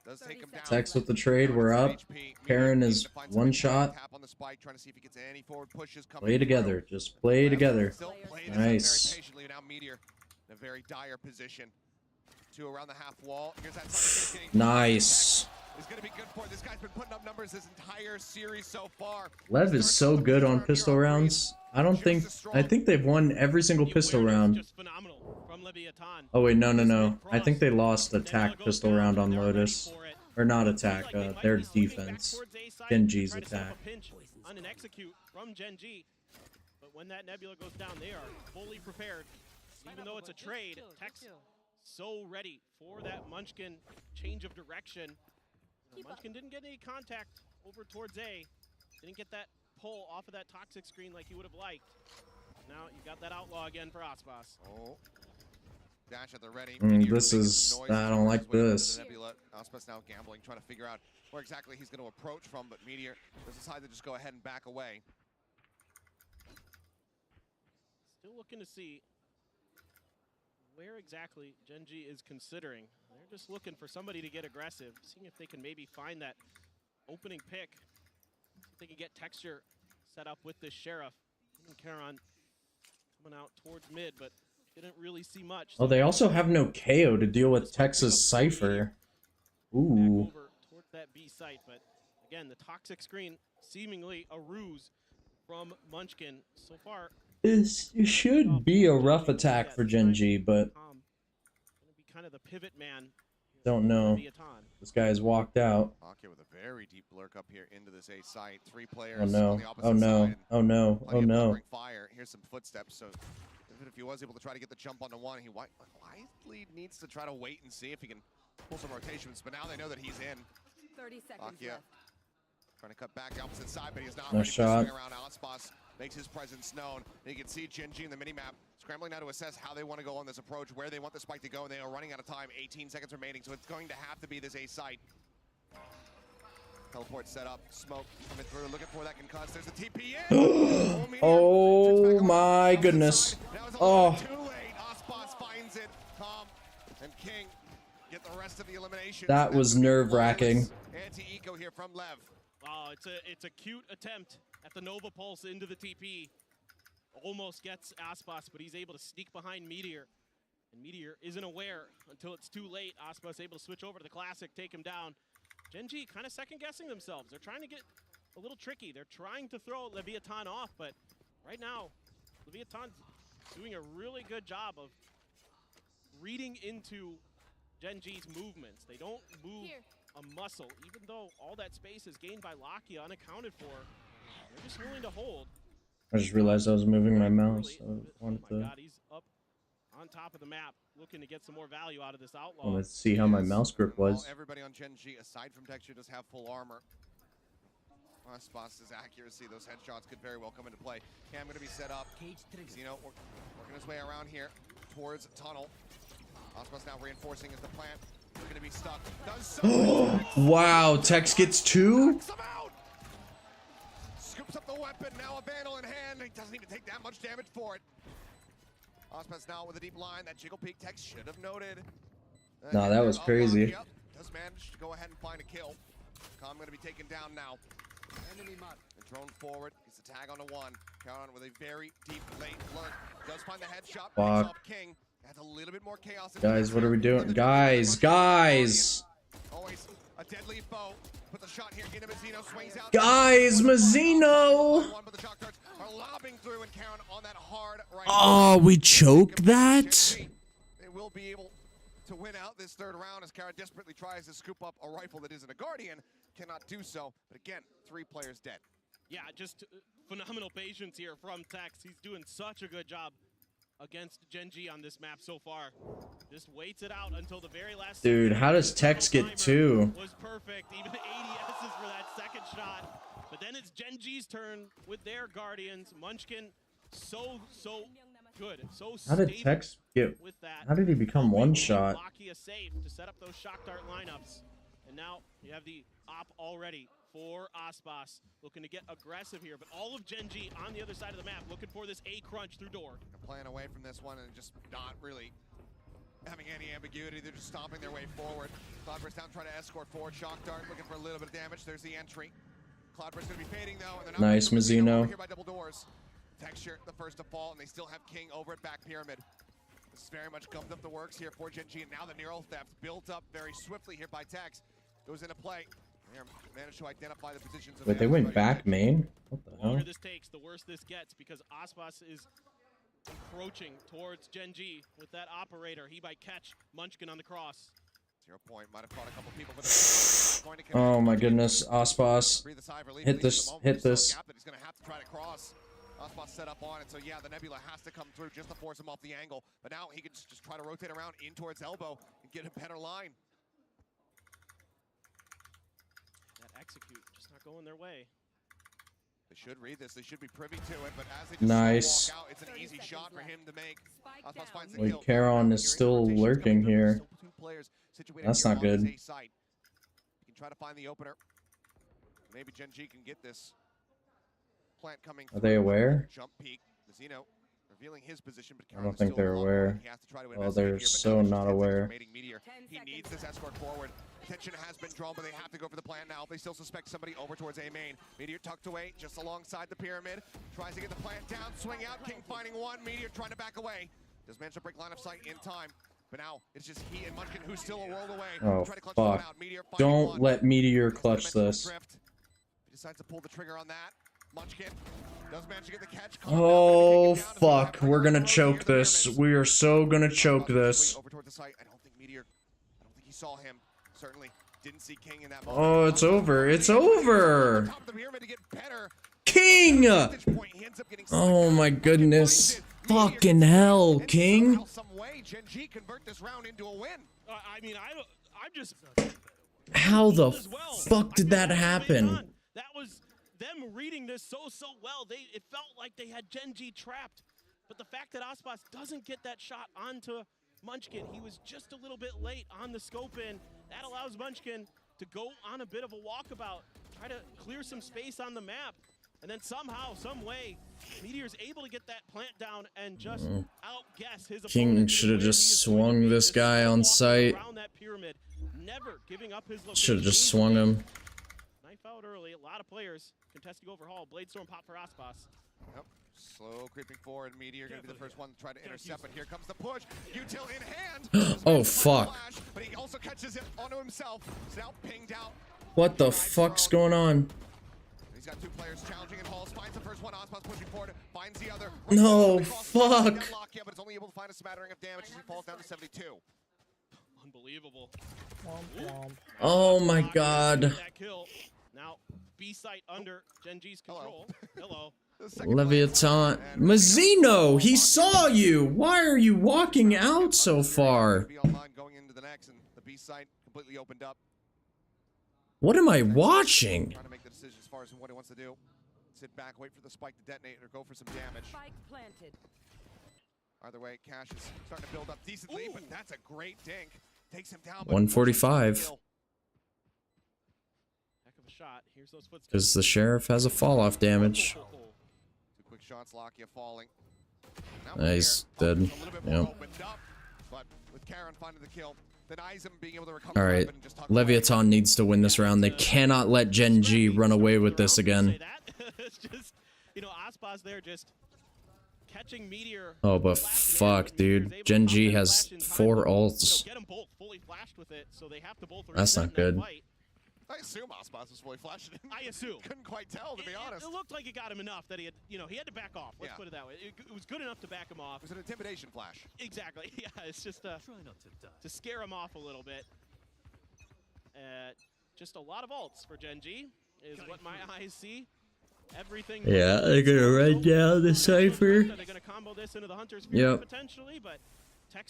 Does take him down. Tex with the trade. We're up. Karen is one shot. Tap on the spike, trying to see if he gets any forward pushes coming Play together. Just play together. Nice. Very patiently. Now Meteor in a very dire position. 2 around the half wall. Here's that Nice. Is going to be good for it. This guy's been putting up numbers this entire series so far. Lev is so good on pistol rounds. I think they've won every single pistol round. Oh wait, no. I think they lost attack pistol round on Lotus. Or not attack, their defense. GENG's attack. On an execute from GENG. But when that Nebula goes down, they are fully prepared. Even though it's a trade, Tex so ready for that Munchkin change of direction. Munchkin didn't get any contact over towards A. Didn't get that pull off of that toxic screen like he would have liked. Now you got that outlaw again for Aspas. Oh. Dash at the ready. This is... I don't like this. Aspas now gambling, trying to figure out where exactly he's going to approach from, but Meteor has decided to just go ahead and back away. Still looking to see where exactly GENG is considering. They're just looking for somebody to get aggressive, seeing if they can maybe find that opening pick. See if they can get Texture set up with this Sheriff. And Karan coming out towards mid, but didn't really see much. Oh, they also have no KO to deal with Texas Cypher. Ooh. Over towards that B site, but again, the toxic screen seemingly a ruse from Munchkin so far. It should be a rough attack for GENG, but Gonna be kind of the pivot man. don't know. This guy's walked out. Akia with a very deep lurk up here into this A site. 3 players. Oh no. On the opposite Oh no. side. Oh no. Oh no. Fire. Here's some footsteps. So even if he was able to try to get the jump onto one, he wisely needs to try to wait and see if he can pull some rotations. But now they know that he's in. 30 seconds Akia left. trying to cut back the opposite side, but he's not No ready shot. to swing around. Aspas makes his presence known. And you can see GENG in the minimap scrambling now to assess how they want to go on this approach, where they want the spike to go, and they are running out of time. 18 seconds remaining, so it's going to have to be this A site. Teleport set up, smoke coming through, looking for that concuss. There's a TP in. Oh my goodness. Oh. Too late. Aspas finds it. Tom and King get the rest of the elimination. That was nerve-wracking. Anti-eco here from Lev. Oh, it's a cute attempt at the Nova Pulse into the TP. Almost gets Aspas, but he's able to sneak behind Meteor. And Meteor isn't aware until it's too late. Aspas able to switch over to the Classic, take him down. GENG kind of second-guessing themselves. They're trying to get a little tricky. They're trying to throw Leviathan off, but right now, Leviathan's doing a really good job of reading into GENG's movements. They don't move a muscle, even though all that space is gained by Lakia unaccounted for. They're just willing to hold. I just realized I was moving my mouse. I wanted to... God, he's up on top of the map, looking to get some more value out of this outlaw. I wanted to see how my mouse grip was. Everybody on GENG, aside from Texture, does have full armor. Aspas' accuracy, those headshots could very well come into play. Cam going to be set up. Xeno working his way around here towards tunnel. Aspas now reinforcing as the plant. They're going to be stuck. Does so. Wow, Tex gets 2? Scoops up the weapon, now a vandal in hand. He doesn't even take that much damage for it. Ospas now with a deep line. That jiggle peek Tex should have noted. Nah, that was crazy. Yep, does manage to go ahead and find a kill. Calm going to be taken down now. And thrown forward. Gets the tag on the one. Count on with a very deep late look. Does find the headshot. Fuck. Off King. Adds a little bit more chaos. Guys, what are we doing? Guys. Always a deadly foe. Put the shot here into Mazzino. Swings out. Guys, Mazzino. But the shock darts are lobbing through and count on that hard right. Oh, we choked that? They will be able to win out this third round as Kara desperately tries to scoop up a rifle that isn't a Guardian. Cannot do so. But again, 3 players dead. Yeah, just phenomenal patience here from Tex. He's doing such a good job against GENG on this map so far. Just waits it out until the very last Dude, second. how does Tex get 2? Was perfect. Even ADSs for that second shot. But then it's GENG's turn with their Guardians. Munchkin so good. So How did stable Tex get? with that. How did he become one shot? Lakia safe to set up those shock dart lineups. And now you have the op already for Aspas, looking to get aggressive here, but all of GENG on the other side of the map, looking for this A crunch through door. They're playing away from this one and just not really having any ambiguity. They're just stomping their way forward. Cloudburst down, trying to escort forward. Shock dart looking for a little bit of damage. There's the entry. Cloudburst gonna be fading though. And they're not Nice, Mazzino. here by double doors. Texture the first to fall, and they still have King over at back pyramid. This is very much gummed up the works here for GENG, and now the neural theft built up very swiftly here by Tex. Goes into play. They managed to identify the positions of Wait, they went back main? What the The hell? longer this takes, the worse this gets, because Aspas is encroaching towards GENG with that operator. He might catch Munchkin on the cross. 0 point, might have caught a couple people, but going to connect. Oh my goodness, Aspas. Breathe a sigh of relief, Hit at least this, at the moment. hit There's still a this. gap that he's going to have to try to cross. Aspas set up on it, so yeah, the Nebula has to come through just to force him off the angle. But now he can just try to rotate around in towards elbow and get a better line. That execute just not going their way. They should read this. They should be privy to it, but as they just Nice. walk out, it's an easy shot for him to make. Aspas finds the Wait, kill. Charon is still lurking here. Still 2 players situated That's here not on this good. A site. You can try to find the opener. Maybe GENG can get this. Plant coming. Are they aware? Jump peek. Mazzino revealing his position, but I don't Charon's think still they're along. aware. He has to try to Oh, investigate they're here, but so now there's not 10 seconds aware. remaining. Meteor. He needs this escort forward. Attention has been drawn, but they have to go for the plant now. They still suspect somebody over towards A main. Meteor tucked away just alongside the pyramid. Tries to get the plant down, swing out. King finding one. Meteor trying to back away. Does manage to break line of sight in time. But now it's just he and Munchkin who's still a world away. Oh, Try to clutch one fuck. out. Meteor finding Don't one. let Meteor clutch this. Drift. He decides to pull the trigger on that. Munchkin does manage to get the catch. Oh, fuck. We're gonna choke this. We are so gonna choke this. Over towards the site. I don't think he saw him. Certainly didn't see King in that moment. Oh, it's over. It's over. Top of the pyramid to get better. King! Oh my goodness. Fucking hell, King. Some way GENG convert this round into a win. I mean, I'm just. How the fuck did that happen? That was them reading this so well. It felt like they had GENG trapped, but the fact that Aspas doesn't get that shot onto Munchkin, he was just a little bit late on the scope in. That allows Munchkin to go on a bit of a walkabout, try to clear some space on the map, and then somehow, some way, Meteor's able to get that plant down and just outguess his King opponent. should have just swung this guy on sight. Around that pyramid, never giving up his location. Should have just swung him. Knife out early. A lot of players contesting overhaul. Bladestorm pop for Aspas. Yep. Slow creeping forward. Meteor gonna be the first one to try to intercept, but here comes the push. Util in hand. Oh, fuck. Flash, but he also catches it onto himself. He's now pinged out. What the fuck's going on? He's got 2 players challenging and Halls finds the first one. Aspas pushing forward, finds the other. No, fuck. Yeah, but it's only able to find a smattering of damage as he falls down to 72. Unbelievable. Oh my god. That kill. Now, B site under GENG's control. Hello. Leviathan. Mazzino, he saw you. Why are you walking out so far? Be online going into the next, and the B site completely opened up. What am I watching? Trying to make the decision as far as what he wants to do. Sit back, wait for the spike to detonate, or go for some damage. Spike planted. Either way, Cash is starting to build up decently, but that's a great dink. Takes him down. 145. Heck of a shot. Here's those footsteps. Because the sheriff has a fall off damage. 2 quick shots, Lakia falling. Nice, dead. Yep. Alright, Leviathan needs to win this round. They cannot let Gen G run away with this again. It's just, you know, Aspas there just catching Meteor. Oh, but fuck, dude. Gen G has 4 ults. Get them both fully flashed with it, so they have to both. That's not good. I assume Aspas was fully flashed. I assume. Couldn't quite tell, to be honest. It looked like it got him enough that he had, you know, he had to back off. Let's put it that way. It was good enough to back him off. It was an intimidation flash. Exactly. Yeah, it's just to scare him off a little bit. Just a lot of ults for Gen G is what my eyes see. Everything. Yeah, they're gonna run down the Cypher. They're gonna combo this into the Hunter's Yep. potentially, but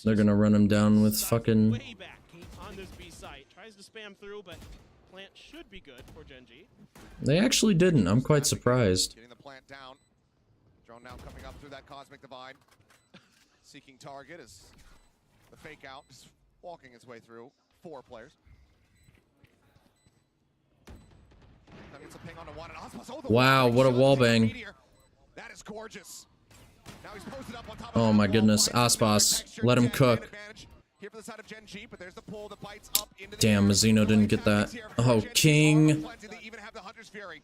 They're gonna run him down with fucking... way back on this B site. Tries to spam through, but plant should be good for Gen G. They actually didn't. I'm quite surprised. Getting the plant down. Drone now coming up through that Cosmic Divide. Seeking target as the fake out is walking its way through 4 players. Wow, what a wallbang. That is gorgeous. Now he's posted up on top of Oh my goodness, Aspas, let him cook. here for the side of Gen G, but there's the pull that bites up into the Damn, Mazzino didn't get that. Oh, King. They even have the Hunter's Fury.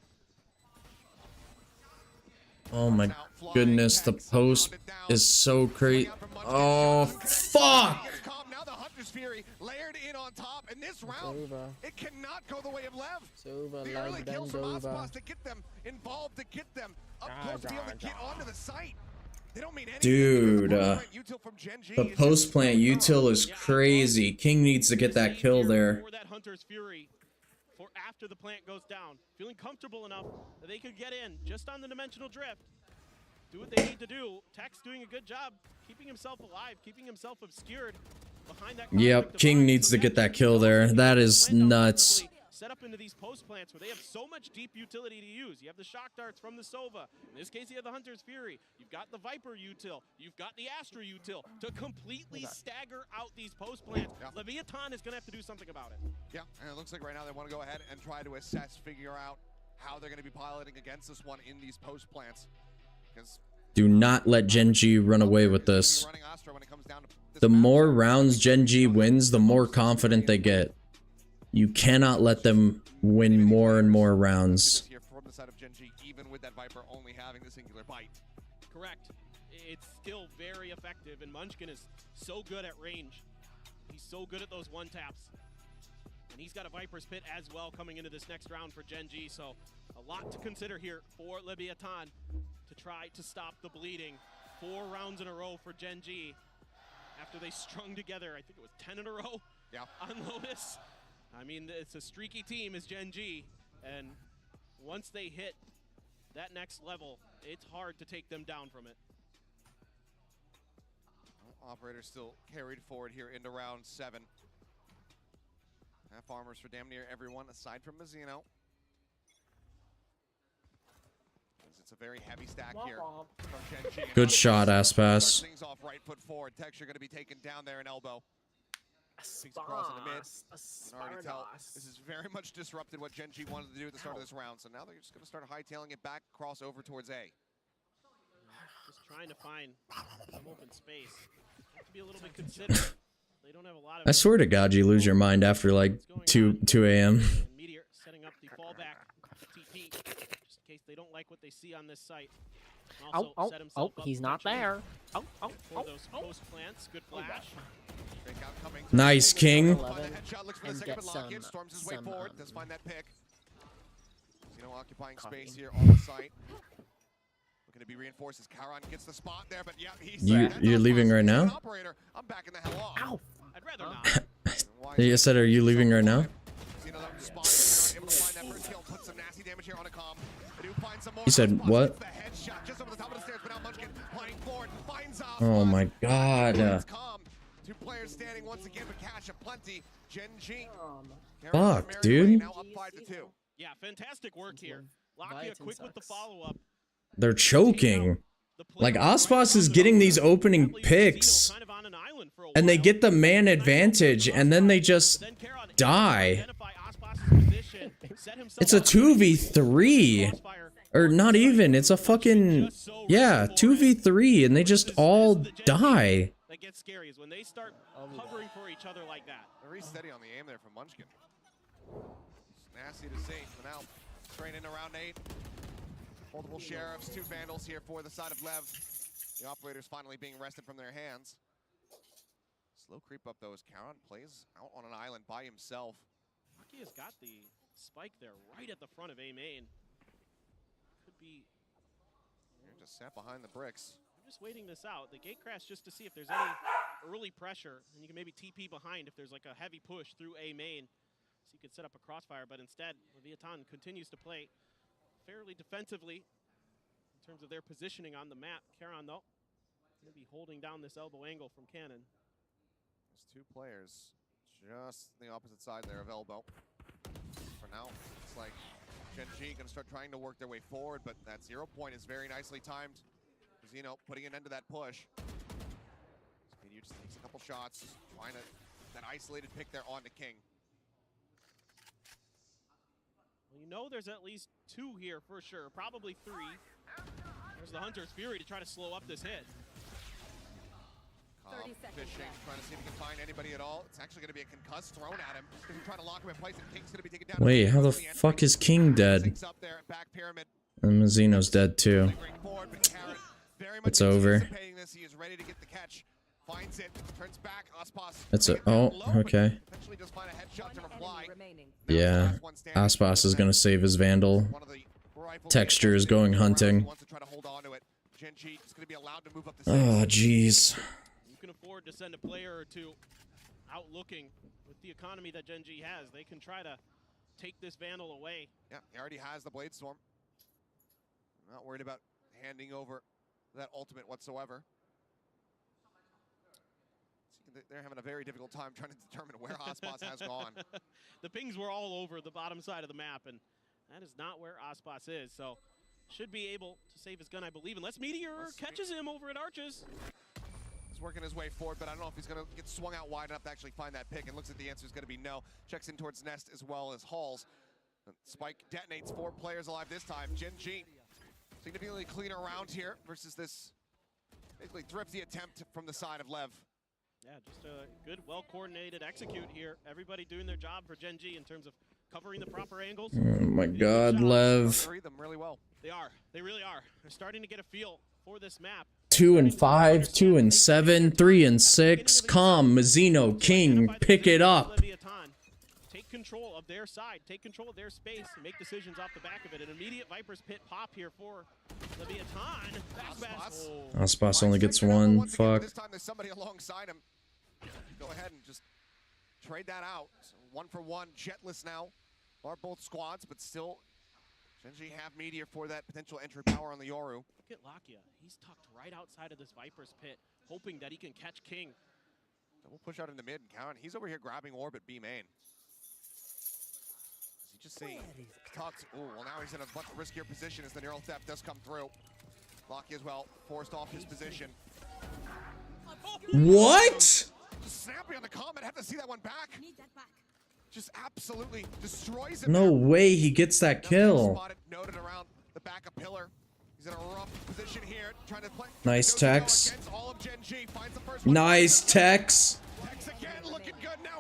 Oh my goodness, the post is so crazy. Oh, fuck! Now the Hunter's Fury layered in on top, and this round, it cannot go the way of Lev. The early kills from Aspas to get them involved, to get them up close to be able to get onto the site. They don't mean anything. Dude, the post plant util is crazy. King needs to get that kill there. For that Hunter's Fury, for after the plant goes down, feeling comfortable enough that they could get in just on the dimensional drift. Do what they need to do. Tech's doing a good job keeping himself alive, keeping himself obscured behind that. Yep, King needs to get that kill there. That is nuts. Set up into these post plants where they have so much deep utility to use. You have the shock darts from the Sova. In this case, you have the Hunter's Fury. You've got the Viper util. You've got the Astra util to completely stagger out these post plants. Leviathan is going to have to do something about it. Yeah, and it looks like right now they want to go ahead and try to assess, figure out how they're going to be piloting against this one in these post plants. Do not let Gen G run away with this. The more rounds Gen G wins, the more confident they get. You cannot let them win more and more rounds. Here from the side of Gen G, even with that Viper only having the singular bite. Correct. It's still very effective, and Munchkin is so good at range. He's so good at those one taps. And he's got a Viper's Pit as well coming into this next round for Gen G, so a lot to consider here for Leviathan to try to stop the bleeding. 4 rounds in a row for Gen G after they strung together, I think it was 10 in a row on Lotus. I mean, it's a streaky team as Gen G, and once they hit that next level, it's hard to take them down from it. Operator still carried forward here into round 7. Half armors for damn near everyone aside from Mazzino. It's a very heavy stack here from Gen G. Good shot, Aspas. Things off right foot forward. Texture going to be taken down there in elbow. Things across in the mid. You can already tell this is very much disrupted what Gen G wanted to do at the start of this round. So now they're just going to start hightailing it back, cross over towards A. Just trying to find some open space. Have to be a little bit considerate. They don't have a lot of. I swear to God, you lose your mind after like 2 a.m. Meteor setting up the fallback TP, just in case they don't like what they see on this site. He's not there. For those post plants, good flash. Nice, King. And get storms his way forward. Does find that pick. Occupying space here on the site. Looking to be reinforced as Karan gets the spot there, but yeah, You're leaving right now? I'm backing the hell off. I'd rather not. You said, are you leaving right now? He said, what? Oh my God. 2 players standing once again, but cash aplenty. Gen G. Fuck, dude. Now up 5-2. Yeah, fantastic work here. Lakia quick with the follow-up. They're choking. Like, Aspas is getting these opening picks, and they get the man advantage, and then they just die. It's a 2v3. Or not even, it's a fucking, yeah, 2v3 and they just all die. That gets scary is when they start hovering for each other like that. Very steady on the aim there from Munchkin. It's nasty to see, but now straight into round 8. Multiple sheriffs, 2 vandals here for the side of Lev. The operators finally being rested from their hands. Slow creep up though as Karan plays out on an island by himself. Rocky has got the spike there right at the front of A main. Could be. They're just sat behind the bricks. I'm just waiting this out. The gate crash just to see if there's any early pressure, and you can maybe TP behind if there's like a heavy push through A main. So you could set up a crossfire, but instead, Leviathan continues to play fairly defensively in terms of their positioning on the map. Karan, though, going to be holding down this elbow angle from Cannon. There's 2 players just the opposite side there of elbow. For now, it's like GENG going to start trying to work their way forward, but that 0 point is very nicely timed. Zeno putting an end to that push. Speedy just takes a couple shots, trying to that isolated pick there onto King. Well, you know there's at least 2 here for sure, probably 3. There's the Hunter's Fury to try to slow up this hit. Fishing, trying to see if he can find anybody at all. It's actually going to be a concussed thrown at him. He's trying to lock him in place, and King's going to be taken down. Wait, how the fuck is King dead? And Mazzino's dead too. It's over. He is ready to get the catch. Finds it, turns back. It's a okay. Yeah, Aspas is gonna save his Vandal. Texture is going hunting. Oh jeez. You can afford to send a player or 2 out looking with the economy that GENG has. They can try to take this Vandal away. Yeah, he already has the Blade Storm. Not worried about handing over that ultimate whatsoever. They're having a very difficult time trying to determine where Aspas has gone. The pings were all over the bottom side of the map, and that is not where Aspas is. So should be able to save his gun, I believe, unless Meteor catches him over at Arches. He's working his way forward, but I don't know if he's going to get swung out wide enough to actually find that pick, and looks like the answer is going to be no. Checks in towards Nest as well as Halls. Spike detonates 4 players alive this time. GENG significantly cleaner round here versus this basically thrifty attempt from the side of Lev. Yeah, just a good, well-coordinated execute here. Everybody doing their job for GENG in terms of covering the proper angles. Oh my god, Lev. Read them really well. They are. They really are. They're starting to get a feel for this map. 2 and 5, 2 and 7, 3 and 6. Calm, Mazzino, King, pick it up. Take control of their side, take control of their space, and make decisions off the back of it. An immediate Viper's Pit pop here for Leviathan. Aspas only gets 1. Fuck. This time there's somebody alongside him. Go ahead and just trade that out. So 1 for 1, jetless now. Are both squads, but still GENG have Meteor for that potential entry power on the Yoru. Look at Lakia. He's tucked right outside of this Viper's Pit, hoping that he can catch King. Double push out into mid, and Karen, he's over here grabbing orb at B main. You just see tucked. Ooh, well now he's in a much riskier position as the neural theft does come through. Lakia as well, forced off his position. What? Snappy on the comment, have to see that one back. Just absolutely destroys him. No way he gets that kill. Spotted, noted around the backup pillar. He's in a rough position here, trying to play. Nice Tex. Nice Tex.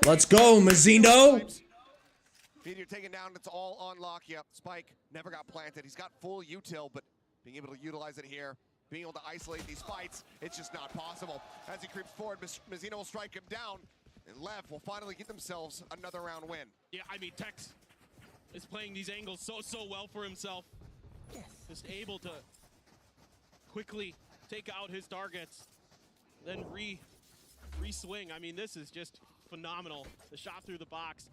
Let's go, Mazzino. Meteor taken down, it's all on Lakia. Spike never got planted. He's got full util, but being able to utilize it here, being able to isolate these fights, it's just not possible. As he creeps forward, Mazzino will strike him down, and Lev will finally get themselves another round win. Yeah, I mean, Tex is playing these angles so well for himself. Just able to quickly take out his targets, then re-swing. I mean, this is just phenomenal. The shot through the box.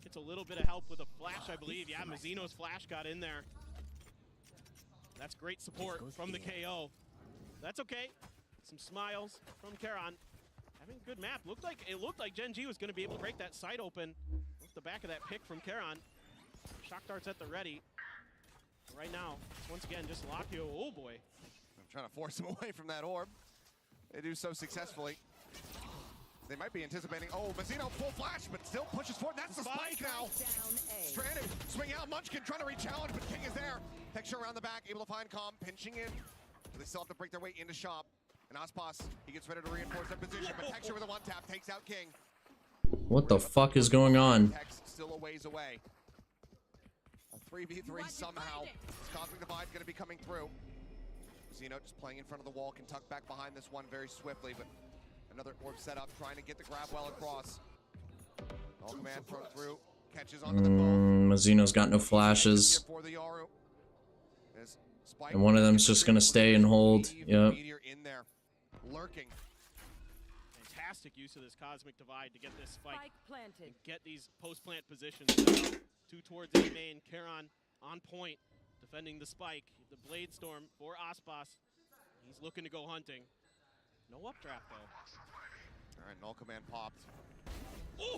Gets a little bit of help with a flash, I believe. Yeah, Mazzino's flash got in there. That's great support from the KO. That's okay. Some smiles from Karan. Having a good map. It looked like GENG was going to be able to break that site open off the back of that pick from Karan. Shock darts at the ready. Right now, once again, just Lakio. Oh boy. I'm trying to force him away from that orb. They do so successfully. They might be anticipating. Oh, Mazzino full flash, but still pushes forward. That's the spike now. Stranded, swing out. Munchkin trying to re-challenge, but King is there. Texture around the back, able to find Calm, pinching in. But they still have to break their way into shop. And Aspas, he gets ready to reinforce their position, but Texture with a one-tap takes out King. What the fuck is going on? Tex still a ways away. A 3v3 somehow. This Cosmic Divide going to be coming through. Zeno just playing in front of the wall, can tuck back behind this one very swiftly, but another orb set up, trying to get the grab well across. All command thrown through, catches onto the bow. Mazzino's got no flashes. And one of them's just gonna stay and hold. Yep. In there, lurking. Fantastic use of this Cosmic Divide to get this spike planted. Get these post-plant positions. Two towards A main. Karon on point, defending the spike. The Blade Storm for Aspas. He's looking to go hunting. No updraft though. All right, null command popped.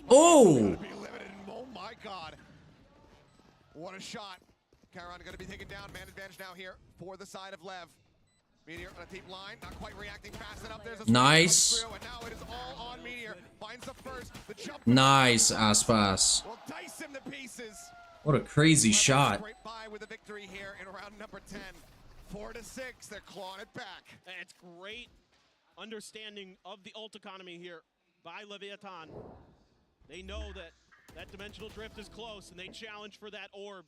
Oh! Oh my god. What a shot. Karon going to be taken down. Man advantage now here for the side of Lev. Meteor on a deep line, not quite reacting fast enough. There's a nice. And now it is all on Meteor. Finds the first. The jump. Nice, Aspas. Will dice him to pieces. What a crazy shot. Right by with a victory here in round number 10. 4-6. They're clawing it back. It's great understanding of the ult economy here by Leviathan. They know that that dimensional drift is close, and they challenge for that orb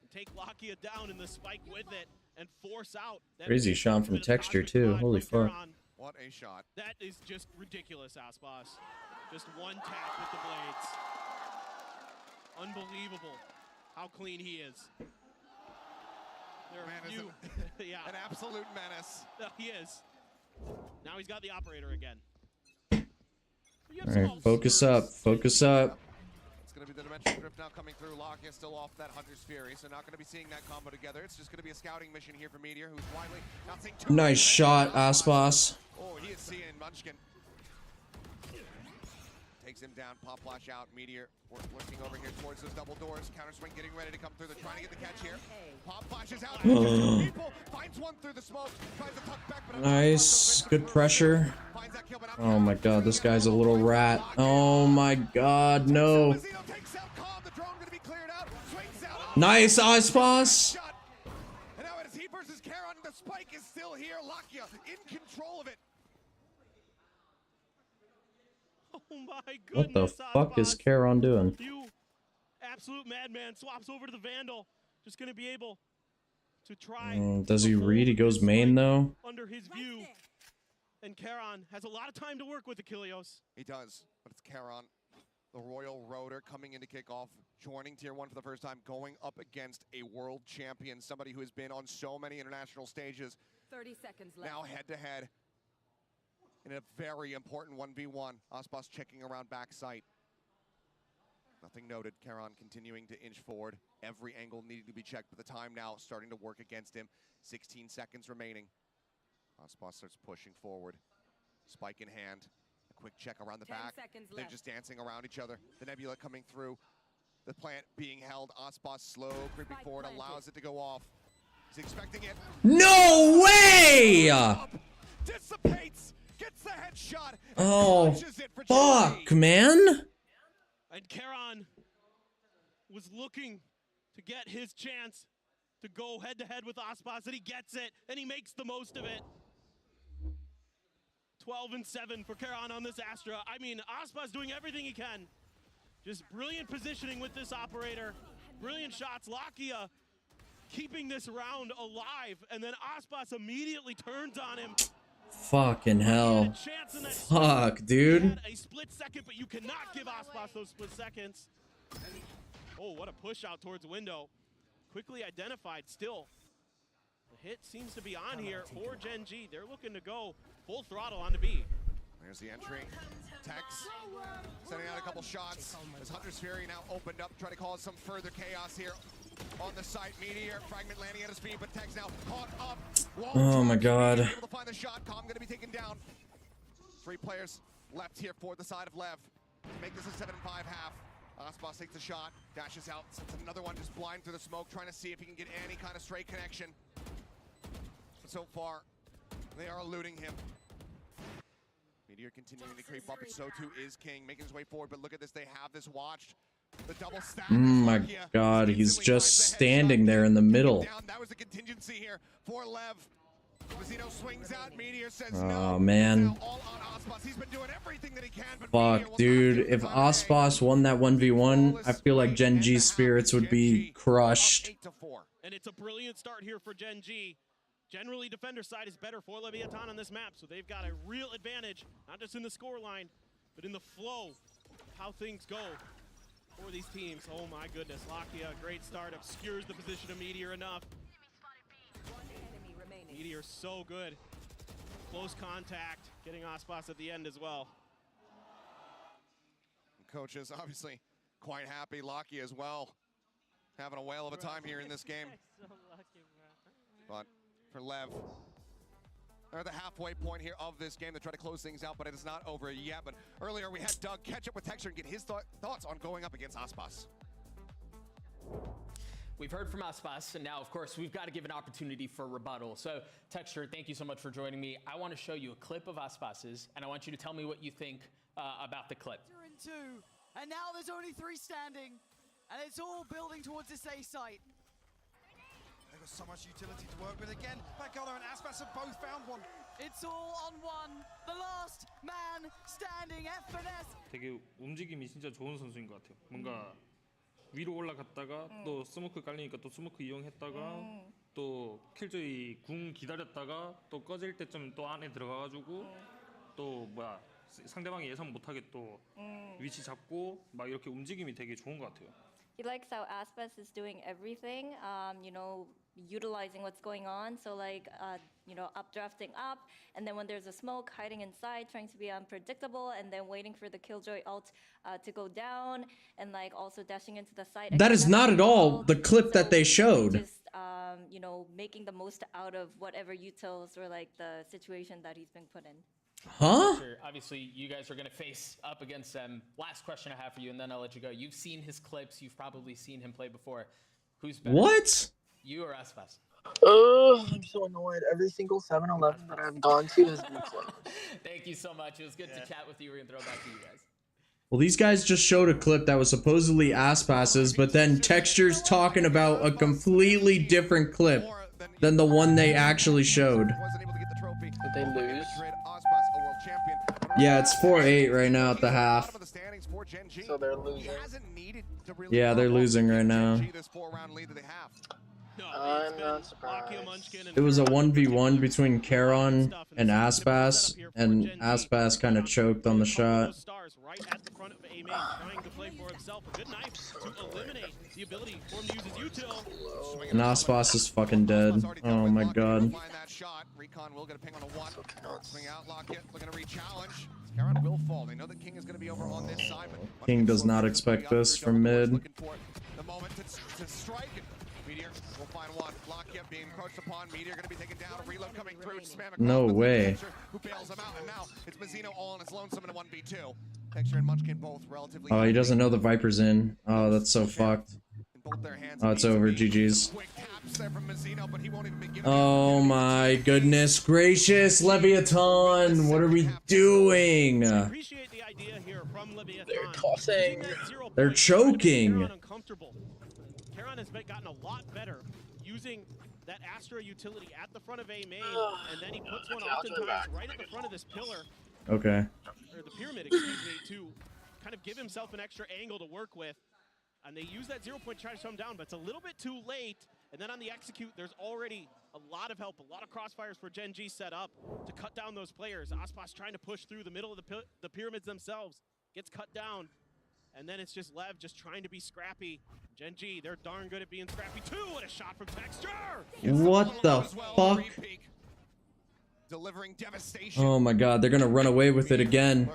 and take Lakia down in the spike with it and force out that Crazy shot from Texture too. Holy fuck. What a shot. That is just ridiculous, Aspas. Just one tap with the blades. Unbelievable how clean he is. There are few, yeah. An absolute menace. He is. Now he's got the operator again. Alright, focus up, focus up. It's going to be the dimensional drift now coming through. Lakia still off that Hunter's Fury, so not going to be seeing that combo together. It's just going to be a scouting mission here for Meteor, who's widely not seeing two. Nice shot, Aspas. Oh, he is seeing Munchkin. Takes him down, pop flash out. Meteor looking over here towards those double doors. Counter swing getting ready to come through. They're trying to get the catch here. Pop flashes out. People finds one through the smoke. Tries to tuck back, but Nice, good pressure. Oh my god, this guy's a little rat. Oh my god, no. Nice, Aspas. And now it is he versus Karon. The spike is still here. Lakia in control of it. Oh my goodness. What the fuck is Karon doing? You absolute madman swaps over to the Vandal. Just gonna be able to try. Does he read? He goes main though. Under his view. And Karon has a lot of time to work with Achilleos. He does, but it's Karon, the Royal Roader, coming into kickoff, joining Tier 1 for the first time, going up against a world champion, somebody who has been on so many international stages. 30 seconds left. Now head-to-head in a very important 1v1. Aspas checking around backside. Nothing noted. Karon continuing to inch forward. Every angle needing to be checked, but the time now starting to work against him. 16 seconds remaining. Aspas starts pushing forward. Spike in hand. A quick check around the back. They're just dancing around each other. The Nebula coming through. The plant being held. Aspas slow, creeping forward, allows it to go off. He's expecting it. No way! Dissipates. Gets the headshot. Oh, fuck, man. And Karon was looking to get his chance to go head-to-head with Aspas, and he gets it, and he makes the most of it. 12-7 for Karon on this Astra. I mean, Aspas doing everything he can. Just brilliant positioning with this operator. Brilliant shots. Lakia keeping this round alive, and then Aspas immediately turns on him. Fucking hell. Fuck, dude. A split second, but you cannot give Aspas those split seconds. Oh, what a push out towards the window. Quickly identified still. The hit seems to be on here for GENG. They're looking to go full throttle onto B. There's the entry. Tex sending out a couple shots. As Hunter's Fury now opened up, trying to cause some further chaos here on the site. Meteor fragment landing at his feet, but Tex now caught up. Oh my god. Able to find the shot. Calm going to be taken down. 3 players left here for the side of Lev. Make this a 7-5 half. Aspas takes the shot, dashes out, sends another one just blind through the smoke, trying to see if he can get any kind of straight connection. But so far, they are eluding him. Meteor continuing to creep up, but so too is King, making his way forward. But look at this, they have this watched. The double stack. Oh my god, he's just standing there in the middle. That was a contingency here for Lev. Mazzino swings out, Meteor says Oh man. all on Ospas. He's been doing everything that he can, but Fuck, dude. If Ospas won that 1v1, I feel like Gen G's spirits would be crushed. And it's a brilliant start here for Gen G. Generally, defender side is better for Leviathan on this map, so they've got a real advantage, not just in the scoreline, but in the flow of how things go for these teams. Oh my goodness, Lakia, great start, obscures the position of Meteor enough. Meteor so good. Close contact, getting Ospas at the end as well. Coach is obviously quite happy. Lakia as well, having a whale of a time here in this game. So lucky, bro. But for Lev, they're at the halfway point here of this game to try to close things out, but it is not over yet. But earlier we had Doug catch up with Texture and get his thoughts on going up against Ospas. We've heard from Ospas, and now, of course, we've got to give an opportunity for rebuttal. So, Texture, thank you so much for joining me. I want to show you a clip of Ospas's, and I want you to tell me what you think about the clip. You're in 2, and now there's only 3 standing, and it's all building towards this A site. They've got so much utility to work with again. Bagolo and Aspas have both found one. It's all on one. The last man standing. FNS. 되게 움직임이 진짜 좋은 선수인 것 같아요. 뭔가 위로 올라갔다가 또 스모크 깔리니까 또 스모크 이용했다가 또 킬조이 궁 기다렸다가 또 꺼질 때쯤 또 안에 들어가가지고 또 뭐야 상대방이 예상 못하게 또 위치 잡고 막 이렇게 움직임이 되게 좋은 것 같아요. He likes how Aspas is doing everything, you know, utilizing what's going on. So like, you know, updrafting up, and then when there's a smoke, hiding inside, trying to be unpredictable, and then waiting for the Killjoy ult to go down, and like also dashing into the site. That is not at all the clip that they showed. Just, you know, making the most out of whatever utils or like the situation that he's been put in. Huh? Obviously, you guys are going to face up against them. Last question I have for you, and then I'll let you go. You've seen his clips. You've probably seen him play before. Who's better? What? You or Aspas? I'm so annoyed. Every single 7-Eleven that I've gone to has been closed. Thank you so much. It was good to chat with you. We're going to throw it back to you guys. Well, these guys just showed a clip that was supposedly Aspas's, but then Texture's talking about a completely different clip than the one they actually showed. Did they lose? Yeah, it's 4-8 right now at the half. So they're losing. Yeah, they're losing right now. I'm not surprised. It was a 1v1 between Charon and Aspas, and Aspas kind of choked on the shot. And Aspas is fucking dead. Oh my god. Recon will get a ping on a 1. Swing out, Lockett, looking to re-challenge. Charon will fall. They know that King is going to be over on this side, but King does not expect this from mid. The moment to strike it. Meteor will find one. Lockett being approached upon. Meteor going to be taken down. A reload coming through. No way. Who bails him out, and now it's Mazzino all on his lonesome in a 1v2. Texture and Munchkin both relatively. Oh, he doesn't know the Viper's in. Oh, that's so fucked. Oh, it's over. GG's. Oh my goodness gracious, Leviathan! What are we doing? They're tossing. They're choking. Charon has gotten a lot better using that Astra utility at the front of A main, and then he puts one oftentimes right at the front of this pillar. Okay. Or the pyramid, excuse me, to kind of give himself an extra angle to work with. And they use that 0 point to try to shut him down, but it's a little bit too late. And then on the execute, there's already a lot of help, a lot of crossfires for Gen G set up to cut down those players. Ospas trying to push through the middle of the pyramids themselves, gets cut down. And then it's just Lev just trying to be scrappy. Gen G, they're darn good at being scrappy too. What a shot from Texture! What the fuck? Delivering devastation. Oh my god, they're gonna run away with it again.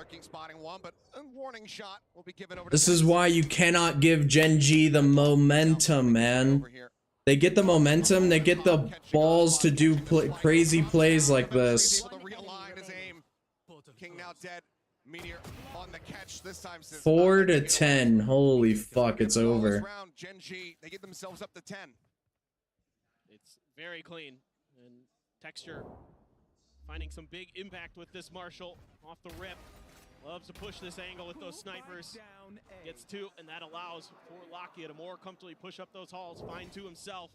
This is why you cannot give Gen G the momentum, man. They get the momentum, they get the balls to do crazy plays like this. King now dead. Meteor on the catch this time. 4-10. Holy fuck, it's over. Gen G, they get themselves up to 10. It's very clean. And Texture finding some big impact with this Marshall off the rip. Loves to push this angle with those snipers. Gets 2, and that allows for Lakia to more comfortably push up those halls, find 2 himself.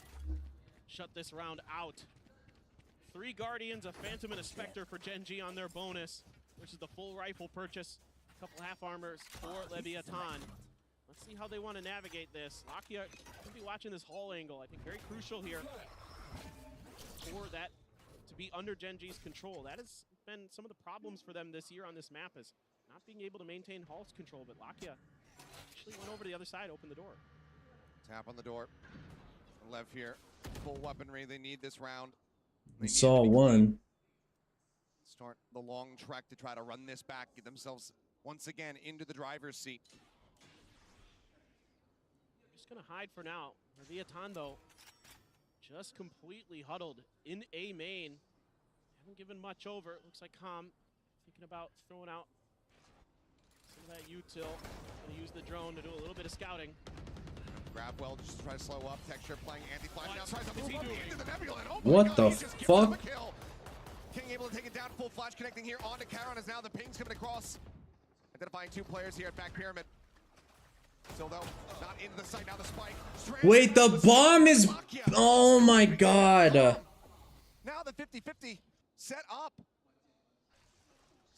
Shut this round out. 3 Guardians, a Phantom, and a Spectre for GENG on their bonus versus the full rifle purchase. A couple half armors for Leviathan. Let's see how they want to navigate this. Lakia could be watching this hall angle. I think very crucial here for that to be under GENG's control. That has been some of the problems for them this year on this map, is not being able to maintain Hall's control, but Lakia actually went over to the other side, opened the door. Tap on the door. Lev here. Full weaponry they need this round. I saw one. Start the long trek to try to run this back, get themselves once again into the driver's seat. Just gonna hide for now. Leviathan, though, just completely huddled in A main. Haven't given much over. It looks like Calm thinking about throwing out some of that util. Gonna use the drone to do a little bit of scouting. Grab well just to try to slow up. Texture playing anti-flash now. Tries to move up into the nebula. And oh my What God, the he just gives them a fuck? kill. King able to take it down. Full flash connecting here onto Charon as now the ping's coming across. Identifying 2 players here at back pyramid. So though, not into the site. Now the spike. Wait, the bomb is... Oh my god. Now the 50-50 set up.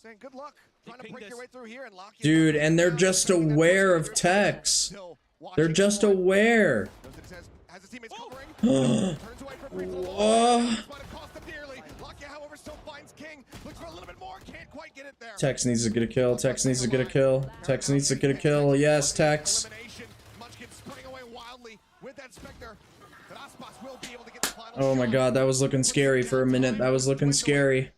Saying good luck. Trying to break your way through here and lock you. Dude, and they're just aware of Tex. They're just aware. Has his teammates covering. Turns away from free throw. However, still finds King. Looks for a little bit more. Can't quite get it there. Tex needs to get a kill. Tex needs to get a kill. Tex needs to get a kill. Yes, Tex. Oh my god, that was looking scary for a minute. That was looking scary.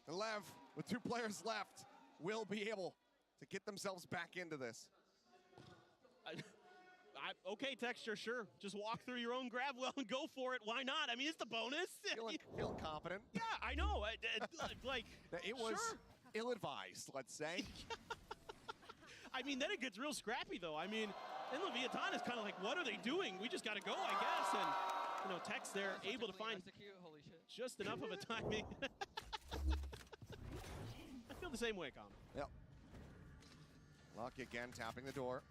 Lev, with 2 players left, will be able to get themselves back into this. Okay, Texture, sure. Just walk through your own grab well and go for it. Why not? I mean, it's the bonus. Feeling confident. Yeah, I know. Like, it was sure. ill-advised, let's say. I mean, then it gets real scrappy, though. I mean, and Leviathan is kind of like, what are they doing? We just got to go, I guess. And, you know, Tex there able to find just enough of a timing. I feel the same way, Calm. Yep. Lucky again, tapping the door.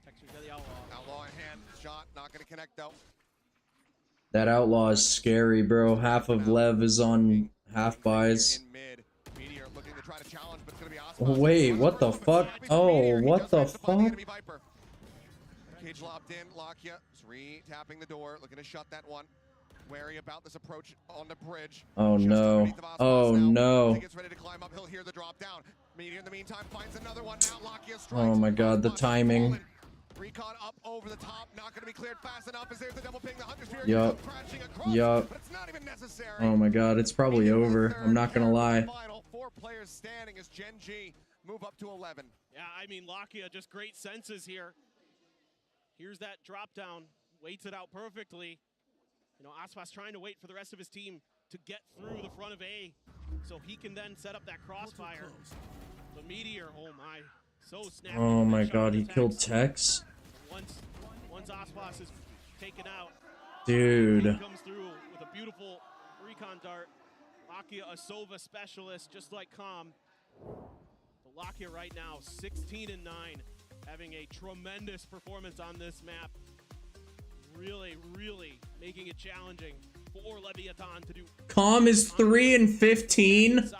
Texture's got the outlaw. Outlaw in hand. Shot not going to connect, though. That outlaw is scary, bro. Half of Lev is on half buys. Oh, wait, what the fuck? Oh, what the fuck? Cage lobbed in. Lakia is re-tapping the door, looking to shut that one. Wary about this approach on the bridge. Oh no. Oh no. He gets ready to climb up. He'll hear the drop down. Meteor in the meantime finds another one. Now Lakia strikes. Oh my god, the timing. Recon up over the top, not going to be cleared fast enough as there's the double ping. The Hunter Spirit Yup. crashing across, Yup. but it's not even necessary. Oh my god, it's probably over. I'm not gonna lie. Final 4 players standing as GENG move up to 11. Yeah, I mean, Lakia just great senses here. Here's that drop down, waits it out perfectly. You know, Aspas trying to wait for the rest of his team to get through the front of A so he can then set up that crossfire. The Meteor, oh my, so snappy. Oh my god, he killed Tex? Once Aspas is taken out, dude. he comes through with a beautiful recon dart. Lakia, a Sova specialist, just like Calm. But Lakia right now, 16-9, having a tremendous performance on this map. Really, really making it challenging for Leviathan to do. Calm is 3-15.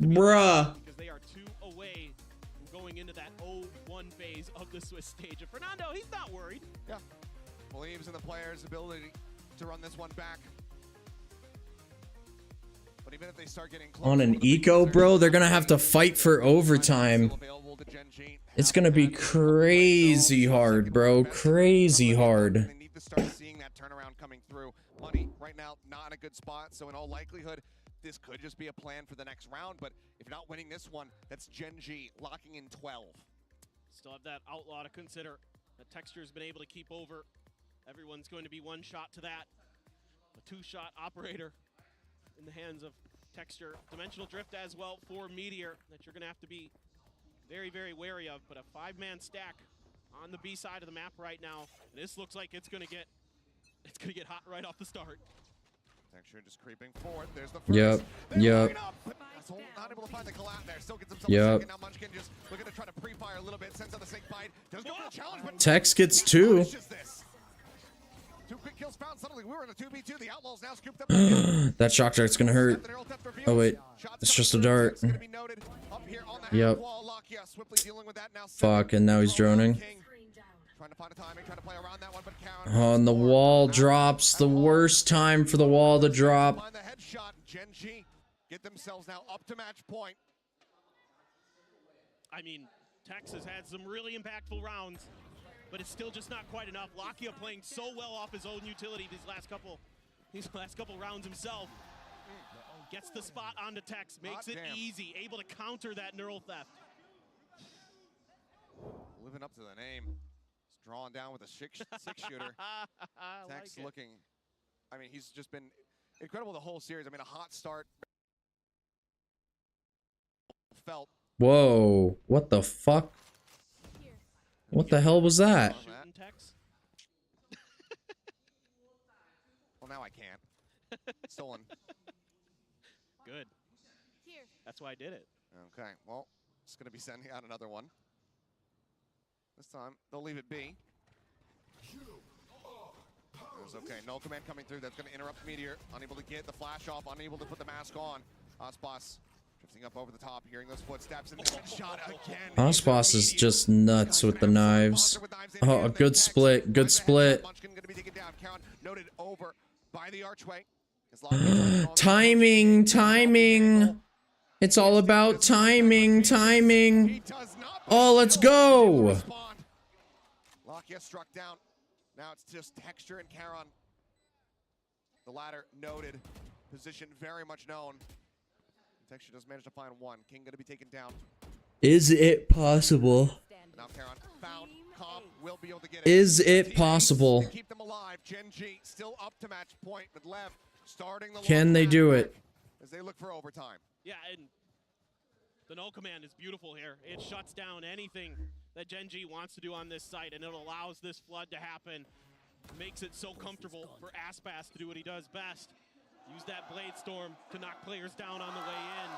Bruh. Because they are 2 away from going into that 0-1 phase of the Swiss stage. And Fernando, he's not worried. Yeah. Believes in the player's ability to run this one back. But even if they start getting close, on an eco, bro, they're gonna have to fight for overtime. It's gonna be crazy hard, bro. Crazy hard. They need to start seeing that turnaround coming through. Money right now not in a good spot, so in all likelihood, this could just be a plan for the next round. But if you're not winning this one, that's GENG locking in 12. Still have that outlaw to consider. The Texture's been able to keep over. Everyone's going to be 1 shot to that. A 2-shot operator in the hands of Texture. Dimensional drift as well for Meteor that you're going to have to be very, very wary of. But a 5-man stack on the B side of the map right now. This looks like it's going to get hot right off the start. Texture just creeping forward. There's the Yep. Yep. Not able to find the collab there. Still gets himself Yep. a second. Now Munchkin just looking to try to pre-fire a little bit. Sends out the snake bite. Does go for the challenge, but Tex gets 2. this. 2 quick kills found. Suddenly we were in a 2v2. The Outlaws now scooped up. That shock dart's gonna hurt. Oh wait, it's just a dart. Yep. Fuck, and now he's droning. Oh, and the wall drops. The worst time for the wall to drop. Find the headshot. GENG get themselves now up to match point. I mean, Tex has had some really impactful rounds, but it's still just not quite enough. Lakia playing so well off his own utility these last couple rounds himself. Gets the spot onto Tex, makes it easy, able to counter that neural theft. Living up to the name. He's drawn down with a six shooter. Tex like looking, I mean, he's just been incredible the whole series. I mean, a hot start. Felt. Whoa, what the fuck? What the hell was that? Well, now I can't. Stolen. Good. That's why I did it. Okay, well, it's going to be sending out another one. This time, they'll leave it be. It's okay. No command coming through. That's going to interrupt Meteor. Unable to get the flash off. Unable to put the mask on. Ospas drifting up over the top, hearing those footsteps, and shot again. Ospas is just nuts with the knives. Oh, a good split. Good split. Noted over by the archway. Timing. Timing. It's all about timing. Timing. Oh, let's go. Lakia struck down. Now it's just Texture and Charon. The latter noted. Position very much known. Texture does manage to find one. King gonna be taken down. Is it possible? Now Charon found. Comp will be able to get it. Is it possible? To keep them alive. GENG still up to match point, but Lev starting the Can they do it? as they look for overtime. Yeah, and the null command is beautiful here. It shuts down anything that GENG wants to do on this site, and it allows this flood to happen. Makes it so comfortable for Aspas to do what he does best. Use that Blade Storm to knock players down on the way in.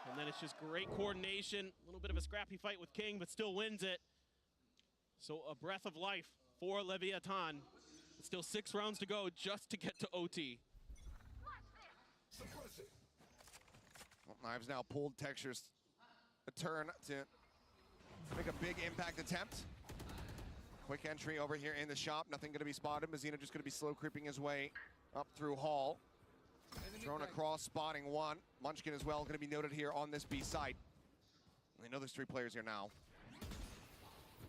And then it's just great coordination. A little bit of a scrappy fight with King, but still wins it. So a breath of life for Leviathan. Still 6 rounds to go just to get to OT. Well, Knives now pulled. Textures a turn to make a big impact attempt. Quick entry over here in the shop. Nothing going to be spotted. Mazina just going to be slow creeping his way up through Hall. Thrown across, spotting one. Munchkin as well, going to be noted here on this B site. They know there's 3 players here now.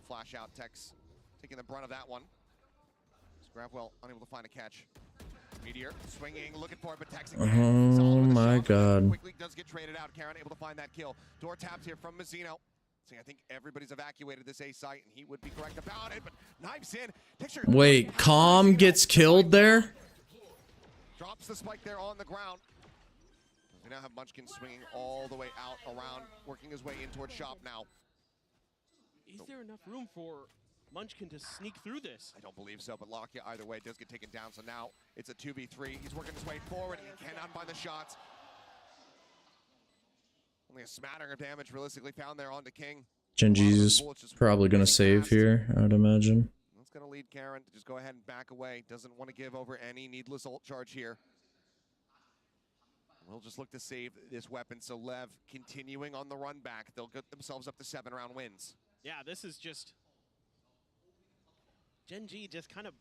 Flash out, Tex taking the brunt of that one. Scrapwell unable to find a catch. Meteor swinging, looking for it, but Tex again. Oh my god. Quickly does get traded out. Karen able to find that kill. Door tapped here from Mazzino. See, I think everybody's evacuated this A site, and he would be correct about it, but Knives in. Texture. Wait, Calm gets killed there? Drops the spike there on the ground. We now have Munchkin swinging all the way out around, working his way in towards shop now. Is there enough room for Munchkin to sneak through this? I don't believe so, but Lakia either way does get taken down, so now it's a 2v3. He's working his way forward. He cannot find the shots. Only a smattering of damage realistically found there onto King. GENG's probably gonna save here, I would imagine. That's gonna lead Karen to just go ahead and back away. Doesn't want to give over any needless ult charge here. We'll just look to save this weapon. So Lev continuing on the run back. They'll get themselves up to 7-round wins. Yeah, this is just... GENG just kind of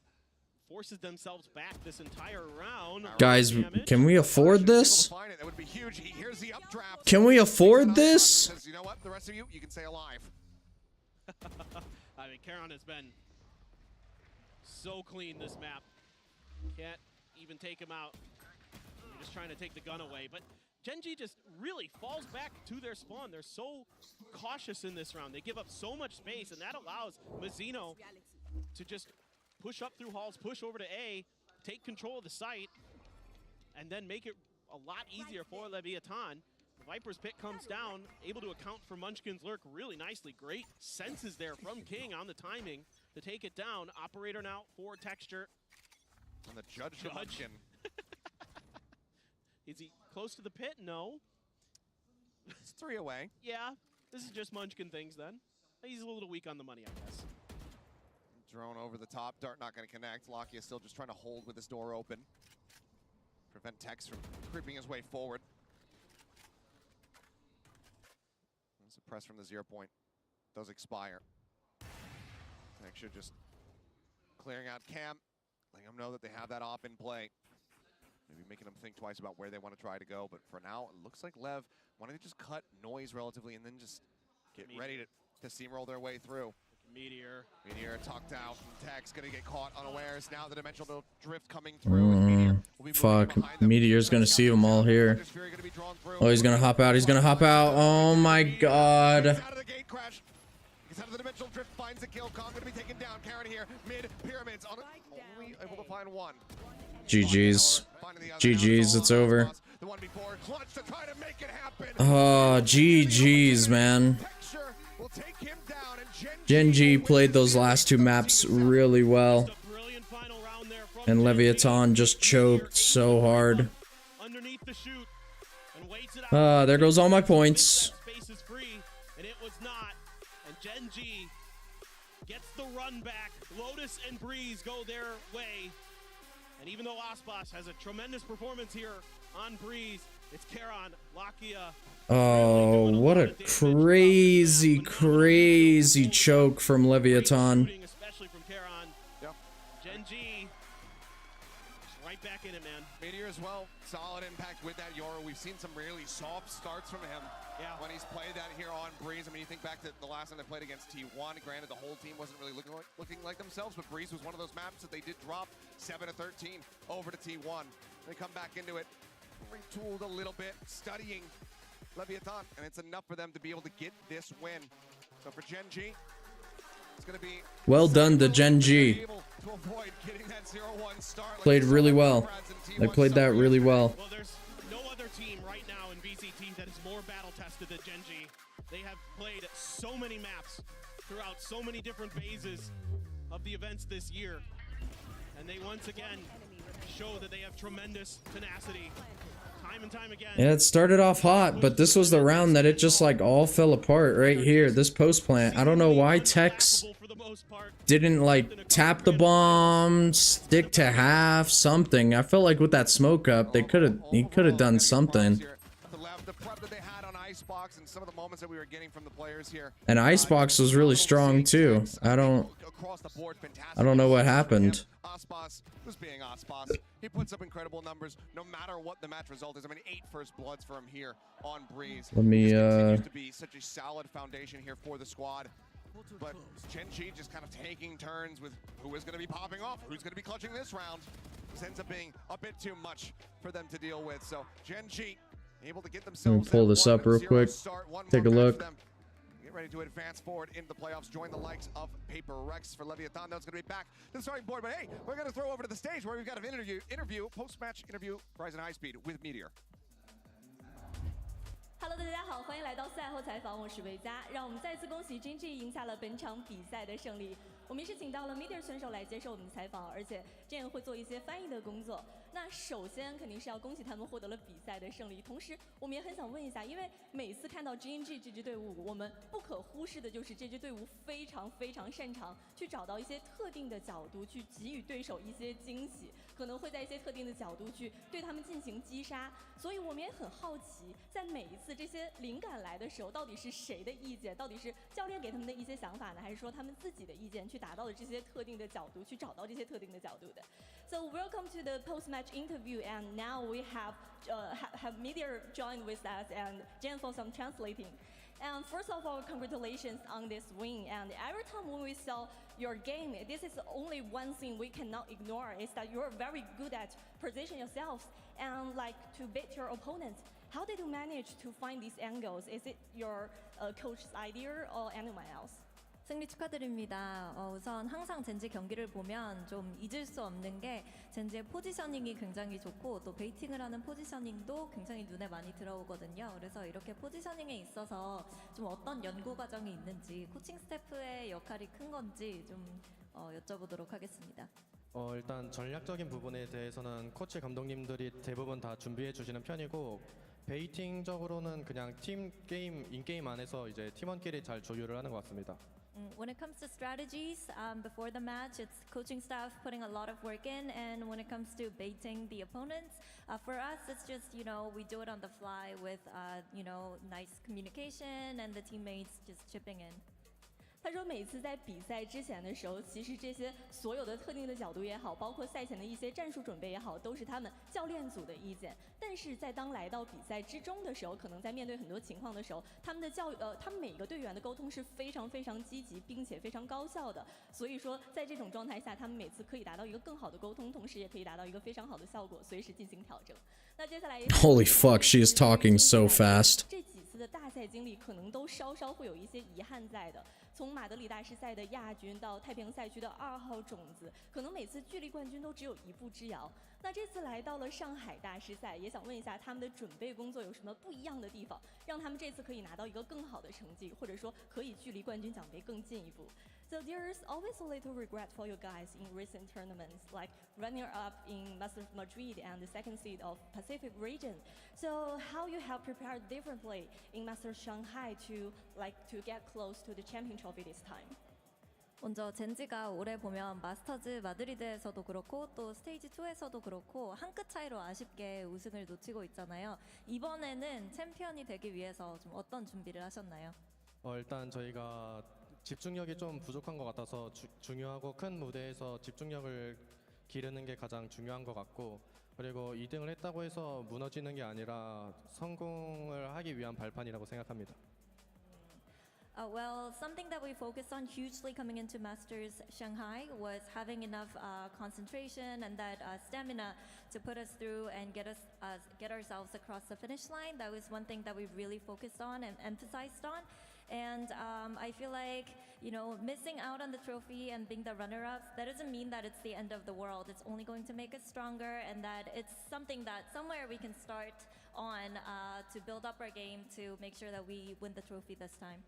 forces themselves back this entire round. Guys, can we afford this? That would be huge. Here's the updraft. Can we afford this? You know what? The rest of you can stay alive. I mean, Charon has been so clean this map. Can't even take him out. You're just trying to take the gun away. But GENG just really falls back to their spawn. They're so cautious in this round. They give up so much space, and that allows Mazzino to just push up through halls, push over to A, take control of the site, and then make it a lot easier for Leviathan. The Viper's Pit comes down, able to account for Munchkin's lurk really nicely. Great senses there from King on the timing to take it down. Operator now for Texture. And the judge. Munchkin. Is he close to the pit? No. It's 3 away. Yeah, this is just Munchkin things then. He's a little weak on the money, I guess. Drone over the top. Dart not going to connect. Lakia still just trying to hold with his door open. Prevent Tex from creeping his way forward. There's a press from the 0 point. Does expire. Texture just clearing out Cam. Letting them know that they have that op in play. Maybe making them think twice about where they want to try to go. But for now, it looks like Lev wanted to just cut noise relatively and then just get ready to steamroll their way through. Meteor tucked out. Tex gonna get caught unawares. Now the dimensional drift coming through. Fuck. Meteor's gonna see them all here. Oh, he's gonna hop out. He's gonna hop out. Oh my god. Out of the gate crash. Gets out of the dimensional drift. Finds the kill. Kong gonna be taken down. Karen here. Mid pyramids. Only able to find one. GG's. GG's. It's over. Oh, GG's, man. GENG played those last 2 maps really well. And Leviathan just choked so hard. There goes all my points. And it was not. And GENG gets the run back. Lotus and Breeze go their way. And even though Aspas has a tremendous performance here on Breeze, it's Karon, Lakia. Oh, what a crazy, crazy choke from Leviathan. Especially from Karon. Yep. GENG right back in it, man. Meteor as well. Solid impact with that Yoru. We've seen some really soft starts from him. Yeah. When he's played that here on Breeze. I mean, you think back to the last time they played against T1. Granted, the whole team wasn't really looking like themselves, but Breeze was one of those maps that they did drop 7-13 over to T1. They come back into it, retooled a little bit, studying Leviathan, and it's enough for them to be able to get this win. So for GENG, it's going to be well done to GENG. Played really well. They played that really well. Well, there's no other team right now in VCT that is more battle tested than GENG. They have played so many maps throughout so many different phases of the events this year. And they once again show that they have tremendous tenacity. Time and time again. Yeah, it started off hot, but this was the round that it just like all fell apart right here. This post plant. I don't know why Tex didn't like tap the bomb, stick to half, something. I felt like with that smoke up, he could have done something. And Icebox was really strong too. I don't know what happened. Aspas was being Aspas. He puts up incredible numbers no matter what the match result is. I mean, 8 first bloods for him here on Breeze. Let me continues to be such a solid foundation here for the squad. But GENG just kind of taking turns with who is going to be popping off, who's going to be clutching this round. This ends up being a bit too much for them to deal with. So GENG able to get themselves. Let me pull this up real quick. Take a look. Ready to advance forward into the playoffs, join the likes of Paper Rex for Leviathan. That's going to be back to the starting board. But hey, we're going to throw over to the stage where we've got an interview, post-match interview, Horizon High Speed with Meteor. Hello， 大家好，欢迎来到赛后采访，我是维嘉。让我们再次恭喜 GENG 赢下了本场比赛的胜利。我们也是请到了 Meteor 选手来接受我们的采访，而且这样会做一些翻译的工作。那首先肯定是要恭喜他们获得了比赛的胜利，同时我们也很想问一下，因为每次看到 GENG 这支队伍，我们不可忽视的就是这支队伍非常擅长去找到一些特定的角度，去给予对手一些惊喜，可能会在一些特定的角度去对他们进行击杀。所以我们也很好奇，在每一次这些灵感来的时候，到底是谁的意见？到底是教练给他们的一些想法呢，还是说他们自己的意见去达到了这些特定的角度，去找到这些特定的角度的 ？So welcome to the post-match interview, and now we have Meteor joined with us and Jen for some translating. And first of all, congratulations on this win. And every time when we saw your game, this is only one thing we cannot ignore is that you're very good at position yourselves and like to beat your opponents. How did you manage to find these angles? Is it your coach's idea or anyone else? 승리 축하드립니다. 우선 항상 젠지 경기를 보면 좀 잊을 수 없는 게 젠지의 포지셔닝이 굉장히 좋고 또 베이팅을 하는 포지셔닝도 굉장히 눈에 많이 들어오거든요. 그래서 이렇게 포지셔닝에 있어서 좀 어떤 연구 과정이 있는지 코칭 스태프의 역할이 큰 건지 좀 여쭤보도록 하겠습니다. 일단 전략적인 부분에 대해서는 코치 감독님들이 대부분 다 준비해 주시는 편이고 베이팅적으로는 그냥 팀 게임 인게임 안에서 이제 팀원끼리 잘 조율을 하는 것 같습니다. When it comes to strategies, before the match, it's coaching staff putting a lot of work in, and when it comes to baiting the opponents, for us, it's just, you know, we do it on the fly with, you know, nice communication and the teammates just chipping in. 他说，每次在比赛之前的时候，其实这些所有的特定的角度也好，包括赛前的一些战术准备也好，都是他们教练组的意见。但是在当来到比赛之中的时候，可能在面对很多情况的时候，他们每个队员的沟通是非常非常积极，并且非常高效的。所以说，在这种状态下，他们每次可以达到一个更好的沟通，同时也可以达到一个非常好的效果，随时进行调整。那接下来 Holy fuck, she is talking so fast. 这几次的大赛经历，可能都稍稍会有一些遗憾在的。从马德里大师赛的亚军到太平洋赛区的2号种子，可能每次距离冠军都只有一步之遥。那这次来到了上海大师赛，也想问一下他们的准备工作有什么不一样的地方，让他们这次可以拿到一个更好的成绩，或者说可以距离冠军奖杯更进一步。So there's always a little regret for you guys in recent tournaments, like runner-up in Masters Madrid and the second seed of Pacific region. So how you have prepared differently in Masters Shanghai to get close to the champion trophy this time? 먼저 젠지가 올해 보면 마스터즈 마드리드에서도 그렇고 또 스테이지 2에서도 그렇고 한 끗 차이로 아쉽게 우승을 놓치고 있잖아요. 이번에는 챔피언이 되기 위해서 좀 어떤 준비를 하셨나요? 일단 저희가 집중력이 좀 부족한 것 같아서 중요하고 큰 무대에서 집중력을 기르는 게 가장 중요한 것 같고 그리고 2등을 했다고 해서 무너지는 게 아니라 성공을 하기 위한 발판이라고 생각합니다. Well, something that we focused on hugely coming into Masters Shanghai was having enough concentration and that stamina to put us through and get ourselves across the finish line. That was one thing that we really focused on and emphasized on. And I feel like, you know, missing out on the trophy and being the runner-ups, that doesn't mean that it's the end of the world. It's only going to make us stronger and that it's something that somewhere we can start on to build up our game to make sure that we win the trophy this time.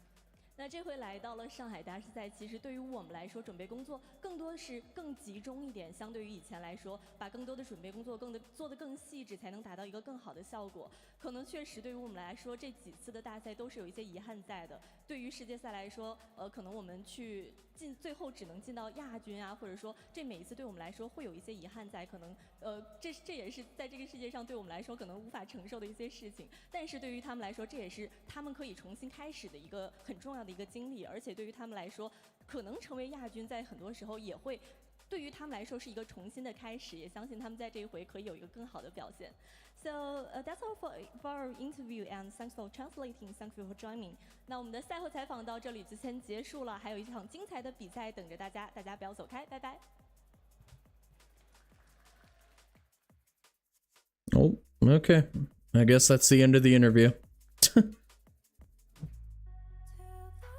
那这回来到了上海大师赛，其实对于我们来说，准备工作更多是更集中一点，相对于以前来说，把更多的准备工作做得更细致，才能达到一个更好的效果。可能确实对于我们来说，这几次的大赛都是有一些遗憾在的。对于世界赛来说，可能我们最后只能进到亚军啊，或者说这每一次对我们来说会有一些遗憾在，可能这也是在这个世界上对我们来说可能无法承受的一些事情。但是对于他们来说，这也是他们可以重新开始的一个很重要的一个经历，而且对于他们来说，可能成为亚军在很多时候也会对于他们来说是一个重新的开始，也相信他们在这一回可以有一个更好的表现。So that's all for our interview and thanks for translating. Thank you for joining. 那我们的赛后采访到这里就先结束了，还有一场精彩的比赛等着大家，大家不要走开，拜拜。Oh, okay. I guess that's the end of the interview.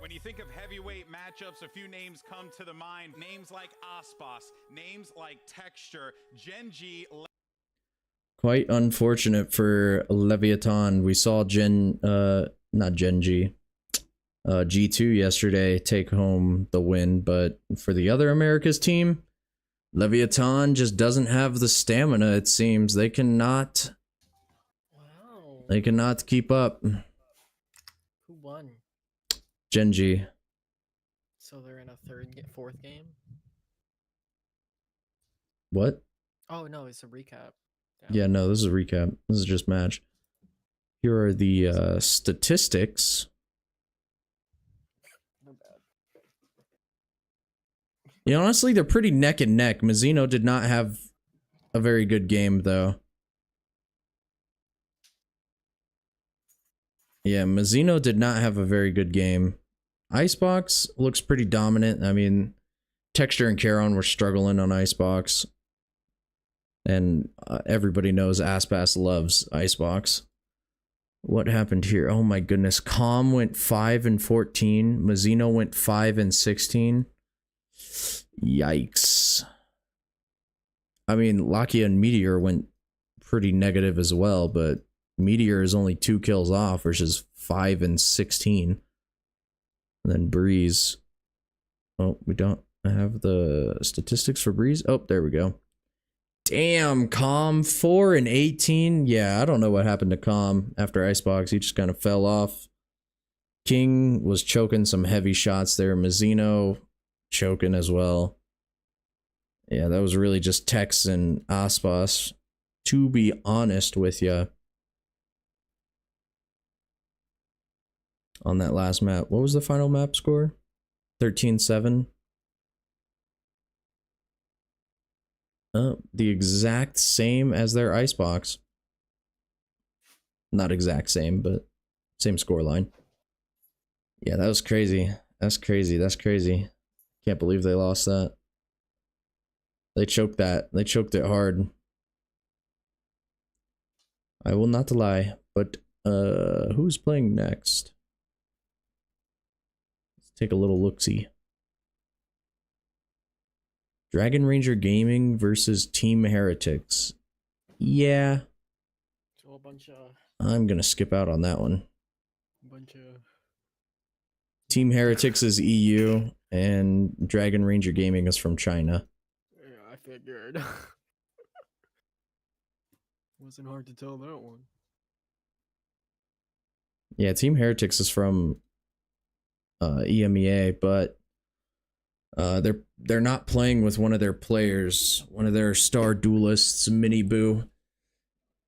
When you think of heavyweight matchups, a few names come to the mind. Names like Aspas, names like Texture, GENG. Quite unfortunate for Leviathan. We saw not GENG, G2 yesterday take home the win, but for the other Americas team, Leviathan just doesn't have the stamina, it seems. They cannot keep up. Who won? GENG. So they're in a fourth game? What? Oh no, it's a recap. Yeah, no, this is a recap. This is just match. Here are the statistics. Yeah, honestly, they're pretty neck and neck. Mazzino did not have a very good game, though. Yeah, Mazzino did not have a very good game. Icebox looks pretty dominant. I mean, Texture and Charon were struggling on Icebox. And everybody knows Aspas loves Icebox. What happened here? Oh my goodness. Calm went 5-14. Mazzino went 5-16. Yikes. I mean, Lakia and Meteor went pretty negative as well, but Meteor is only 2 kills off versus 5-16. And then Breeze. Oh, we don't I have the statistics for Breeze. Oh, there we go. Damn, Calm 4 and 18. Yeah, I don't know what happened to Calm after Icebox. He just kind of fell off. King was choking some heavy shots there. Mazzino choking as well. Yeah, that was really just Tex and Aspas. To be honest with you. On that last map. What was the final map score? 13-7. The exact same as their Icebox. Not exact same, but same scoreline. Yeah, that was crazy. That's crazy. That's crazy. Can't believe they lost that. They choked that. They choked it hard. I will not lie, but who's playing next? Let's take a little look-see. Dragon Ranger Gaming versus Team Heretics. Yeah. So a bunch of I'm gonna skip out on that one. Team Heretics is EU, and Dragon Ranger Gaming is from China. Yeah, I figured. Wasn't hard to tell that one. Yeah, Team Heretics is from EMEA, but they're not playing with one of their players, one of their star duelists, Mini Boo.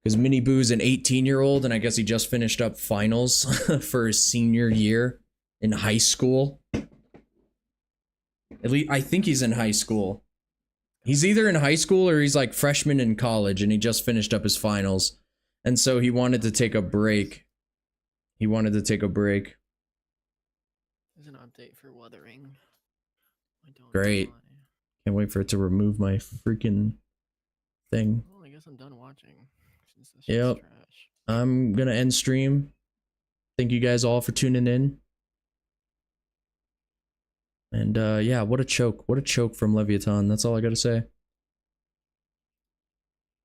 Because Mini Boo's an 18-year-old, and I guess he just finished up finals for his senior year in high school. At least I think he's in high school. He's either in high school or he's like freshman in college, and he just finished up his finals. And so he wanted to take a break. There's an update for Wuthering. Great. Can't wait for it to remove my freaking thing. Well, I guess I'm done watching. Since this Yep. shit's trash. I'm gonna end stream. Thank you guys all for tuning in. And yeah, what a choke. What a choke from Leviathan. That's all I gotta say.